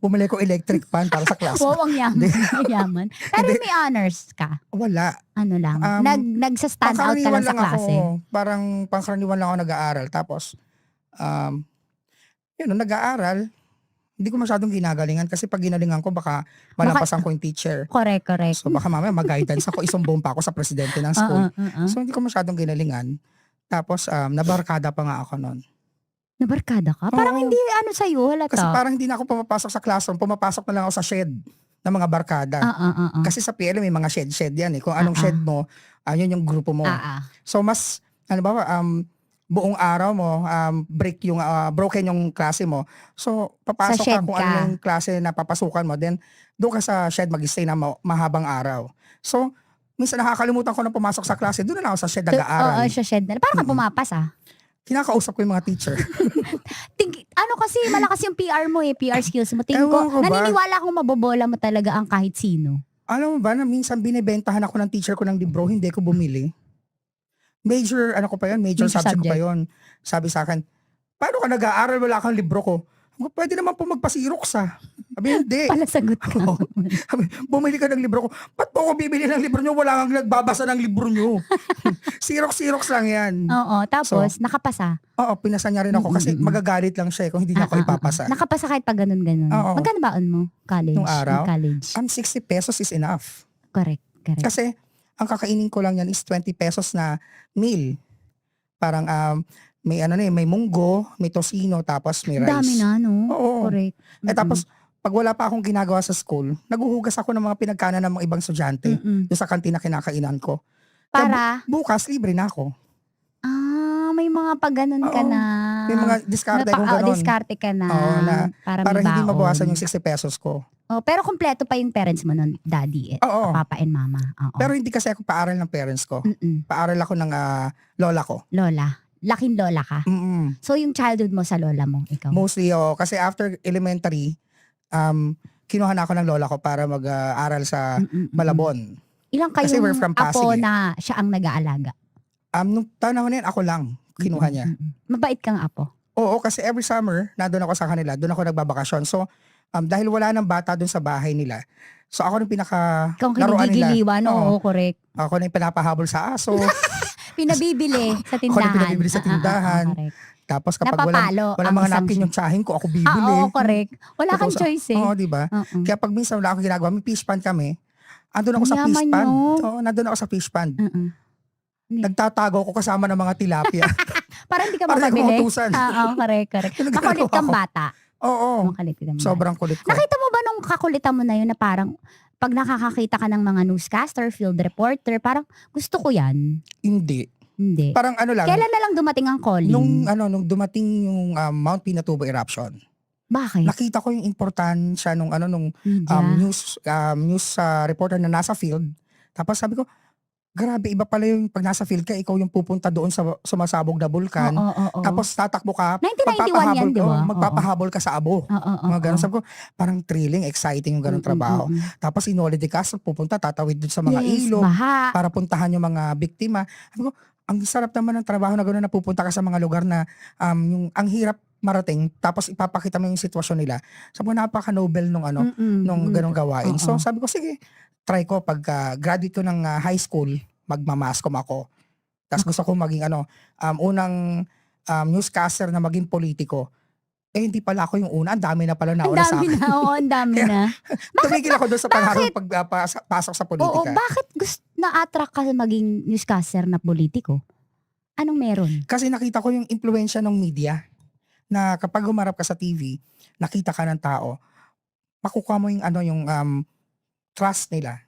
Bumili ko electric fan para sa class. Wow, ang yaman. yaman. Pero may honors ka? Wala. Ano lang? Nagsa-stand out ka lang sa klase? Ako, parang pangkaraniwan lang ako nag-aaral. Tapos, nag-aaral. Hindi ko masyadong ginagalingan kasi pag ginalingan ko baka malampasan ko yung teacher. Correct. So baka mamaya mag-guidance ako, isumbong pa ako sa presidente ng school. So hindi ko masyadong ginalingan. Tapos nabarkada pa nga ako noon. Nabarkada ka? Parang hindi sa'yo, halata. Kasi parang hindi na ako pumapasok sa classroom, pumapasok na lang ako sa shed ng mga barkada. Kasi sa PL may mga shed yan eh. Kung anong shed mo, yun yung grupo mo. So mas, buong araw mo, broken yung klase mo. So, papasok ka kung ano yung klase na papasukan mo. Then, doon ka sa shed mag-stay na mahabang araw. So, minsan nakakalimutan ko na pumasok sa klase. Doon na ako sa shed nag-aaral. Oo, sa shed na. Parang ka pumapas Kinakausap ko yung mga teacher. Kasi malakas yung PR mo PR skills mo. Tingin ko, naniniwala akong mabobola mo talaga ang kahit sino. Alam mo ba na minsan binibentahan ako ng teacher ko ng libro, hindi ko bumili. Major subject ko pa yun. Sabi sa akin, paano ka nag-aaral, wala kang libro ko? Pwede naman po magpasirox Sabi, hindi. Palasagot ka. Bumili ka ng libro ko. Ba't po ako bibili ng libro nyo? Wala kang nagbabasa ng libro nyo. Sirox lang yan. Oo, tapos nakapasa. Oo, pinasa niya rin ako kasi magagalit lang siya kung hindi niya ako ipapasa. Nakapasa kahit pag ganun-ganun. Magkano baon mo? College? Nung araw? College. 60 pesos is enough. Correct. Kasi, ang kakainin ko lang yan is 20 pesos na meal. Parang, may munggo, may tosino, tapos may rice. Dami na, no? Oo. Correct. Tapos, pag wala pa akong ginagawa sa school, naguhugas ako ng mga pinagkana ng mga ibang estudyante doon sa kantina kinakainan ko. Para? Bukas, libre na ako. May mga pag-ganon ka na. May mga diskarte kong ganon. Diskarte ka na. Oo, para hindi baon. mabawasan yung 60 pesos ko. Oh, pero kompleto pa yung parents mo nun, daddy, Oo. papa and mama. Oo. Pero hindi kasi ako paaral ng parents ko. Mm-mm. Paaral ako ng lola ko. Lola. Laking lola ka. Mm-mm. So yung childhood mo sa lola mo, ikaw? Mostly, kasi after elementary, kinuha na ako ng lola ko para mag-aral sa Malabon. Ilang Kasi we're kayong from Pasig apo eh. na siya ang nag-aalaga? Nung panahon na yun, ako lang kinuha niya. Mabait kang apo? Oo, kasi every summer, nandun ako sa kanila, doon ako nagbabakasyon. So, dahil wala nang bata doon sa bahay nila, so ako nung Ikaw ang laruan nila. kinigigiliwan, oo, correct. Ako na yung pinapahabol sa aso. Pinabibili sa Ako na tindahan. yung pinabibili sa tindahan. Correct. Tapos kapag Napapalo walang ang mga isang napkin yung tsahin ko, ako bibili. Oo, correct. Wala kang choice eh. Oo, di ba? Kaya pag minsan wala akong ginagawa, may fish pan kami. Andun ako Ang sa fish yaman pan. nyo. Oo, nandun ako sa fish pan. Nagtatago ko kasama ng mga tilapia. Para hindi ka Para hindi makabili. ako mautusan. Oo, correct. Yun ang Makulit ginagawa kang ko. bata. Oo. Makulit kang bata. Sobrang kulit ko. Nakita mo ba nung kakulitan mo na yun na parang pag nakakakita ka ng mga newscaster, field reporter, parang gusto ko yan? Hindi. Hindi. Parang ano lang. Kailan na lang dumating ang calling? Nung dumating yung Mount Pinatubo eruption. Bakit? Nakita ko yung importansya nung Media. news reporter na nasa field. Tapos sabi ko, grabe, iba pala yung pag nasa field ka, ikaw yung pupunta doon sa sumasabog na bulkan. Oo. Tapos tatakbo ka, 1991 yan, di ba? magpapahabol ka sa abo. Mga ganun. Sabi ko, parang thrilling, exciting yung ganun trabaho. Tapos Inoli de Castro, pupunta, tatawid doon sa mga ilog baha. para puntahan yung mga biktima. Sabi ko, ang sarap naman ng trabaho na gano'n na pupunta ka sa mga lugar na yung ang hirap marating, tapos ipapakita mo yung sitwasyon nila. Sabi ko, napaka-noble nung ganong gawain. So sabi ko, sige, try ko pag graduate ko ng high school, magmamascom ako. Tapos gusto ko maging unang newscaster na maging politiko. Hindi pala ako yung una. Ang dami na pala nauna sa akin. Ang dami na. Tumigil ako doon sa pangarap pagpasok sa politika. Oo, bakit na-attract ka maging newscaster na politiko? Anong meron? Kasi nakita ko yung impluensya ng media na kapag humarap ka sa TV, nakita ka ng tao, makukuha mo yung trust nila.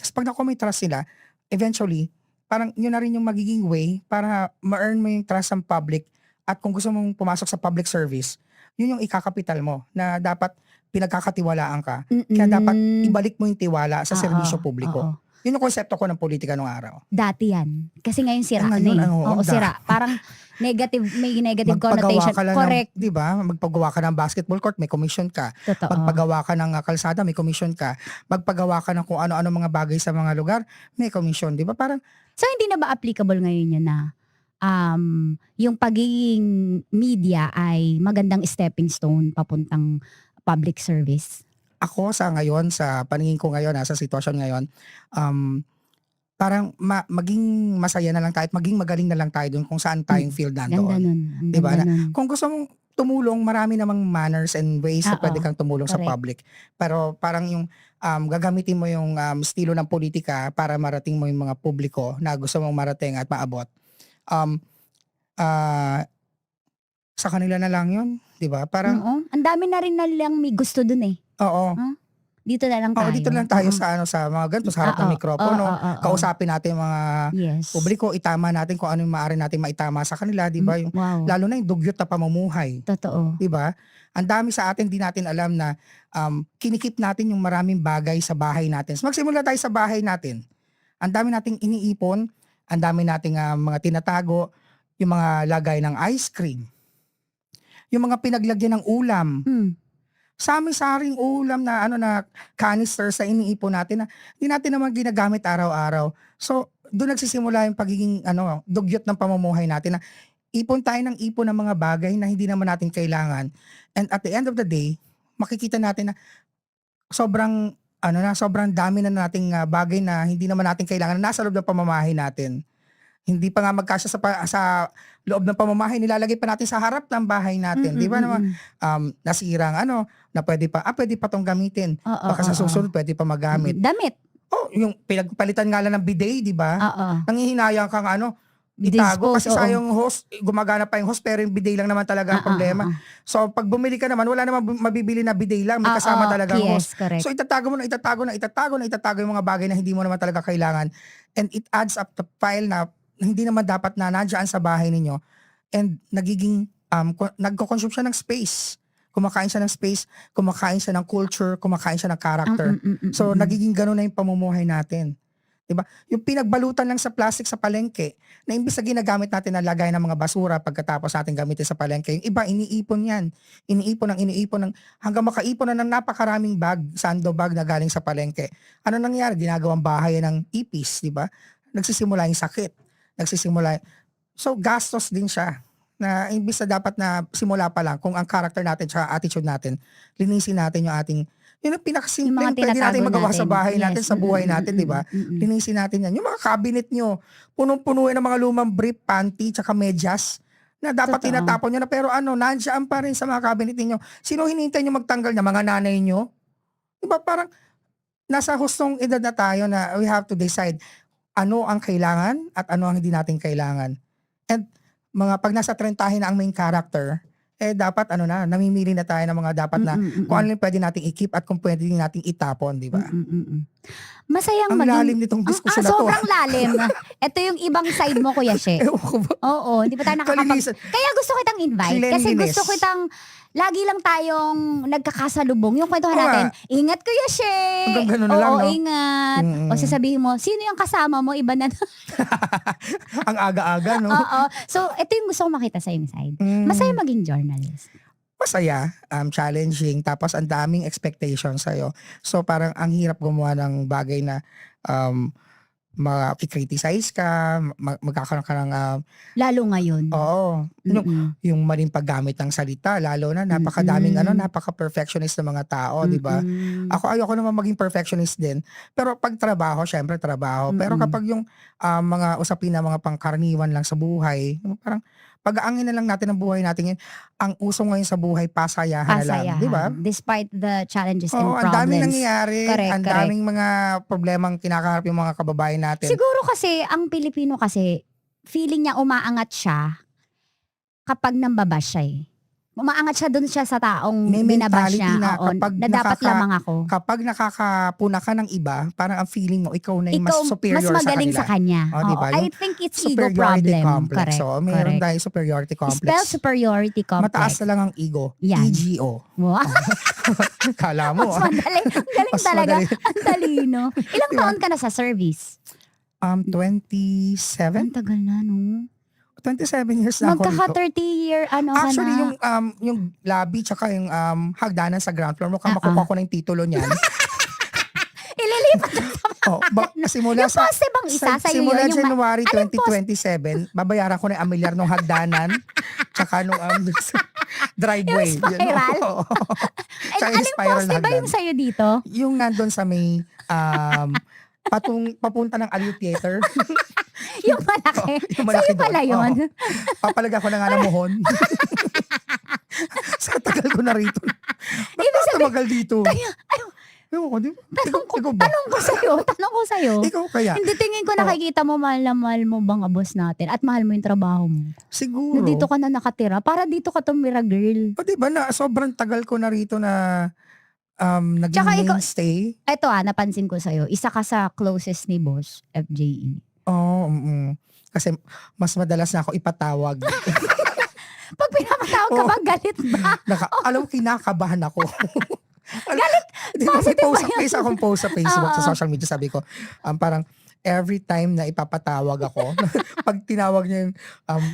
Tapos pag nakuha mo yung trust nila, eventually, parang yun na rin yung magiging way para ma-earn mo yung trust ng public at kung gusto mong pumasok sa public service, yun yung ikakapital mo na dapat pinagkakatiwalaan ka. Kaya dapat ibalik mo yung tiwala sa serbisyo publiko. Yun yung konsepto ko ng politika nung araw. Dati yan. Kasi ngayon sira na Ngayon, eh. Oo, sira. Parang may negative connotation. Correct. Di ba? Magpagawa ka ng basketball court, may commission ka. Totoo. Magpagawa ka ng kalsada, may commission ka. Magpagawa ka ng kung ano-ano mga bagay sa mga lugar, may commission. Di ba? Parang, so hindi na ba applicable ngayon yun na yung pagiging media ay magandang stepping stone papuntang public service? Ako sa ngayon, sa paningin ko ngayon, sa sitwasyon ngayon, parang maging masaya na lang tayo at maging magaling na lang tayo doon kung saan tayong field nandoon. Ganda nun. Diba? Kung gusto mong tumulong, marami namang manners and ways na pwede kang tumulong sa public. Pero parang yung gagamitin mo yung estilo ng politika para marating mo yung mga publiko na gusto mong marating at maabot. Sa kanila na lang yun, di ba? Parang, Oo. Ang dami na rin na lang may gusto dun eh. oo. Dito na lang tayo. Oo, dito lang tayo sa mga ganito, sa harap ng mikropono. Kausapin natin yung mga publiko, itama natin kung ano yung maaari natin maitama sa kanila, di ba? Lalo na yung dugyot na pamumuhay. Totoo. Di ba? Ang dami sa atin, di natin alam na kinikip natin yung maraming bagay sa bahay natin. So, magsimula tayo sa bahay natin. Ang dami nating iniipon, ang dami nating mga tinatago, yung mga lagay ng ice cream, yung mga pinaglagyan ng ulam. Sami-saring ulam na na canister sa iniipon natin na hindi natin naman ginagamit araw-araw. So, doon nagsisimula yung pagiging dugyot ng pamumuhay natin na ipon tayo ng ipon ng mga bagay na hindi naman natin kailangan. And at the end of the day, makikita natin na sobrang dami na nating bagay na hindi naman natin kailangan na nasa loob ng pamamahay natin. Hindi pa nga magkasya sa loob ng pamamahay, nilalagay pa natin sa harap ng bahay natin. Di ba naman, nasirang na pwede pa tong gamitin. Baka sa susunod pwede pa magamit. Damit. Yung pinagpalitan nga lang ng bidet, di ba? Nanghihinayang kang itago kasi Dispose, sayang host, gumagana pa yung host pero yung bidet lang naman talaga ang problema. So pag bumili ka naman, wala naman mabibili na bidet lang, may kasama talaga ang host. Correct. So itatago mo yung mga bagay na hindi mo naman talaga kailangan. And it adds up the pile na hindi naman dapat na nandiyan sa bahay ninyo and nagiging nagko-consume siya ng space. Kumakain siya ng space, kumakain siya ng culture, kumakain siya ng character. So nagiging gano'n na yung pamumuhay natin. Diba? Yung pinagbalutan lang sa plastic sa palengke, na imbis na ginagamit natin na lagay ng mga basura pagkatapos natin gamitin sa palengke, yung iba iniipon yan. Iniipon hanggang makaipon na ng napakaraming bag, sando bag na galing sa palengke. Ano nangyari? Ginagawang bahay ng ipis, di ba? Nagsisimula yung sakit. So gastos din siya. Na imbis na dapat na simula pa lang, kung ang character natin at attitude natin, linisin natin yung ating yun ang pinakasimpleng pwede natin magawa sa bahay natin, sa buhay natin, di ba? Linisin natin yan. Yung mga cabinet nyo, punong-puno ng mga lumang brief, panty, tsaka medyas, na dapat tinatapon nyo na, pero nandiyan pa rin sa mga cabinet niyo. Sino hinihintay nyo magtanggal niya? Mga nanay nyo? Di ba? Parang nasa hustong edad na tayo na we have to decide ano ang kailangan at ano ang hindi natin kailangan. And pag nasa 30 na ang main character, dapat namimili na tayo ng mga dapat na kung ano yung pwede nating i-keep at kung pwede nating itapon, di ba? Masayang ang lalim nitong diskusyon na to. Sobrang lalim. Ito yung ibang side mo, Kuya She. Oo, hindi pa tayo Kaya gusto kitang invite. Kasi gusto kitang lagi lang tayong nagkakasalubong. Yung kwentuhan natin, ingat Kuya She. Hanggang ganun na lang, no? Ingat. O sasabihin mo, sino yung kasama mo? Iba na. Ang aga-aga, no? Oo. So, ito yung gusto ko makita sa inside. Masaya maging journalist. Masaya, challenging, tapos ang daming expectations sa'yo. So parang ang hirap gumawa ng bagay na makikriticize ka, magkakaroon ka ng lalo ngayon. Oo. Yung maling paggamit ng salita, lalo na napakadaming napaka-perfectionist na mga tao, di ba? Ako ayoko naman maging perfectionist din. Pero pag trabaho, syempre trabaho. Pero kapag yung mga usapin na mga pangkaraniwan lang sa buhay, parang pag-aangin na lang natin ang buhay natin yun. Ang uso ngayon sa buhay, pasayahan na lang. Di ba? Despite the challenges and ang problems. daming nangyayari. Ang Correct. daming mga problemang kinakaharap yung mga kababayan natin. Siguro kasi, ang Pilipino kasi, feeling niya umaangat siya kapag nambabash siya eh. Umaangat siya dun siya sa taong May binabash mentality niya. na Oo, kapag na dapat lamang ako. Kapag nakakapuna ka ng iba, parang ang feeling mo, ikaw na yung mas Ikaw, superior mas magaling sa kanya. O, diba? I think it's ego Superiority problem. complex. Correct. So, meron tayong superiority complex. Spell superiority complex. Mataas na lang ang ego. Yan. EGO. Wow. Kala mo. Mas madali. Ang galing Mas talaga. madali. Ang talino. Ilang taon ka na sa service? 27. Ang tagal na, no? 27 years na ako Magkaka dito. 30-year, Actually, ka na. yung lobby tsaka yung hagdanan sa ground floor, mukhang makukuha ko na yung titulo niyan. Ililipat na sa Simula yung poste bang isa sa'yo simula yun? January Anong poste? 2027, babayaran ko na yung amilyar ng hagdanan tsaka nung driveway. Yung spiral? Tsaka yung Anong spiral poste na ba hagdan. yung sa'yo dito? Yung nandun sa may papunta ng Aliw Theater. Yung malaki? Yung malaki Sa'yo pala doon. yun? Oo. Papalaga ko na nga ng muhon. Sa tagal ko na rito. Bakit tumagal dito? Ewan ko, di ba? Tanong ko sa'yo. Ikaw kaya? Hindi, tingin ko nakikita mo, mahal na mahal mo bang boss natin at mahal mo yung trabaho mo. Siguro. Na dito ka na nakatira. Para dito ka tumira, girl. O diba na sobrang tagal ko na rito na naging Tsaka ikaw- mainstay. Ito napansin ko sa'yo. Isa ka sa closest ni boss, FJE. Oo, kasi mas madalas na ako ipatawag. Pag pinapatawag ka ba, galit ba? Alam mo, kinakabahan ako. Galit? Di ba, may Positive post, ba yun? may isa akong post sa Facebook, Oo. sa social media, sabi ko, parang every time na ipapatawag ako, pag tinawag niya yung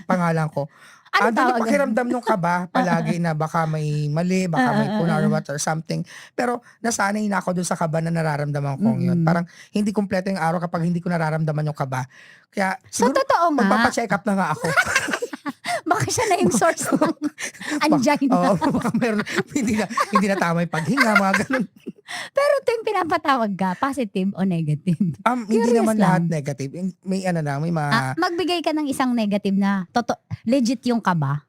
pangalan ko, Ano doon yung tawag? pakiramdam nung kaba palagi na baka may mali, baka may kunar or something. Pero nasanay na ako doon sa kaba na nararamdaman kong yun. Parang hindi kumpleto yung araw kapag hindi ko nararamdaman yung kaba. Kaya So, siguro totoo nga. magpapacheck up na nga ako. Baka siya na yung source ng angina. Oo, baka meron, hindi na tama yung paghinga, mga ganun. Pero tuwing pinapatawag ka, positive o negative? Hindi Curious naman lang. lahat negative. May may mga... Magbigay ka ng isang negative na legit yung kaba.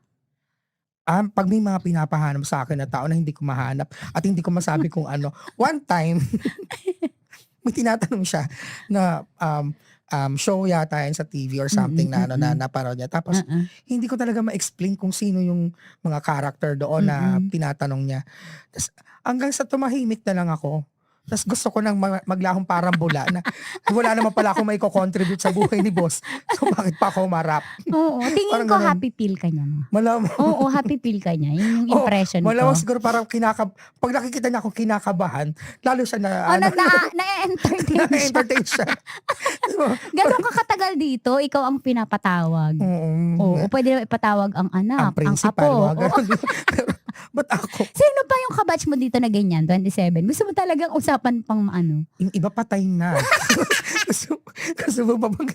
Pag may mga pinapahanap sa akin na tao na hindi ko mahanap at hindi ko masabi kung ano. One time, may tinatanong siya na show yata yan sa TV or something na naparod niya. Tapos hindi ko talaga ma-explain kung sino yung mga character doon na tinatanong niya. Tapos hanggang sa tumahimik na lang ako. Tapos gusto ko nang maglahong parang bula na wala naman pala akong may contribute sa buhay ni boss. So bakit pa ako marap? Oo, tingin Parang ko ganun. happy pill ka niya. Malamang. Oo, happy pill ka niya. Yun yung impression ko. Malamang siguro parang pag nakikita niya ako kinakabahan, lalo siya na, na-entertain siya. na-entertain siya. Gano'n ka katagal dito, ikaw ang pinapatawag. Oo, pwede naman ipatawag ang anak, ang principal, apo. mga ganun. Oo. Ba't ako? Sino pa yung kabatch mo dito na ganyan, 27? Gusto mo talagang usapan pang ano? Yung iba patay na. Gusto mo ba bang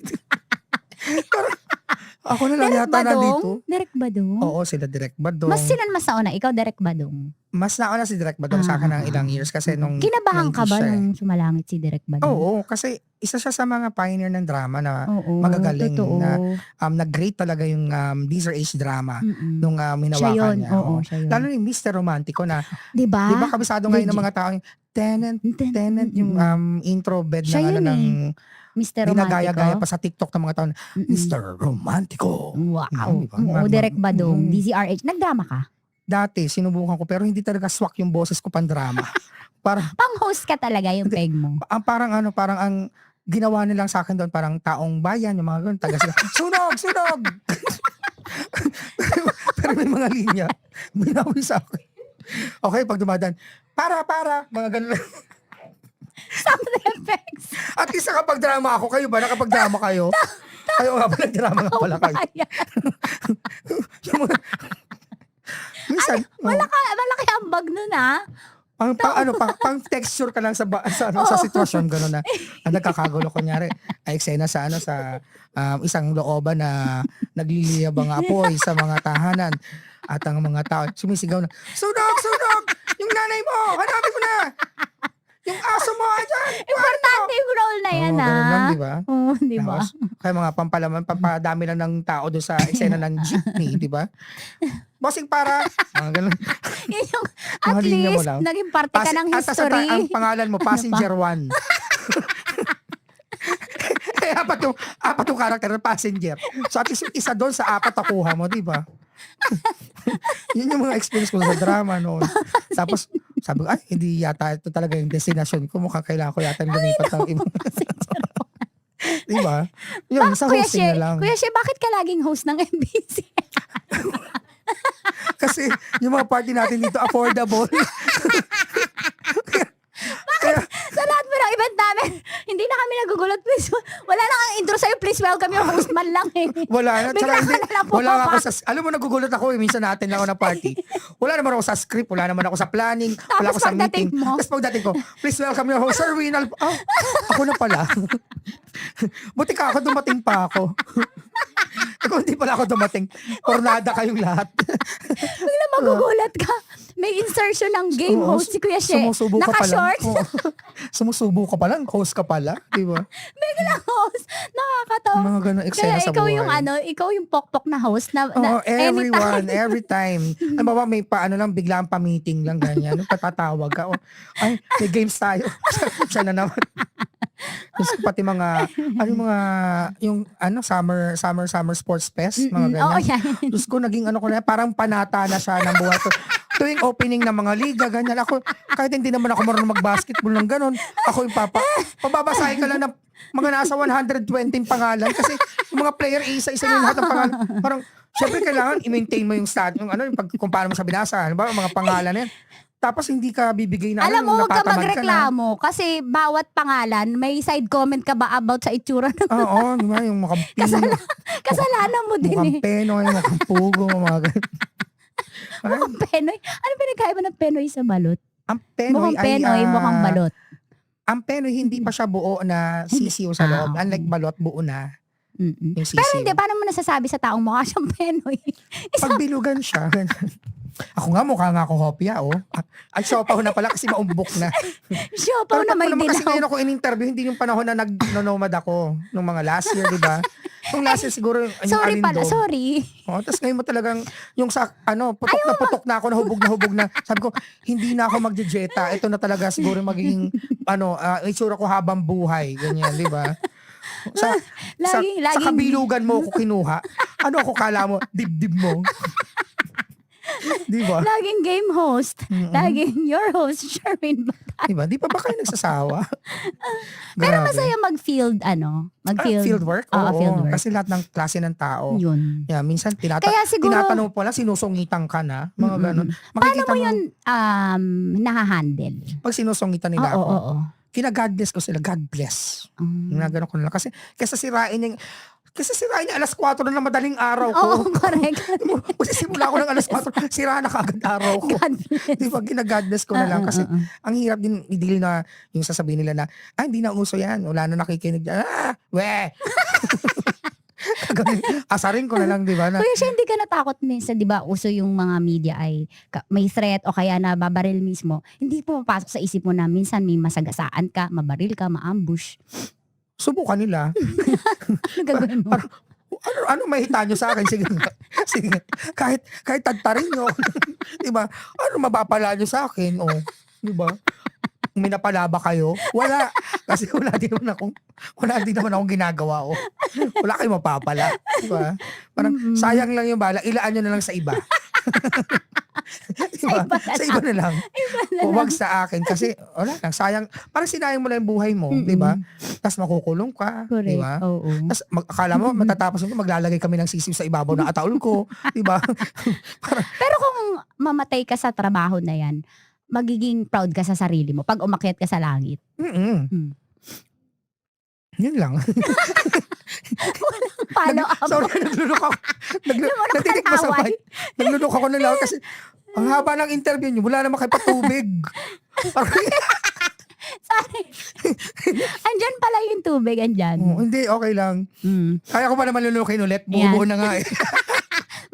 ako na lang Direk yata nandito. Badong? Direk Badong? Oo, sila Direk Badong. Mas sinan mas nauna, ikaw Direk Badong. Mas nauna si Direk Badong sa akin ng ilang years kasi nung Kinabahan ka 90s ba siya nung sumalangit si Direk Badong? Oo, kasi isa siya sa mga pioneer ng drama na Oo, magagaling totoo. na nag-great talaga yung These Are Age drama nung Siya hinawakan yun, niya. oo, siya yun. Lalo yung Mr. Romantico na, Diba? di ba kabisado ngayon ng Legit. mga tao yung tenant yung intro bed Siya ng yun ng Mr. ginagaya-gaya Romantico. pa sa TikTok ng mga tao na, Mr. Romantico. Wow. Diba? Oo, Direk Badong, DZRH. Nagdrama ka? Dati, sinubukan ko pero hindi talaga swak yung boses ko pang drama. Pang-host ka talaga yung peg mo. Parang ang ginawa nilang sa akin doon parang taong bayan, yung mga ganun, taga sila, sunog! pero may mga linya, binawi sa akin. Okay, pag dumadaan, para, mga ganun. Sound effects. At least nakapag-drama ako. Kayo ba? Nakapag-drama kayo? Kayo nga ba? Nag-drama nga pala kayo. Minsan, malaki ang bag nun pang texture ka lang sa sitwasyon gano'n na nagkakagulo kunyari ay eksena sa isang looban na nagliliyabang apoy sa mga tahanan at ang mga tao sumisigaw na sunog yung nanay mo hanapin mo na yung aso mo dyan Importante yung role na yan ganun lang, di ba? Oo, di ba? Kaya mga pampadami lang ng tao doon sa eksena ng jeepney, di ba? Bossing para, ganun. Yun yung, Mga at linya mo least, lang. naging parte ka ng At history. ang pangalan mo, Passenger 1. Eh, apat yung karakter ng passenger. So at least yung isa doon sa apat nakuha mo, di ba? Yun yung mga experience ko sa drama noon. Tapos, sabi ko, hindi yata ito talaga yung destination ko. Mukhang kailangan ko yata lumipat ng ibang. Di ba? Yun, sa hosting na lang. Kuya Shea, bakit ka laging host ng MBC? Kasi yung mga party natin dito affordable. Sa lahat mo ng event namin, hindi na kami nagugulot. Please, wala na kang intro sa'yo. Please welcome your host man lang eh. Wala na. Bigla ka na lang Wala pumapa. ako alam mo, nagugulot ako. Minsan natin lang ako na party. Wala naman ako sa script. Wala naman ako sa planning. Wala ako sa meeting. Tapos pagdating ko, please welcome your host, Sir Winal. Ako na pala. Buti ka ako, dumating pa ako. Kung hindi pala ako dumating, tornada kayong lahat. Bigla magugulat ka. May insertion ng game host si Kuya Shea. Sumusubo ka pa lang. Naka-short. Sumusubo ka pa lang. Host ka pala. Di ba? Bigla host. Nakakatawa. Mga ganun eksena Kaya sa ikaw buhay. yung ikaw yung pokpok na host na, everyone, anytime. every time. Ano ba, may lang, biglaan pa-meeting lang, ganyan. Patatawag ka. Ay, may games tayo. Siya na naman. Tapos pati yung summer sports fest, mga ganyan. Oo, yan. Tapos ko naging parang panata na siya ng buhay ko. Tuwing opening ng mga liga, ganyan. Ako, kahit hindi naman ako marunong mag-basketball ng ganun, ako yung pababasahin ka lang ng mga nasa 120 pangalan kasi yung mga player isa-isa yung lahat ng pangalan. Parang, syempre kailangan i-maintain mo yung stat, yung kung paano mo siya binasa, ano ba, mga pangalan na yan. Tapos hindi ka bibigay na Alam mo, huwag ka natatamad magreklamo kasi bawat pangalan, may side comment ka ba about sa itsura ng Oo, di ba? Yung mukhang kasalanan mo din mukhang penoy, mukhang pugo, mga ganun. Mukhang penoy. Ano pinagkaiba ng penoy sa balot? Ang penoy mukhang penoy, mukhang balot. Ang penoy hindi pa siya buo na sisiw sa loob. Unlike balot, buo na. Yung sisiw. Pero hindi, paano mo nasasabi sa taong mukha siyang penoy? Pagbilugan siya. Ako nga, mukha nga ako hopya, Ay, siopaw na pala kasi maumbok na. Siopaw na may dilaw. Kasi dilaw. ngayon ako in-interview, hindi yung panahon na nag-nomad ako nung mga last year, di ba? Nung last year siguro yung Sorry Alindog. pala, sorry. Tapos ngayon mo talagang yung putok na ako, hubog na. Sabi ko, hindi na ako magje-jeta. Ito na talaga siguro magiging itsura ko habang buhay. Ganyan, di ba? Sa kabilugan mo ako kinuha. Ano ako kala mo? Dibdib mo. Di ba? Laging game host. Laging your host, Sherwin Bato. Diba? Di pa ba kayo nagsasawa? Pero Grabe. masaya mag-field, Field work? Oo, Oo, field work. kasi lahat ng klase ng tao. Yun. Yeah, minsan Kaya siguro- tinatanong mo pala, sinusungitan ka na. Mga ganun. Paano Makikita mo yun nahahandle? Pag sinusungitan nila ako, Oo. kina-God bless ko sila. God bless. Ginagano ko nila. Kasi sirain niya 4:00 na madaling araw ko. Oo, correct. Magsisimula ko ng 4:00, sira na kagad araw ko. Di ba, gina-God bless ko na lang. Kasi ang hirap din i-deal na yung sasabihin nila na, hindi na uso yan. Wala na nakikinig dyan. Asarin ko na lang, di ba? Na, Kuya siya, hindi ka natakot minsan, di ba, uso yung mga media ay may threat o kaya nababaril mismo. Hindi pumapasok sa isip mo na minsan may masagasaan ka, mabaril ka, ma-ambush. subukan nila. Ano gagawin mo? Ano mahita nyo sa akin? Sige. Sige. Kahit tagtarin nyo. Diba? Ano mapapala nyo sa akin? O, diba? Kung minapala ba kayo? Wala. Kasi wala din naman akong ginagawa. O. Wala kayong mapapala. Diba? Parang sayang lang yung bala. Ilaan nyo na lang sa iba. Diba? Sa iba na lang. Huwag sa akin. Kasi, wala lang. Sayang. Parang sinayang mo lang yung buhay mo. Diba? Tapos makukulong ka. Correct. Diba? Oo. Tapos akala mo, matatapos mo, maglalagay kami ng sisiw sa ibabaw na ataol ko. Diba? Pero kung mamatay ka sa trabaho na yan, magiging proud ka sa sarili mo pag umakyat ka sa langit. Yun lang. Follow up. Sorry, naglulok ako. Natitik mo sa mic. Naglulok ako na lang kasi ang haba ng interview niyo, wala naman kayo patubig. Sorry. Andyan pala yung tubig, andyan. Hindi, okay lang. Kaya ko pa naman lulukin ulit. Buo na nga eh.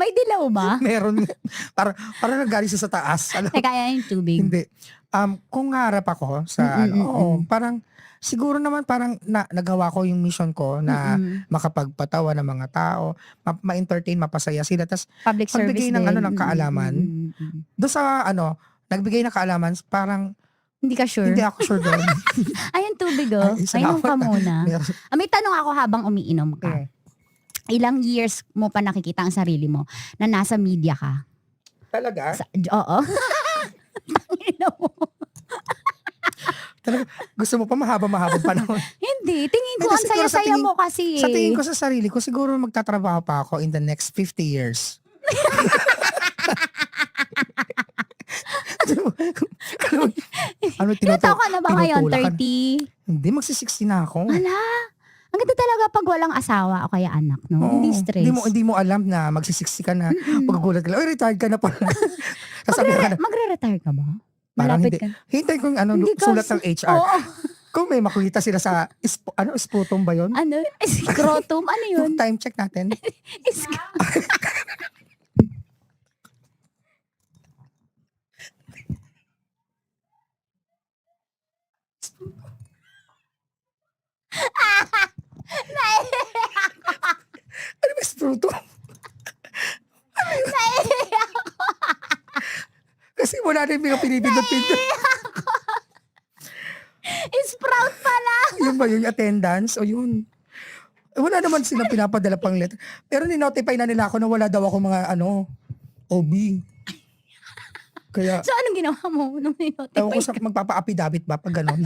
May dilaw ba? Meron. Parang nagaling siya sa taas. Kaya yung tubig. Hindi. Kung harap ako sa parang siguro naman parang nagawa ko yung mission ko na makapagpatawa ng mga tao, ma-entertain, mapasaya sila. Tapos Public service pagbigay ng din. ng kaalaman. Doon sa nagbigay ng kaalaman, parang hindi ka sure? Hindi ako sure doon. Ayun tubig oh. Ayun ka muna. May tanong ako habang umiinom ka. Ilang years mo pa nakikita ang sarili mo na nasa media ka? Talaga? Oo. Tangina mo. Talaga, gusto mo pa mahaba-mahaba panahon? Hindi. Tingin ko, ang saya-saya mo kasi. Sa tingin ko sa sarili ko, siguro magtatrabaho pa ako in the next 50 years. Ilan ka na ba ngayon? 30? Hindi, magsi-60 na ako. Wala. Ang ganda talaga pag walang asawa o kaya anak, no? Hindi stress. Hindi mo alam na magsi-60 ka na. Paggugulat ka lang, retired ka na pala. Magre-retire ka ba? Parang Malapit hindi. ka. Hintay ko yung sulat ng HR. Oo. Kung may makikita sila sa, sputum ba yun? Ano? Scrotum? Ano yun? Yung time check natin. Naiiyak ako. Ano ba sputum? Naiiyak ako. Kasi wala na yung pinipindot-pindot. Sprout pala. Yun ba yung attendance? O yun? Wala naman silang pinapadala pang letter. Pero ni-notify na nila ako na wala daw ako mga OB. Kaya, So anong ginawa mo nung ni-notify ewan ko sa magpapa-affidavit ba pag gano'n.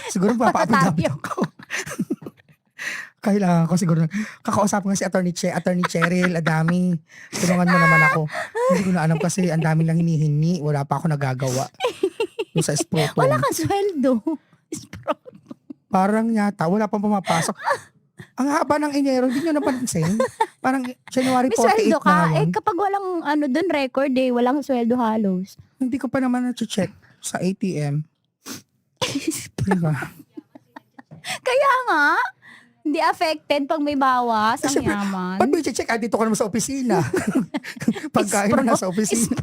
Siguro magpapa-affidavit ako. Kailangan ko siguro. Kakausap nga si Attorney Cheryl Adami. Tulungan mo naman ako. Hindi ko na alam kasi ang dami lang hinihingi. Wala pa ako nagagawa. Yung sa sprotum. Wala kang sweldo. Parang yata, wala pang pumapasok. Ang haba ng Enero, hindi nyo napansin. Parang January 48 May sweldo ka. na ngayon. Kapag walang doon record walang sweldo halos. Hindi ko pa naman na-check sa ATM. Diba? Kaya nga, hindi affected pag may bawas. Ang Siyempre, yaman. Pag may check, dito ka naman sa opisina. Pagkain mo nasa opisina.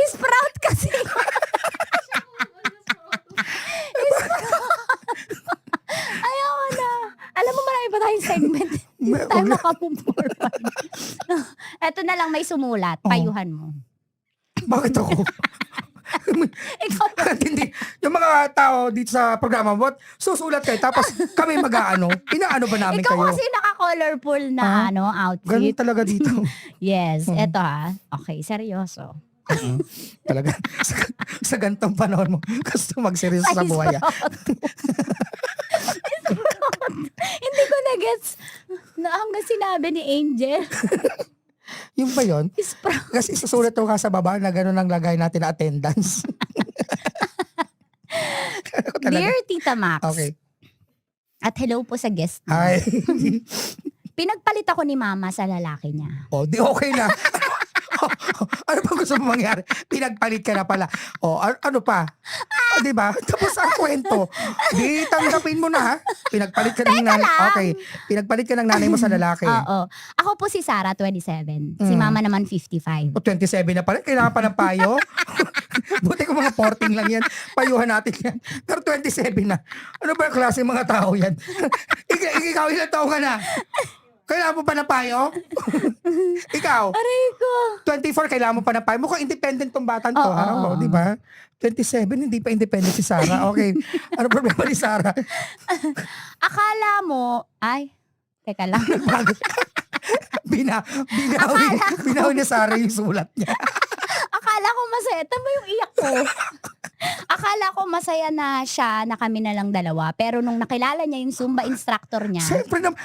Sprout kasi. Ayaw na. Alam mo, marami pa tayong segment. Hindi tayo makamove forward. Eto na lang, may sumulat. Payuhan mo. Bakit ako? Hindi. Yung mga tao dito sa programa mo, susulat kayo, tapos kami inaano ba namin Ikaw kayo? kasi naka-colorful na outfit. Ganun talaga dito. Yes, eto ha. Okay, seryoso. Talaga, sa gantong panahon mo, gusto magseryoso sa buhay. Hindi ko na-gets na hanggang sinabi ni Angel. Yung ba yun? Kasi susulat ko ka sa baba na gano'n ang lagay natin na attendance. Dear Tita Max. Okay. At hello po sa guest mo. Hi. Pinagpalit ako ni Mama sa lalaki niya. O, di okay na. Ano pa gusto mo mangyari? Pinagpalit ka na pala. O, ano pa? O, di ba? Tapos ang kwento. Di tanggapin mo na, ha? Pinagpalit ka ng nanay. Okay. Pinagpalit ka ng nanay mo sa lalaki. Oo. Ako po si Sarah, 27. Si Mama naman, 55. O, 27 na pala. Kailangan pa ng payo. Buti ko mga 14 lang yan. Payuhan natin yan. Pero 27 na. Ano ba yung klase mga tao yan? Ikaw, ilang taon ka na? Kailangan mo pa ng payo? Ikaw? Aray ko. 24, kailangan mo pa ng payo. Mukhang independent tong batang to. Oo. Di ba? 27, hindi pa independent si Sarah. Okay. Ano problema ni Sarah? Akala mo, teka lang. Binawi ni Sarah yung sulat niya. Akala ko masaya. Tama yung iyak ko. Akala ko masaya na siya na kami na lang dalawa. Pero nung nakilala niya yung Zumba instructor niya. Siyempre naman.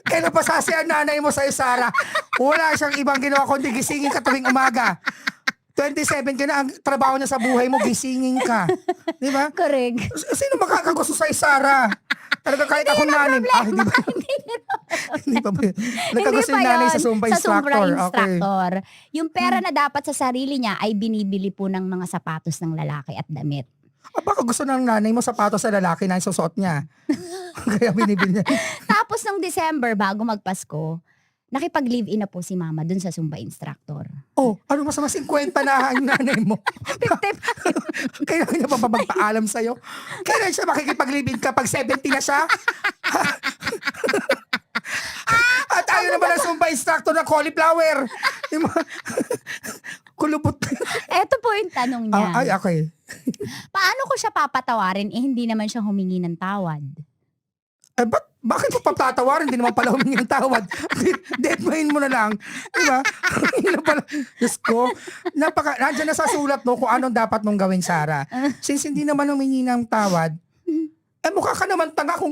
Kailan pa sasi ang nanay mo sa'yo, Sarah? Wala siyang ibang ginawa kundi gisingin ka tuwing umaga. 27 ka na, ang trabaho niya sa buhay mo, gisingin ka. Di ba? Correct. Sino makakagusto sa'yo, Sarah? Talaga kahit akong nanay. Hindi ba? Hindi pa ba yun? Nagkagusto yung nanay sa Zumba instructor. Instructor. Yung pera na dapat sa sarili niya ay binibili po ng mga sapatos ng lalaki at damit. Baka gusto ng nanay mo sapatos sa lalaki na yung susuot niya. Kaya binibili niya. Tapos nung December, bago magpasko, nakipag-live-in na po si Mama dun sa Zumba instructor. Oh, ano masama 50 na ang nanay mo? 55. Kailangan niya pa magpaalam sa'yo? Kailan siya makikipag-live-in kapag 70 na siya? At ayaw naman ang Zumba instructor na cauliflower. Kulubot. Eto po yung tanong niya. Okay. Paano ko siya papatawarin hindi naman siya humingi ng tawad? Bakit mo papatawarin? Hindi naman pala humingi ng tawad. Deadmine mo na lang. Diba? Diyos ko. Nandiyan na sa sulat mo kung anong dapat mong gawin, Sarah. Since hindi naman humingi ng tawad, mukha ka naman tanga kung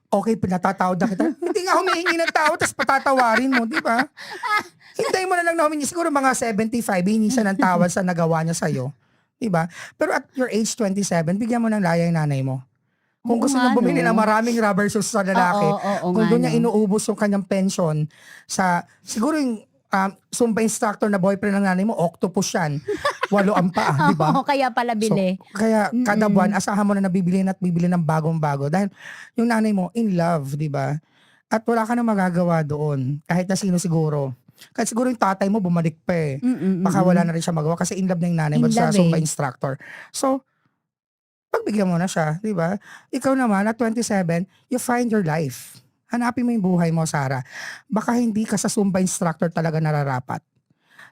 okay, pinatatawad na kita. Hindi nga humihingi ng tawad, tapos patatawarin mo, di ba? Hintayin mo na lang na humingi. Siguro mga 75, hingi siya ng tawad sa nagawa niya sa'yo. Di ba? Pero at your age 27, bigyan mo ng laya yung nanay mo. Kung gusto niya bumili ng maraming rubber shoes sa lalaki, kung doon niya inuubos yung kanyang pension sa, siguro yung Zumba instructor na boyfriend ng nanay mo, octopus yan. 8 ang paa, di ba? Kaya pala bili. So, kaya kada buwan, asahan mo na nabibili at bibili ng bagong-bago. Dahil yung nanay mo, in love, di ba? At wala ka na magagawa doon. Kahit na sino siguro. Kahit siguro yung tatay mo, bumalik pa eh. Baka wala na rin siya magawa kasi in love na yung nanay mo sa Zumba instructor. So, pagbigyan mo na siya, di ba? Ikaw naman, at 27, you find your life. Hanapin mo yung buhay mo, Sarah. Baka hindi ka sa Zumba instructor talaga nararapat.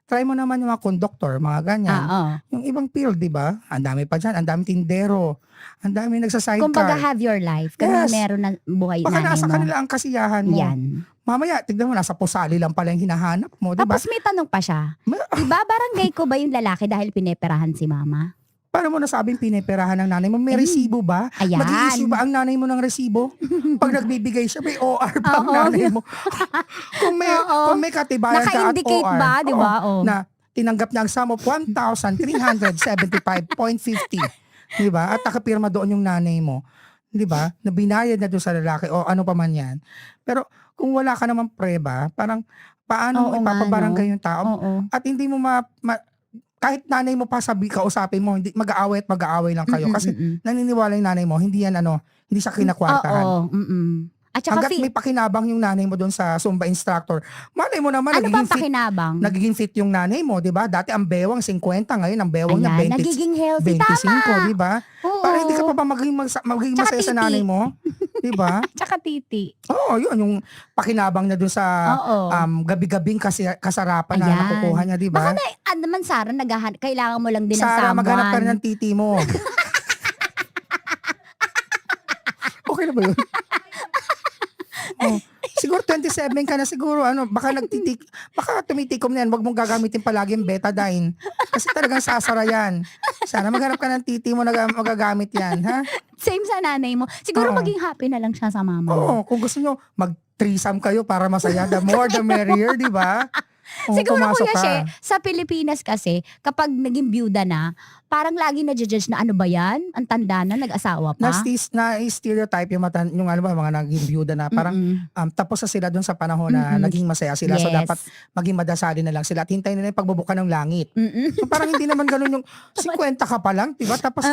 Try mo naman yung mga conductor, mga ganyan. Yung ibang field, di ba? Ang dami pa dyan, ang dami tindero, ang dami nagsasidecar. Kumbaga have your life. Kasi meron na buhay baka nanay mo. Baka nasa kanila ang kasiyahan mo. Yan. Mamaya, tignan mo, nasa pusali lang pala yung hinahanap mo, di ba? Tapos may tanong pa siya. Diba barangay ko ba yung lalaki dahil pineperahan si Mama? Paano mo nasabing pineperahan ng nanay mo? May resibo ba? Ayan. Mag-i-issue ba ang nanay mo ng resibo? Pag nagbibigay siya, may OR pa ang nanay mo. kung may katibayan ka at naka-indicate OR, ba, di ba? Na tinanggap niya ang sum of 1,375.50. Di ba? At nakapirma doon yung nanay mo. Di ba? Na binayad na doon sa lalaki o ano pa man yan. Pero kung wala ka namang preba, parang paano mo ipapabarangay yung tao? At hindi mo kahit nanay mo pa kausapin mo, hindi mag-aaway at mag-aaway lang kayo kasi naniniwala yung nanay mo, hindi yan hindi siya kinakwartahan. At saka hanggat may pakinabang yung nanay mo doon sa Zumba instructor, malay mo naman ano bang pakinabang? Nagiging fit yung nanay mo, di ba? Dati ang bewang 50, ngayon ang bewang niya 20, nagiging healthy, 25, di ba? Para hindi ka pa magiging masaya sa nanay mo, di ba? Tsaka titi. Oo, yun yung pakinabang niya doon sa gabi-gabing kasarapan na nakukuha niya, di ba? Baka naman Sarah, kailangan mo lang din ng Sarah, someone. maghanap ka rin ng titi mo. Okay na ba yun? Siguro 27 ka na siguro, baka tumitikom na yan, wag mong gagamitin palagi yung betadine. Kasi talagang sasara yan. Sana maghanap ka ng titi mo na magagamit yan, ha? Same sa nanay mo. Siguro maging happy na lang siya sa mama mo. Oo, kung gusto nyo, mag-threesome kayo para masaya. The more, the merrier, di ba? Siguro pumasok Kuya ka. She, sa Pilipinas kasi, kapag naging byuda na, parang lagi na-judge na ano ba yan? Ang tanda na, nag-asawa pa? Na-stereotype yung mga naging byuda na parang tapos na sila dun sa panahon na naging masaya sila. So Yes. dapat maging madasali na lang sila at hintayin nila yung pagbubuka ng langit. So parang hindi naman ganun yung 50 ka pa lang, diba? Tapos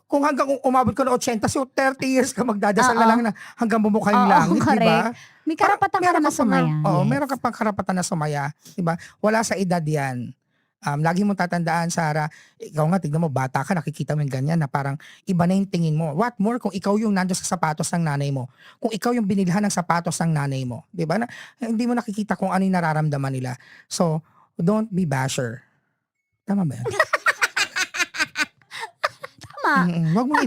kung hanggang umabot ka na 80, so 30 years ka magdadasal na lang na hanggang bumuka yung langit, diba? May karapatan ka na sumaya. Oo, meron ka pang karapatan na sumaya, diba? Wala sa edad yan. Lagi mong tatandaan, Sarah, ikaw nga, tignan mo, bata ka, nakikita mo yung ganyan na parang iba na yung tingin mo. What more kung ikaw yung nandiyo sa sapatos ng nanay mo? Kung ikaw yung binilhan ng sapatos ng nanay mo, di ba? Hindi mo nakikita kung ano yung nararamdaman nila. So, don't be basher. Tama ba yan? Tama. Huwag mong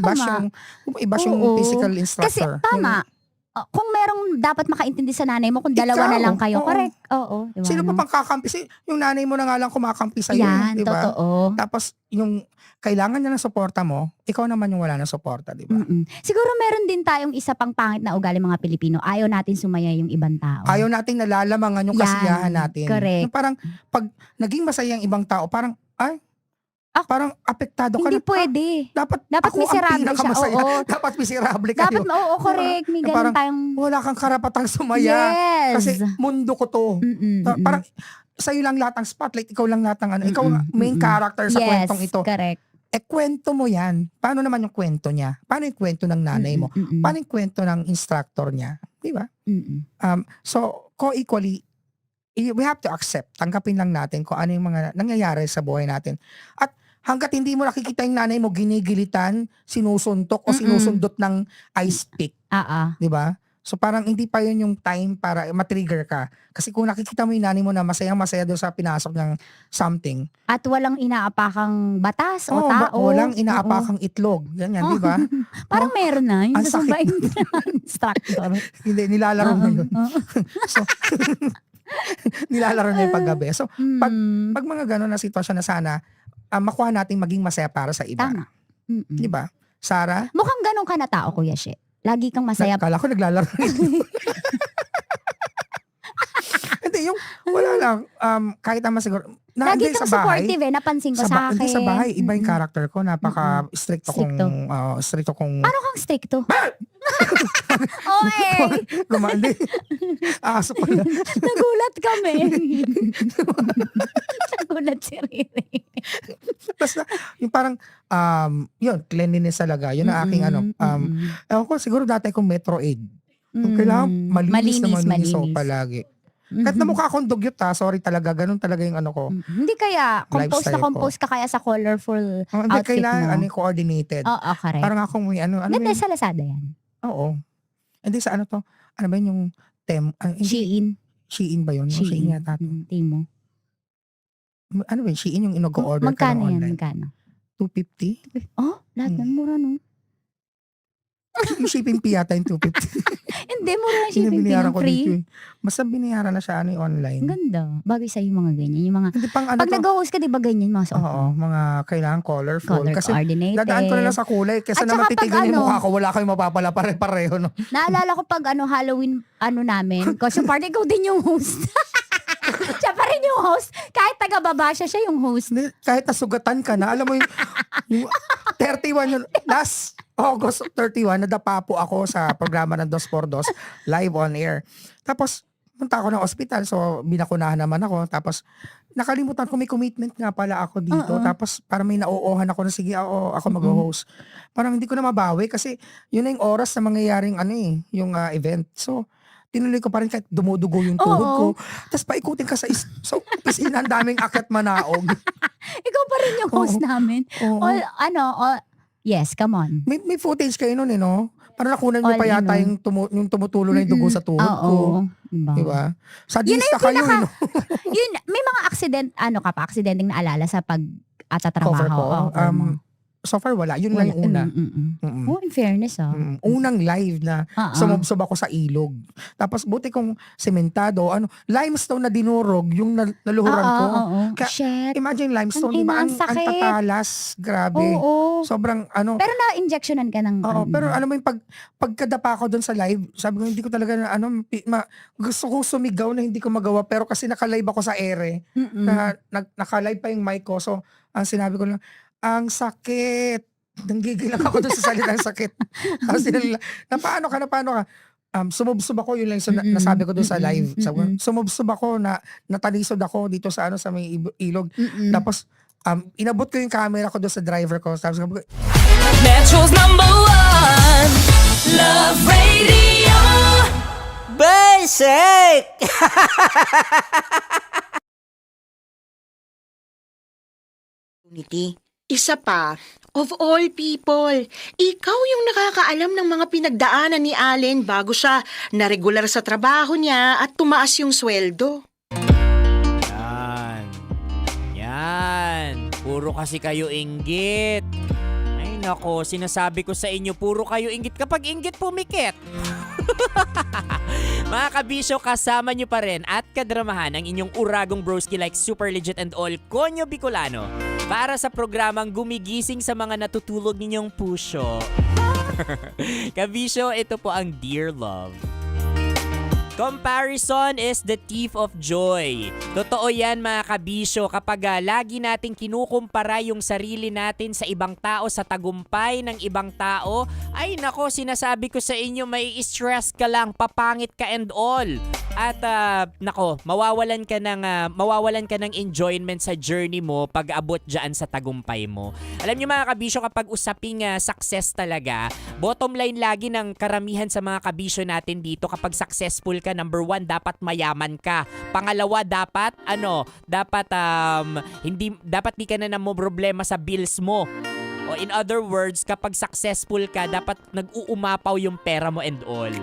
i-bash yung physical instructor. Kasi tama. Kung merong dapat makaintindi sa nanay mo, kung dalawa na lang kayo, correct. Oo. Diba, Sino pa pang kakampi? Yung nanay mo na nga lang kumakampi sa'yo. Yan, di ba? totoo. Tapos, yung kailangan niya ng suporta mo, ikaw naman yung wala ng suporta, di ba? Siguro meron din tayong isa pang pangit na ugali mga Pilipino. Ayaw natin sumaya yung ibang tao. Ayaw nating nalalamangan yung Yan, kasiyahan natin. correct. Yung parang, pag naging masaya ang ibang tao, parang, parang apektado ka Hindi na. pwede. Dapat Dapat miserable siya. Oo. Dapat miserable kayo. Dapat, oo, correct. May ganun Parang, tayong... wala kang karapatang sumaya. Yes. Kasi mundo ko to. Parang, sa'yo lang lahat ang spotlight, ikaw lang lahat ang ikaw ang main character sa kwentong ito. Correct. Kwento mo yan. Paano naman yung kwento niya? Paano yung kwento ng nanay mo? Paano yung kwento ng instructor niya? Di ba? So, co-equally, we have to accept. Tanggapin lang natin kung ano yung mga nangyayari sa buhay natin. At hanggat hindi mo nakikita yung nanay mo ginigilitan, sinusuntok o sinusundot ng ice pick. Di ba? So parang hindi pa yun yung time para matrigger ka. Kasi kung nakikita mo yung nanay mo na masayang-masaya doon sa pinasok ng something. At walang inaapakang batas o tao. Walang inaapakang itlog. Ganyan, di ba? Parang meron na. Yung Ang sa sakit. instructor. Hindi, nilalaro na yun. So, nilalaro na yung paggabi. So, pag mga gano'n na sitwasyon na sana, makuha natin maging masaya para sa iba. Tama. Di ba? Sarah? Mukhang ganun ka na tao, Kuya She. Lagi kang masaya. Kala ko naglalaro. Hindi, yung wala lang. Kahit naman siguro. Lagi kang supportive napansin ko sa akin. Hindi sa bahay, iba yung character ko. Napaka-stricto kong... Paano kang stricto? Okay. Gumandi. Aso pala. Nagulat kami. Nagulat si Riri. Basta, yung parang, yun, cleanliness talaga. Yun ang aking ewan ko, siguro dati akong Metro Aid. Kailangan malinis so palagi. Kahit na mukha akong dugyot sorry talaga, ganun talaga yung ano ko. Hindi kaya, compose ka kaya sa colorful outfit kailangan, mo? coordinated. Oo, correct. Parang akong may Hindi, sa Lazada yan. Oo. Hindi sa ano to? Ano ba yun yung Shein. Shein ba yun? Shein yata to. Timo. Ano ba yun? Shein yung inag-order ka Magkano na yan? online. Magkano? 250? Oh, lahat ng mura no? Yung shipping fee yata yung 250. Hindi, mura lang shipping fee yung free. Basta binayaran na siya online. Ang ganda. Bagay sa'yo yung mga ganyan. Yung mga, pag to? nag-host ka, di ba ganyan mga suot? Oo, mga kailangan colorful. Color Kasi coordinated. dadaan ko na lang sa kulay. Kesa naman titigan yung mukha ko, wala kayong mapapala pare-pareho. No? Naalala ko pag Halloween namin, costume party, ikaw din yung host. Siya pa rin yung host. Kahit taga-baba siya yung host. Kahit nasugatan ka na. Alam mo yung 31 yun. Last August 31, nadapa po ako sa programa ng 2x2 live on air. Tapos, punta ako ng ospital. So, binakunahan naman ako. Tapos, nakalimutan ko may commitment nga pala ako dito. Tapos, parang may nauuhan ako na sige, ako mag-host. Parang hindi ko na mabawi kasi yun na yung oras na mangyayaring yung event. So, tinuloy ko pa rin kahit dumudugo yung tuhod ko. Tapos paikutin ka sa opisina, ang daming akyat manaog. Ikaw pa rin yung host namin. Yes, come on. May footage kayo nun no? Parang nakunan nyo pa yata yung tumutulo na yung dugo sa tuhod ko. Diba? Sadista kayo no? Yun, may mga aksidenteng naalala sa pag-atatrabaho. Cover ko. So far, wala. Yun lang yung una. Oh, in fairness Unang live na sumubsob ako sa ilog. Tapos buti kong sementado, limestone na dinurog yung naluhuran ko. Shit. Imagine limestone, Ang di ba? ina, ang Ang sakit. tatalas. Grabe. Sobrang Pero na-injectionan ka ng... Pero alam mo yung pagkadapa ko doon sa live, sabi ko hindi ko talaga gusto kong sumigaw na hindi ko magawa pero kasi naka-live ako sa ere. Naka-live pa yung mic ko. So, ang sinabi ko lang, ang sakit. Nanggigil lang ako doon sa salitang sakit. Tapos sila, na paano ka? Sumubsob ako, yun lang nasabi ko doon sa live. Sabi ko, sumubsob ako, natalisod ako dito sa sa may ilog. Tapos, inabot ko yung camera ko doon sa driver ko. Tapos sabi ko, Metro's #1 Love Radio. Basic! Isa pa, of all people, ikaw yung nakakaalam ng mga pinagdaanan ni Allen bago siya na-regular sa trabaho niya at tumaas yung sweldo. Yan. Puro kasi kayo inggit. Ay nako, sinasabi ko sa inyo, puro kayo inggit kapag inggit pumikit. Mga kabisyo, kasama nyo pa rin at kadramahan ang inyong uragong broski like Super Legit and All Konyo Bicolano para sa programang gumigising sa mga natutulog ninyong puso. Kabisyo, ito po ang Dear Love. Comparison is the thief of joy. Totoo yan mga kabisyo kapag lagi nating kinukumpara yung sarili natin sa ibang tao, sa tagumpay ng ibang tao, ay nako, sinasabi ko sa inyo, may stress ka lang, papangit ka and all. At nako, mawawalan ka ng enjoyment sa journey mo pag abot dyan sa tagumpay mo. Alam niyo mga kabisyo, kapag usaping success talaga, bottom line lagi ng karamihan sa mga kabisyo natin dito, kapag successful ka, number 1, dapat mayaman ka. Pangalawa, dapat di ka na problema sa bills mo. O in other words, kapag successful ka, dapat nag-uumapaw yung pera mo and all.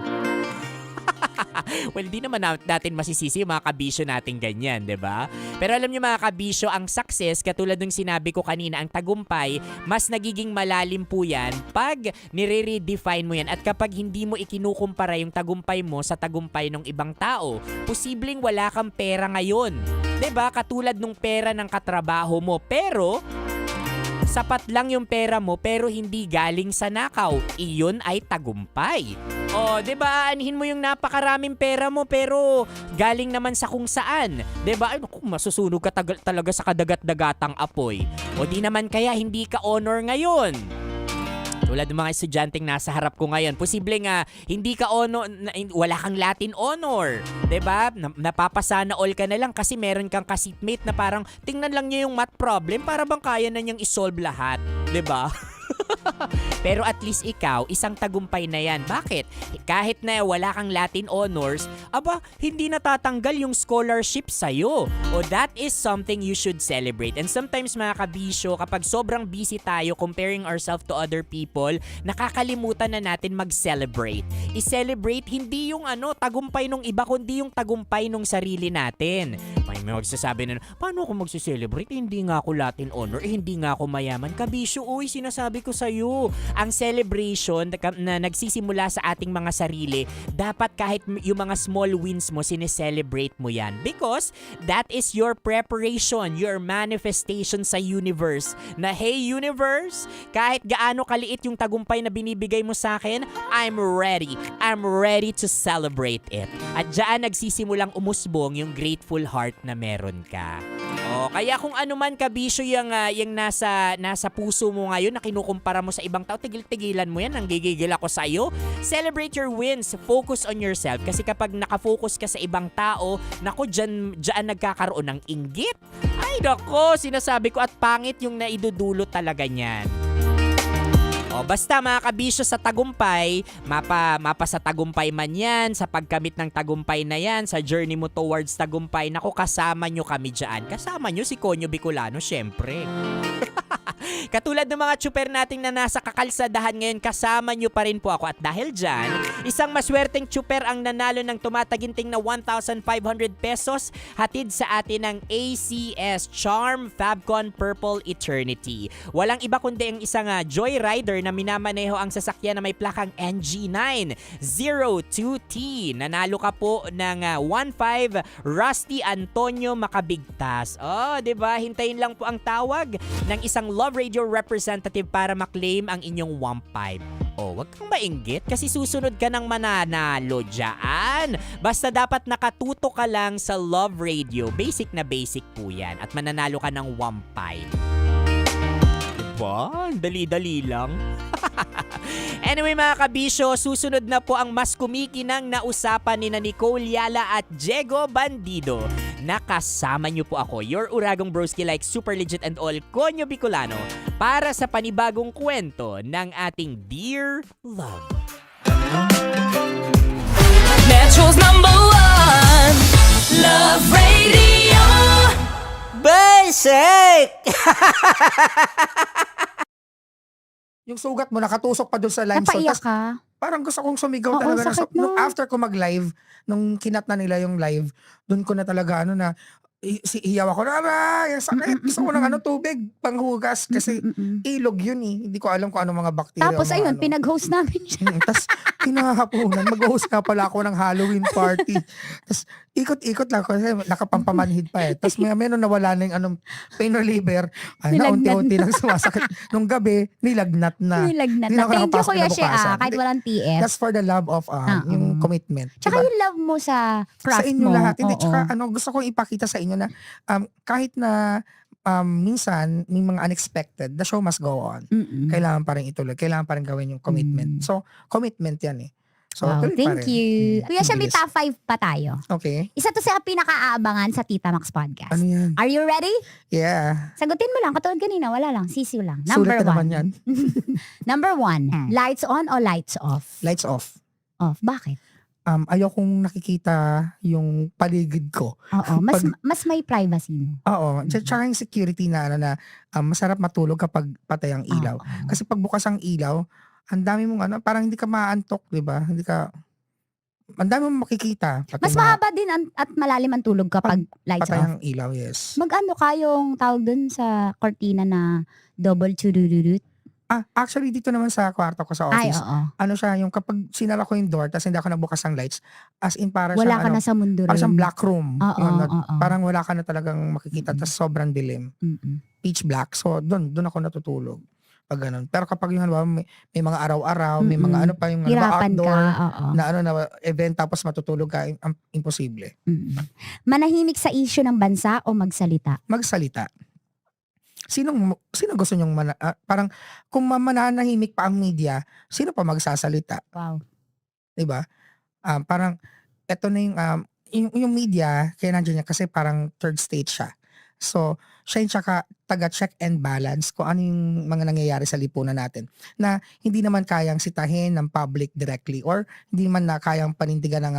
Well, di naman natin masisisi yung mga kabisyo natin ganyan, di ba? Pero alam niyo mga kabisyo, ang success, katulad ng sinabi ko kanina, ang tagumpay, mas nagiging malalim po yan pag nire-redefine mo yan. At kapag hindi mo ikinukumpara yung tagumpay mo sa tagumpay ng ibang tao, posibleng wala kang pera ngayon. Di ba? Katulad nung pera ng katrabaho mo. Pero sapat lang yung pera mo pero hindi galing sa nakaw. Iyon ay tagumpay. O, 'di ba? Anhin mo yung napakaraming pera mo pero galing naman sa kung saan. 'Di ba? Ay, naku, masusunog ka talaga sa kadagat-dagatang apoy. O di naman kaya hindi ka honor ngayon. Tulad ng mga estudyanteng nasa harap ko ngayon, posibleng hindi ka wala kang Latin honor. 'Di ba? Napapasana all ka na lang kasi meron kang ka-seatmate na parang tingnan lang niya yung math problem para bang kaya na niyang isolve lahat. 'Di ba? Pero at least ikaw, isang tagumpay na yan. Bakit? Kahit na wala kang Latin honors, hindi natatanggal yung scholarship sa'yo. O that is something you should celebrate. And sometimes mga kabisyo, kapag sobrang busy tayo comparing ourselves to other people, nakakalimutan na natin mag-celebrate. I-celebrate hindi yung tagumpay nung iba, kundi yung tagumpay nung sarili natin. May magsasabi na, paano ako mag-celebrate? Hindi nga ako Latin honor, hindi nga ako mayaman. Kabisyo, sinasabi ko sa'yo, ang celebration na nagsisimula sa ating mga sarili, dapat kahit yung mga small wins mo, sineselebrate mo yan. Because that is your preparation, your manifestation sa universe. Na, hey universe, kahit gaano kaliit yung tagumpay na binibigay mo sa akin, I'm ready. I'm ready to celebrate it. At dyan nagsimulang umusbong yung grateful heart na meron ka. Kaya kung ano man kabisyo yung nasa puso mo ngayon na kinukumpara mo sa ibang tao, tigil-tigilan mo yan, nanggigigil ako sa iyo. Celebrate your wins, focus on yourself. Kasi kapag nakafocus ka sa ibang tao, nako, dyan nagkakaroon ng inggit. Ay nako, sinasabi ko, at pangit yung naidudulot talaga niyan. Basta mga kabisyo, sa tagumpay, mapa sa tagumpay man yan, sa pagkamit ng tagumpay na yan, sa journey mo towards tagumpay, naku, kasama nyo kami dyan. Kasama nyo si Konyo Bicolano, syempre. Katulad ng mga tsuper nating na nasa kakalsadahan ngayon, kasama nyo pa rin po ako. At dahil dyan, isang maswerteng tsuper ang nanalo ng tumataginting na 1,500 pesos hatid sa atin ng ACS Charm Fabcon Purple Eternity. Walang iba kundi ang isang joyrider na minamaneho ang sasakyan na may plakang NG902T. Nanalo ka po ng 1,500 Rusty Antonio Makabigtas. Oh, 'di ba? Hintayin lang po ang tawag ng isang Love Radio representative para maklaim ang inyong 1,500. Oh, wag kang mainggit kasi susunod ka ng mananalo dyan. Basta dapat nakatuto ka lang sa Love Radio. Basic na basic po yan. At mananalo ka ng 1,500. Diba? Dali-dali lang. Anyway mga kabisyo, susunod na po ang mas kumikinang na usapan ni Nicole Yala at Diego Bandido. Nakasama niyo po ako, your Uragong Broski like super legit and all Konyo Bicolano para sa panibagong kwento ng ating Dear Love. Metro's #1 Love Radio. Basic! Yung sugat mo, nakatusok pa doon sa limestone. Napaiyak Tas ka? parang gusto kong sumigaw Oo, talaga. sakit Nung nun. after ko mag-live, nung kinat na nila yung live, doon ko na talaga hiyaw ako na, aray, ang sakit. Gusto ko ng tubig, panghugas. Kasi ilog yun eh. Hindi ko alam kung anong mga bakterya. Tapos o mga ayun, pinag-host namin siya. Tapos kinahaponan, mag-host nga pala ako ng Halloween party. Tapos ikot-ikot lang kasi nakapampamanhid pa eh. Tapos meron nawala na yung pain reliever. Ay, na Nilagnat unti-unti na. lang sumasakit. Nung gabi, nilagnat na. Nilagnat Hindi na. ako Thank you nakapasok Kuya kinabukasan. Shea, kahit walang TF. That's for the love of yung commitment. Tsaka Diba? yung love mo sa craft Sa inyo mo. lahat. Hindi, Oo. tsaka gusto kong ipakita sa inyo na kahit na minsan may mga unexpected, the show must go on. Kailangan pa rin ituloy. Kailangan pa rin gawin yung commitment. So, commitment yan eh. So, Wow, tuloy pa thank rin. you. Kuya Shea, may Bilis. top 5 pa tayo. Okay. Isa to sa pinaka-aabangan sa Tita Max Podcast. Ano yan? Are you ready? Yeah. Sagutin mo lang. Katulad kanina, wala lang. Sisiw lang. Sulit Number na naman 1. yan. Number 1, lights on o lights off? Lights off. Off. Bakit? Ayokong nakikita yung paligid ko. Oo. Mas may privacy mo. Oo. Tsaka yung security na masarap matulog kapag patay ang ilaw. Kasi pag bukas ang ilaw, ang dami mong parang hindi ka maantok, di ba? Ang dami mong makikita. Mas mahaba din at malalim ang tulog kapag lights patay off. ang ilaw, yes. Mag-ano ka yung tawag dun sa cortina na double churururut? Actually, dito naman sa kwarto ko sa Ay, office, oo. siya, yung kapag sinara ko yung door, tapos hindi ako nabukas ang lights, as in para Wala siyang, ka na sa mundo para rin. siyang black room. Oo, Yun, oo. Parang wala ka na talagang makikita, tapos sobrang dilim. Pitch black. So, doon ako natutulog. Pag ganun. Pero kapag yung halimbawa, may mga araw-araw, may mga pa yung Hirapan outdoor, ka, oo. na event, tapos matutulog ka, imposible. Manahimik sa issue ng bansa o magsalita? Magsalita. Sino gusto nyong parang kung mananahimik pa ang media, sino pa magsasalita? Wow. 'Di ba? Parang eto na yung media, kaya nandiyan niya kasi parang third stage siya. So, siya yung taga-check and balance kung ano yung mga nangyayari sa lipunan natin na hindi naman kayang sitahin ng public directly or hindi naman na kayang panindigan ng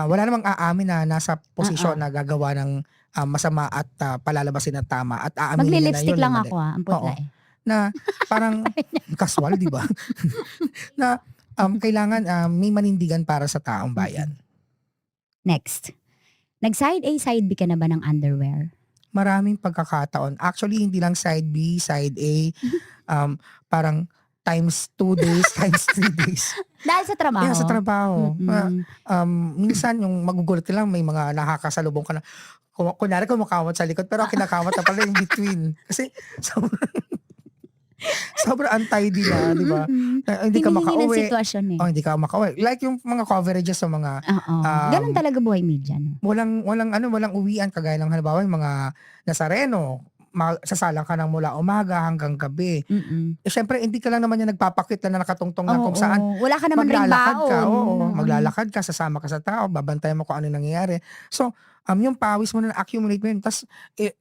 wala namang aamin na nasa posisyon na gagawa ng masama at palalabasin ng tama at aaminin na yun. Magli-lipstick lang ako ang putla eh. Na parang casual, di ba? Na kailangan may manindigan para sa taong bayan. Next. Nag-side A, side B ka na ba ng underwear? Maraming pagkakataon. Actually, hindi lang side B, side A. Parang times 2 days, times 3 days. Dahil sa trabaho? Yeah, sa trabaho. Minsan yung magugulat ka lang, may mga nakakasalubong ka na. Kunyari kumakawat sa likod, pero kinakamot na pala yung between. Kasi sobrang untidy na, di ba? Hindi ka makauwi. ng sitwasyon eh. Hindi ka makauwi. Like yung mga coverages sa mga Ganun talaga buhay media, no? walang uwian kagaya ng halimbawa yung mga Nazareno, sasalang ka ng mula umaga hanggang gabi. Syempre hindi ka lang naman yung nagpapakit na nakatungtong na kung saan. Wala ka naman ring baon. Maglalakad ka, sasama ka sa tao, babantayan mo kung ano nangyayari. So, yung pawis mo na accumulate mo yun. Tapos,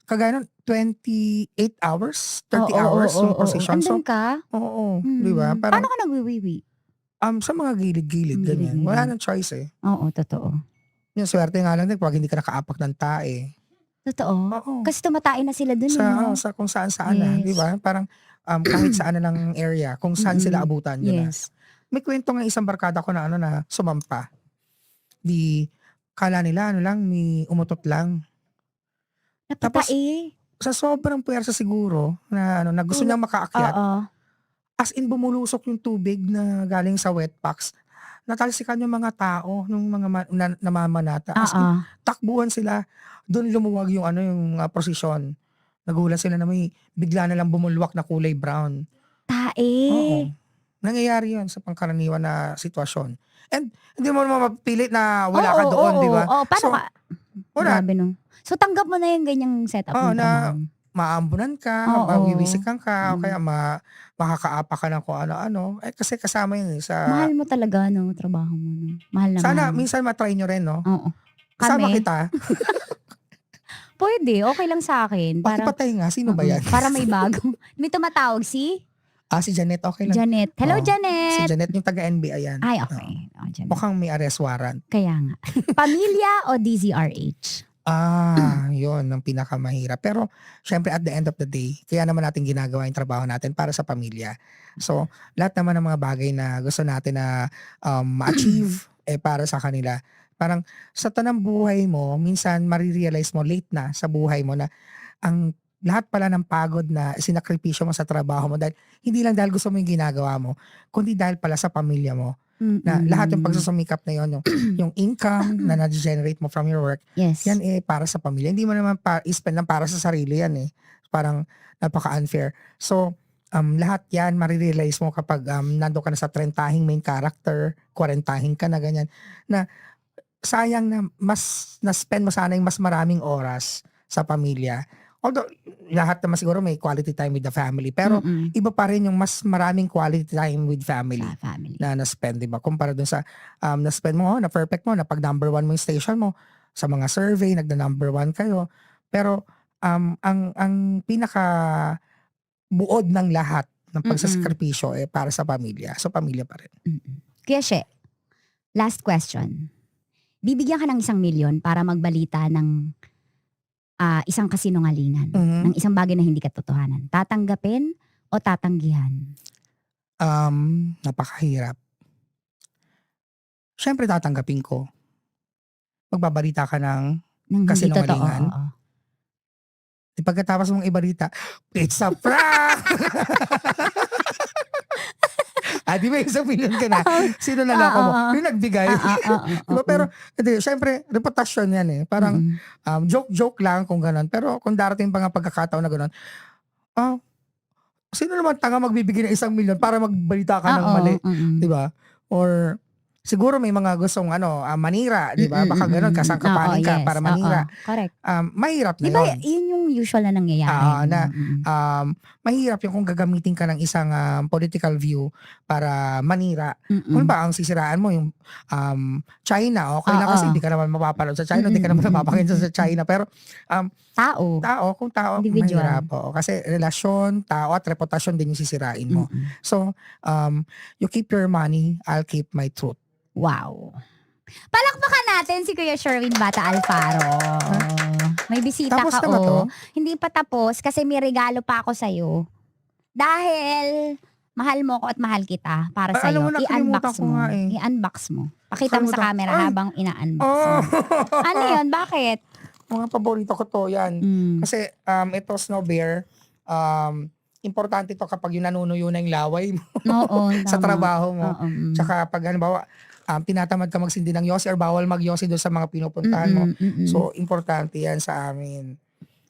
kagaya ng 28 hours, 30 hours yung position. Andun ka? Oo. Di ba? Parang, Paano ka nagwiwiwi? sa mga gilid-gilid, ganyan. Wala nang choice eh. Oo, totoo. Yung swerte nga lang din pag hindi ka nakaapak ng tae. Totoo. Kasi tumatain na sila dun. Sa kung saan na, di ba? Parang kahit saan na ng area, kung saan sila abutan. Yun Yes. May kwento nga isang barkada ko na na sumampa. Di, kala nila may umutot lang. Tapos, sa sobrang puwersa siguro, na gusto niyang makaakyat, as in bumulusok yung tubig na galing sa wet packs, natalsikan yung mga tao, nung mga namamanata. As in, takbuhan sila, doon lumuwag yung yung prosesyon. Nagulat sila na may bigla na lang bumulwak na kulay brown. Oo. Nangyayari yun sa pangkaraniwan na sitwasyon. And hindi mo naman mapipilit na wala ka doon, di ba? Paano ka? Wala. Grabe no. So tanggap mo na yung ganyang setup Oo, ng na trabaho. maambunan ka, mawiwisikan ka, o kaya makakaapa ka ng kung ano-ano. Kasi kasama yun sa... Mahal mo talaga trabaho mo. No? Mahal na Sana mahal. minsan matry nyo rin, no? Oo. Kasama Kami? kita. Pwede, okay lang sa akin. Pakipatay nga, sino ba yan? Para may bago. May tumatawag si Si Janet, okay lang. Janet. Hello, Oo. Janet. Si Janet yung taga-NBI yan. Ay, okay. Janet. Mukhang may arrest warrant. Kaya nga. Pamilya o DZRH? Yun ang pinakamahirap. Pero, syempre at the end of the day, kaya naman natin ginagawa yung trabaho natin para sa pamilya. So, lahat naman ng mga bagay na gusto natin na ma-achieve, para sa kanila. Parang, sa tanang buhay mo, minsan marirealize mo late na sa buhay mo na ang lahat pala ng pagod na sinakripisyo mo sa trabaho mo dahil hindi lang dahil gusto mo yung ginagawa mo, kundi dahil pala sa pamilya mo. Na lahat yung pagsusumikap na yun, yung income na na-generate mo from your work, yan para sa pamilya. Hindi mo naman i-spend lang para sa sarili yan Parang napaka-unfair. So, lahat yan marirealize mo kapag nando ka na sa 30 main character, 40 ka na ganyan, na sayang na mas na-spend mo sana yung mas maraming oras sa pamilya. Although, lahat naman siguro may quality time with the family. Pero, iba pa rin yung mas maraming quality time with family. Na na-spend, diba? Kumpara dun sa na-spend mo, na perfect mo, na pag number 1 mo yung station mo, sa mga survey, nagda-number 1 kayo. Pero, ang pinaka buod ng lahat ng pagsasakripisyo para sa pamilya. So, pamilya pa rin. Kuya She, last question. Bibigyan ka ng 1 milyon para magbalita ng isang kasinungalingan, ng isang bagay na hindi katotohanan. Tatanggapin o tatanggihan? Napakahirap. Siyempre tatanggapin ko. Magbabalita ka ng kasinungalingan. Pagkatapos mong ibalita, it's a prank! Di ba 1 milyon ka na? Sino naloko mo? Yung nagbigay. Diba? Pero, syempre, reputasyon yan Parang, joke lang kung gano'n. Pero kung darating pa nga pagkakataon na gano'n, sino naman tanga magbibigay ng 1 milyon para magbalita ka ng mali? Diba? Or, siguro may mga gustong manira, di ba? Baka gano'n, kasangkapanin ka para manira. Correct. Mahirap na diba, yun. yun yung usual na nangyayari. Mahirap yung kung gagamitin ka ng isang political view para manira. Kung ba ang sisiraan mo yung China, okay lang kasi hindi ka naman mapapanood sa China, hindi ka naman mapapakita sa China. Pero kung tao, individual. mahirap. Kasi relasyon, tao at reputasyon din yung sisirain mo. So, you keep your money, I'll keep my truth. Wow. Palakpakan natin si Kuya Sherwin Bata Alfaro. May bisita Tapos ka na ba to? Hindi pa tapos kasi may regalo pa ako sa'yo. Dahil mahal mo ko at mahal kita para alam sa'yo. mo, nakalimutan I-unbox ko mo. nga I-unbox mo. Pakita mo sa camera habang ina-unbox mo. Ano yun? Bakit? Mga paborito ko to yan. Kasi ito Snow Bear, importante to kapag yung nanunuyo na yung laway mo sa trabaho mo. Tsaka pag halimbawa, tinatamad ka magsindi ng yosi or bawal mag-yosi doon sa mga pinupuntahan mo. So, importante yan sa amin.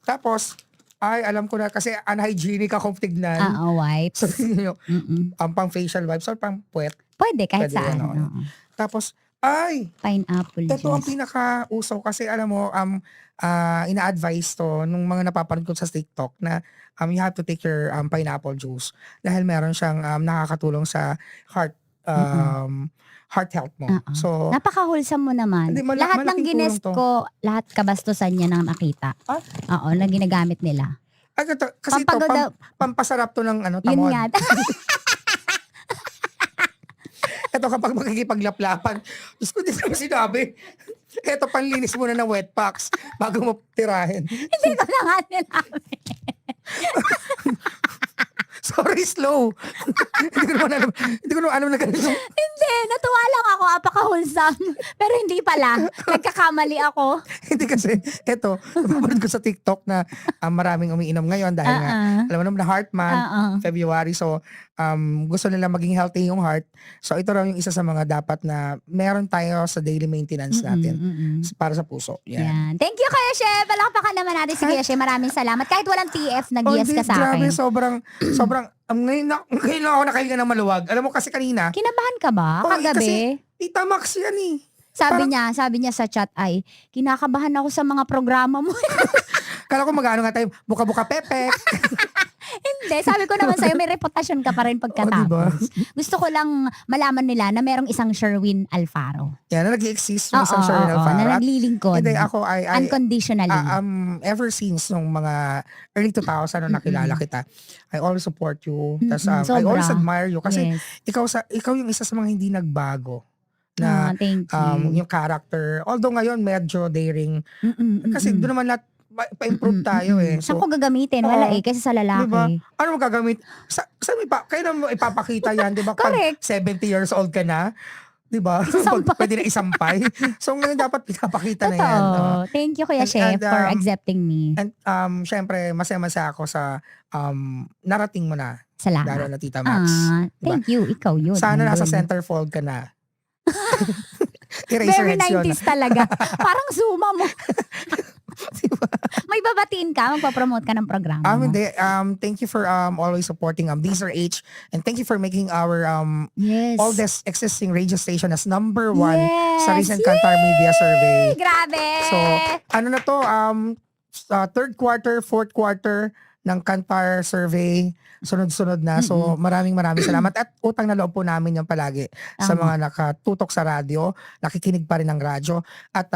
Tapos, alam ko na kasi unhygienic akong tignan. Wipes. So, pang facial wipes or pang puwet. Pwede kahit saan. Tapos, pineapple ito juice. ang pinaka-uso kasi alam mo, ina-advise to nung mga napapanood ko sa TikTok na you have to take your pineapple juice dahil meron siyang nakakatulong sa heart health mo. So, napaka-wholesome mo naman. Lahat ng ginest ko, lahat kabastusan niya nang nakita. Oo, na ginagamit nila. Kasi pampasarap to ng tamon. Yun nga. Ito kapag makikipaglaplapan, Diyos ko, di naman sinabi. Ito, panlinis muna ng wet packs bago mo tirahin. Hindi ko na nga nalabi. Sorry, slow. Hindi ko naman alam na ganito. Hindi, natuwa lang ako, apaka-wholesome. Pero hindi pala, nagkakamali ako. Hindi kasi, eto, napapanood ko sa TikTok na maraming umiinom ngayon dahil nga, alam mo naman na Heart Month, February. So, gusto nila maging healthy yung heart. So, ito raw yung isa sa mga dapat na meron tayo sa daily maintenance natin para sa puso. Yan. Thank you, Kuya She. Palakpakan naman natin si Kuya She. Maraming salamat. Kahit walang TF, nag-yes ka sa akin. Grabe, sobrang, ngayon lang ako nakahinga ng maluwag. Alam mo kasi kanina. Kinabahan ka ba? Kagabi? Tita Max yan eh. Sabi niya sa chat ay, kinakabahan ako sa mga programa mo. Kala ko mag-ano nga tayo, buka-buka pepek. Hindi, sabi ko naman sa'yo, may reputasyon ka pa rin pagkatapos. Gusto ko lang malaman nila na merong isang Sherwin Alfaro. Yan, na nag-exist yung isang Sherwin Alfaro. Na naglilingkod. Hindi, ako ay unconditionally. Ever since nung mga early 2000 nung nakilala kita, I always support you. Tas, I always admire you. Kasi ikaw yung isa sa mga hindi nagbago. Na thank you. Yung character. Although ngayon medyo daring. Kasi doon naman lahat pa-improve tayo eh. Saan ko gagamitin? Wala kasi sa lalaki. Diba? Ano mo gagamit? Kailan mo ipapakita yan? Diba? Pag 70 years old ka na, diba? Pwede na isampay. So ngayon dapat pinapakita na yan. Thank you, Kuya Chef, for accepting me. And syempre, masaya ako sa narating mo na. Salamat. Lalo na Tita Max. Diba? Thank you. Ikaw yun. Sana nasa centerfold ka na. Very 90s talaga. Parang Zuma mo. Diba? May babatiin ka, magpapromote ka ng programa mo. Thank you for always supporting Deezer H, and thank you for making our oldest existing radio station as #1 sa recent Kantar Media Survey. Grabe! So, ano na to, third quarter, fourth quarter ng Kantar Survey, sunod-sunod na. So, maraming salamat. At utang na loob po namin yung palagi sa mga nakatutok sa radyo, nakikinig pa rin ng radyo. At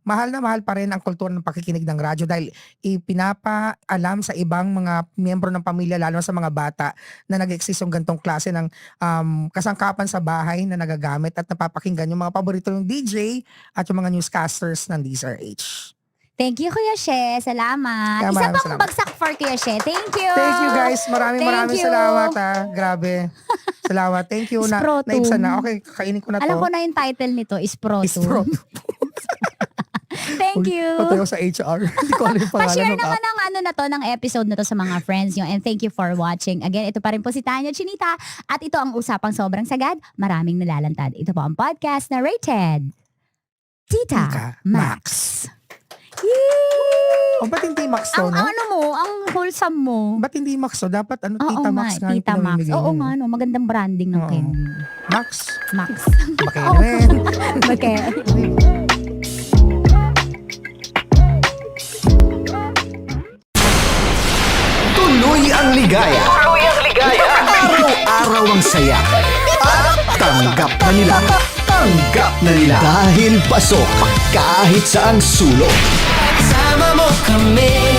mahal na mahal pa rin ang kultura ng pakikinig ng radyo dahil ipinapaalam sa ibang mga miyembro ng pamilya, lalo sa mga bata, na nag-exist yung gantong klase ng kasangkapan sa bahay na nagagamit at napapakinggan yung mga paborito yung DJ at yung mga newscasters ng Deezer H. Thank you, Kuya She. Salamat. Isa pang bagsak for Kuya She. Thank you. Thank you, guys. Maraming salamat. Grabe. Salamat. Thank you. Naibsan na. Okay, kakainin ko na to. Alam ko na yung title nito, Isproto. Thank you. Patayo sa HR. Hindi ko alam yung pangalan. Pa-share naman ng episode na to sa mga friends nyo. And thank you for watching. Again, ito pa rin po si Tanya Chinita. At ito ang usapang sobrang sagad. Maraming nalalantad. Ito po ang podcast na rated Tita Max. Yay! Ba't hindi Max to, no? Ang wholesome mo. Ba't hindi Max to? Dapat Tita Max nga. Tita Max. Oo nga, no. Magandang branding ng candy. Max. Bakit? Bakit? Tuloy ang ligaya. Araw-araw ang saya. At tanggap na nila. Dahil pasok kahit saang sulok. Sama mo kami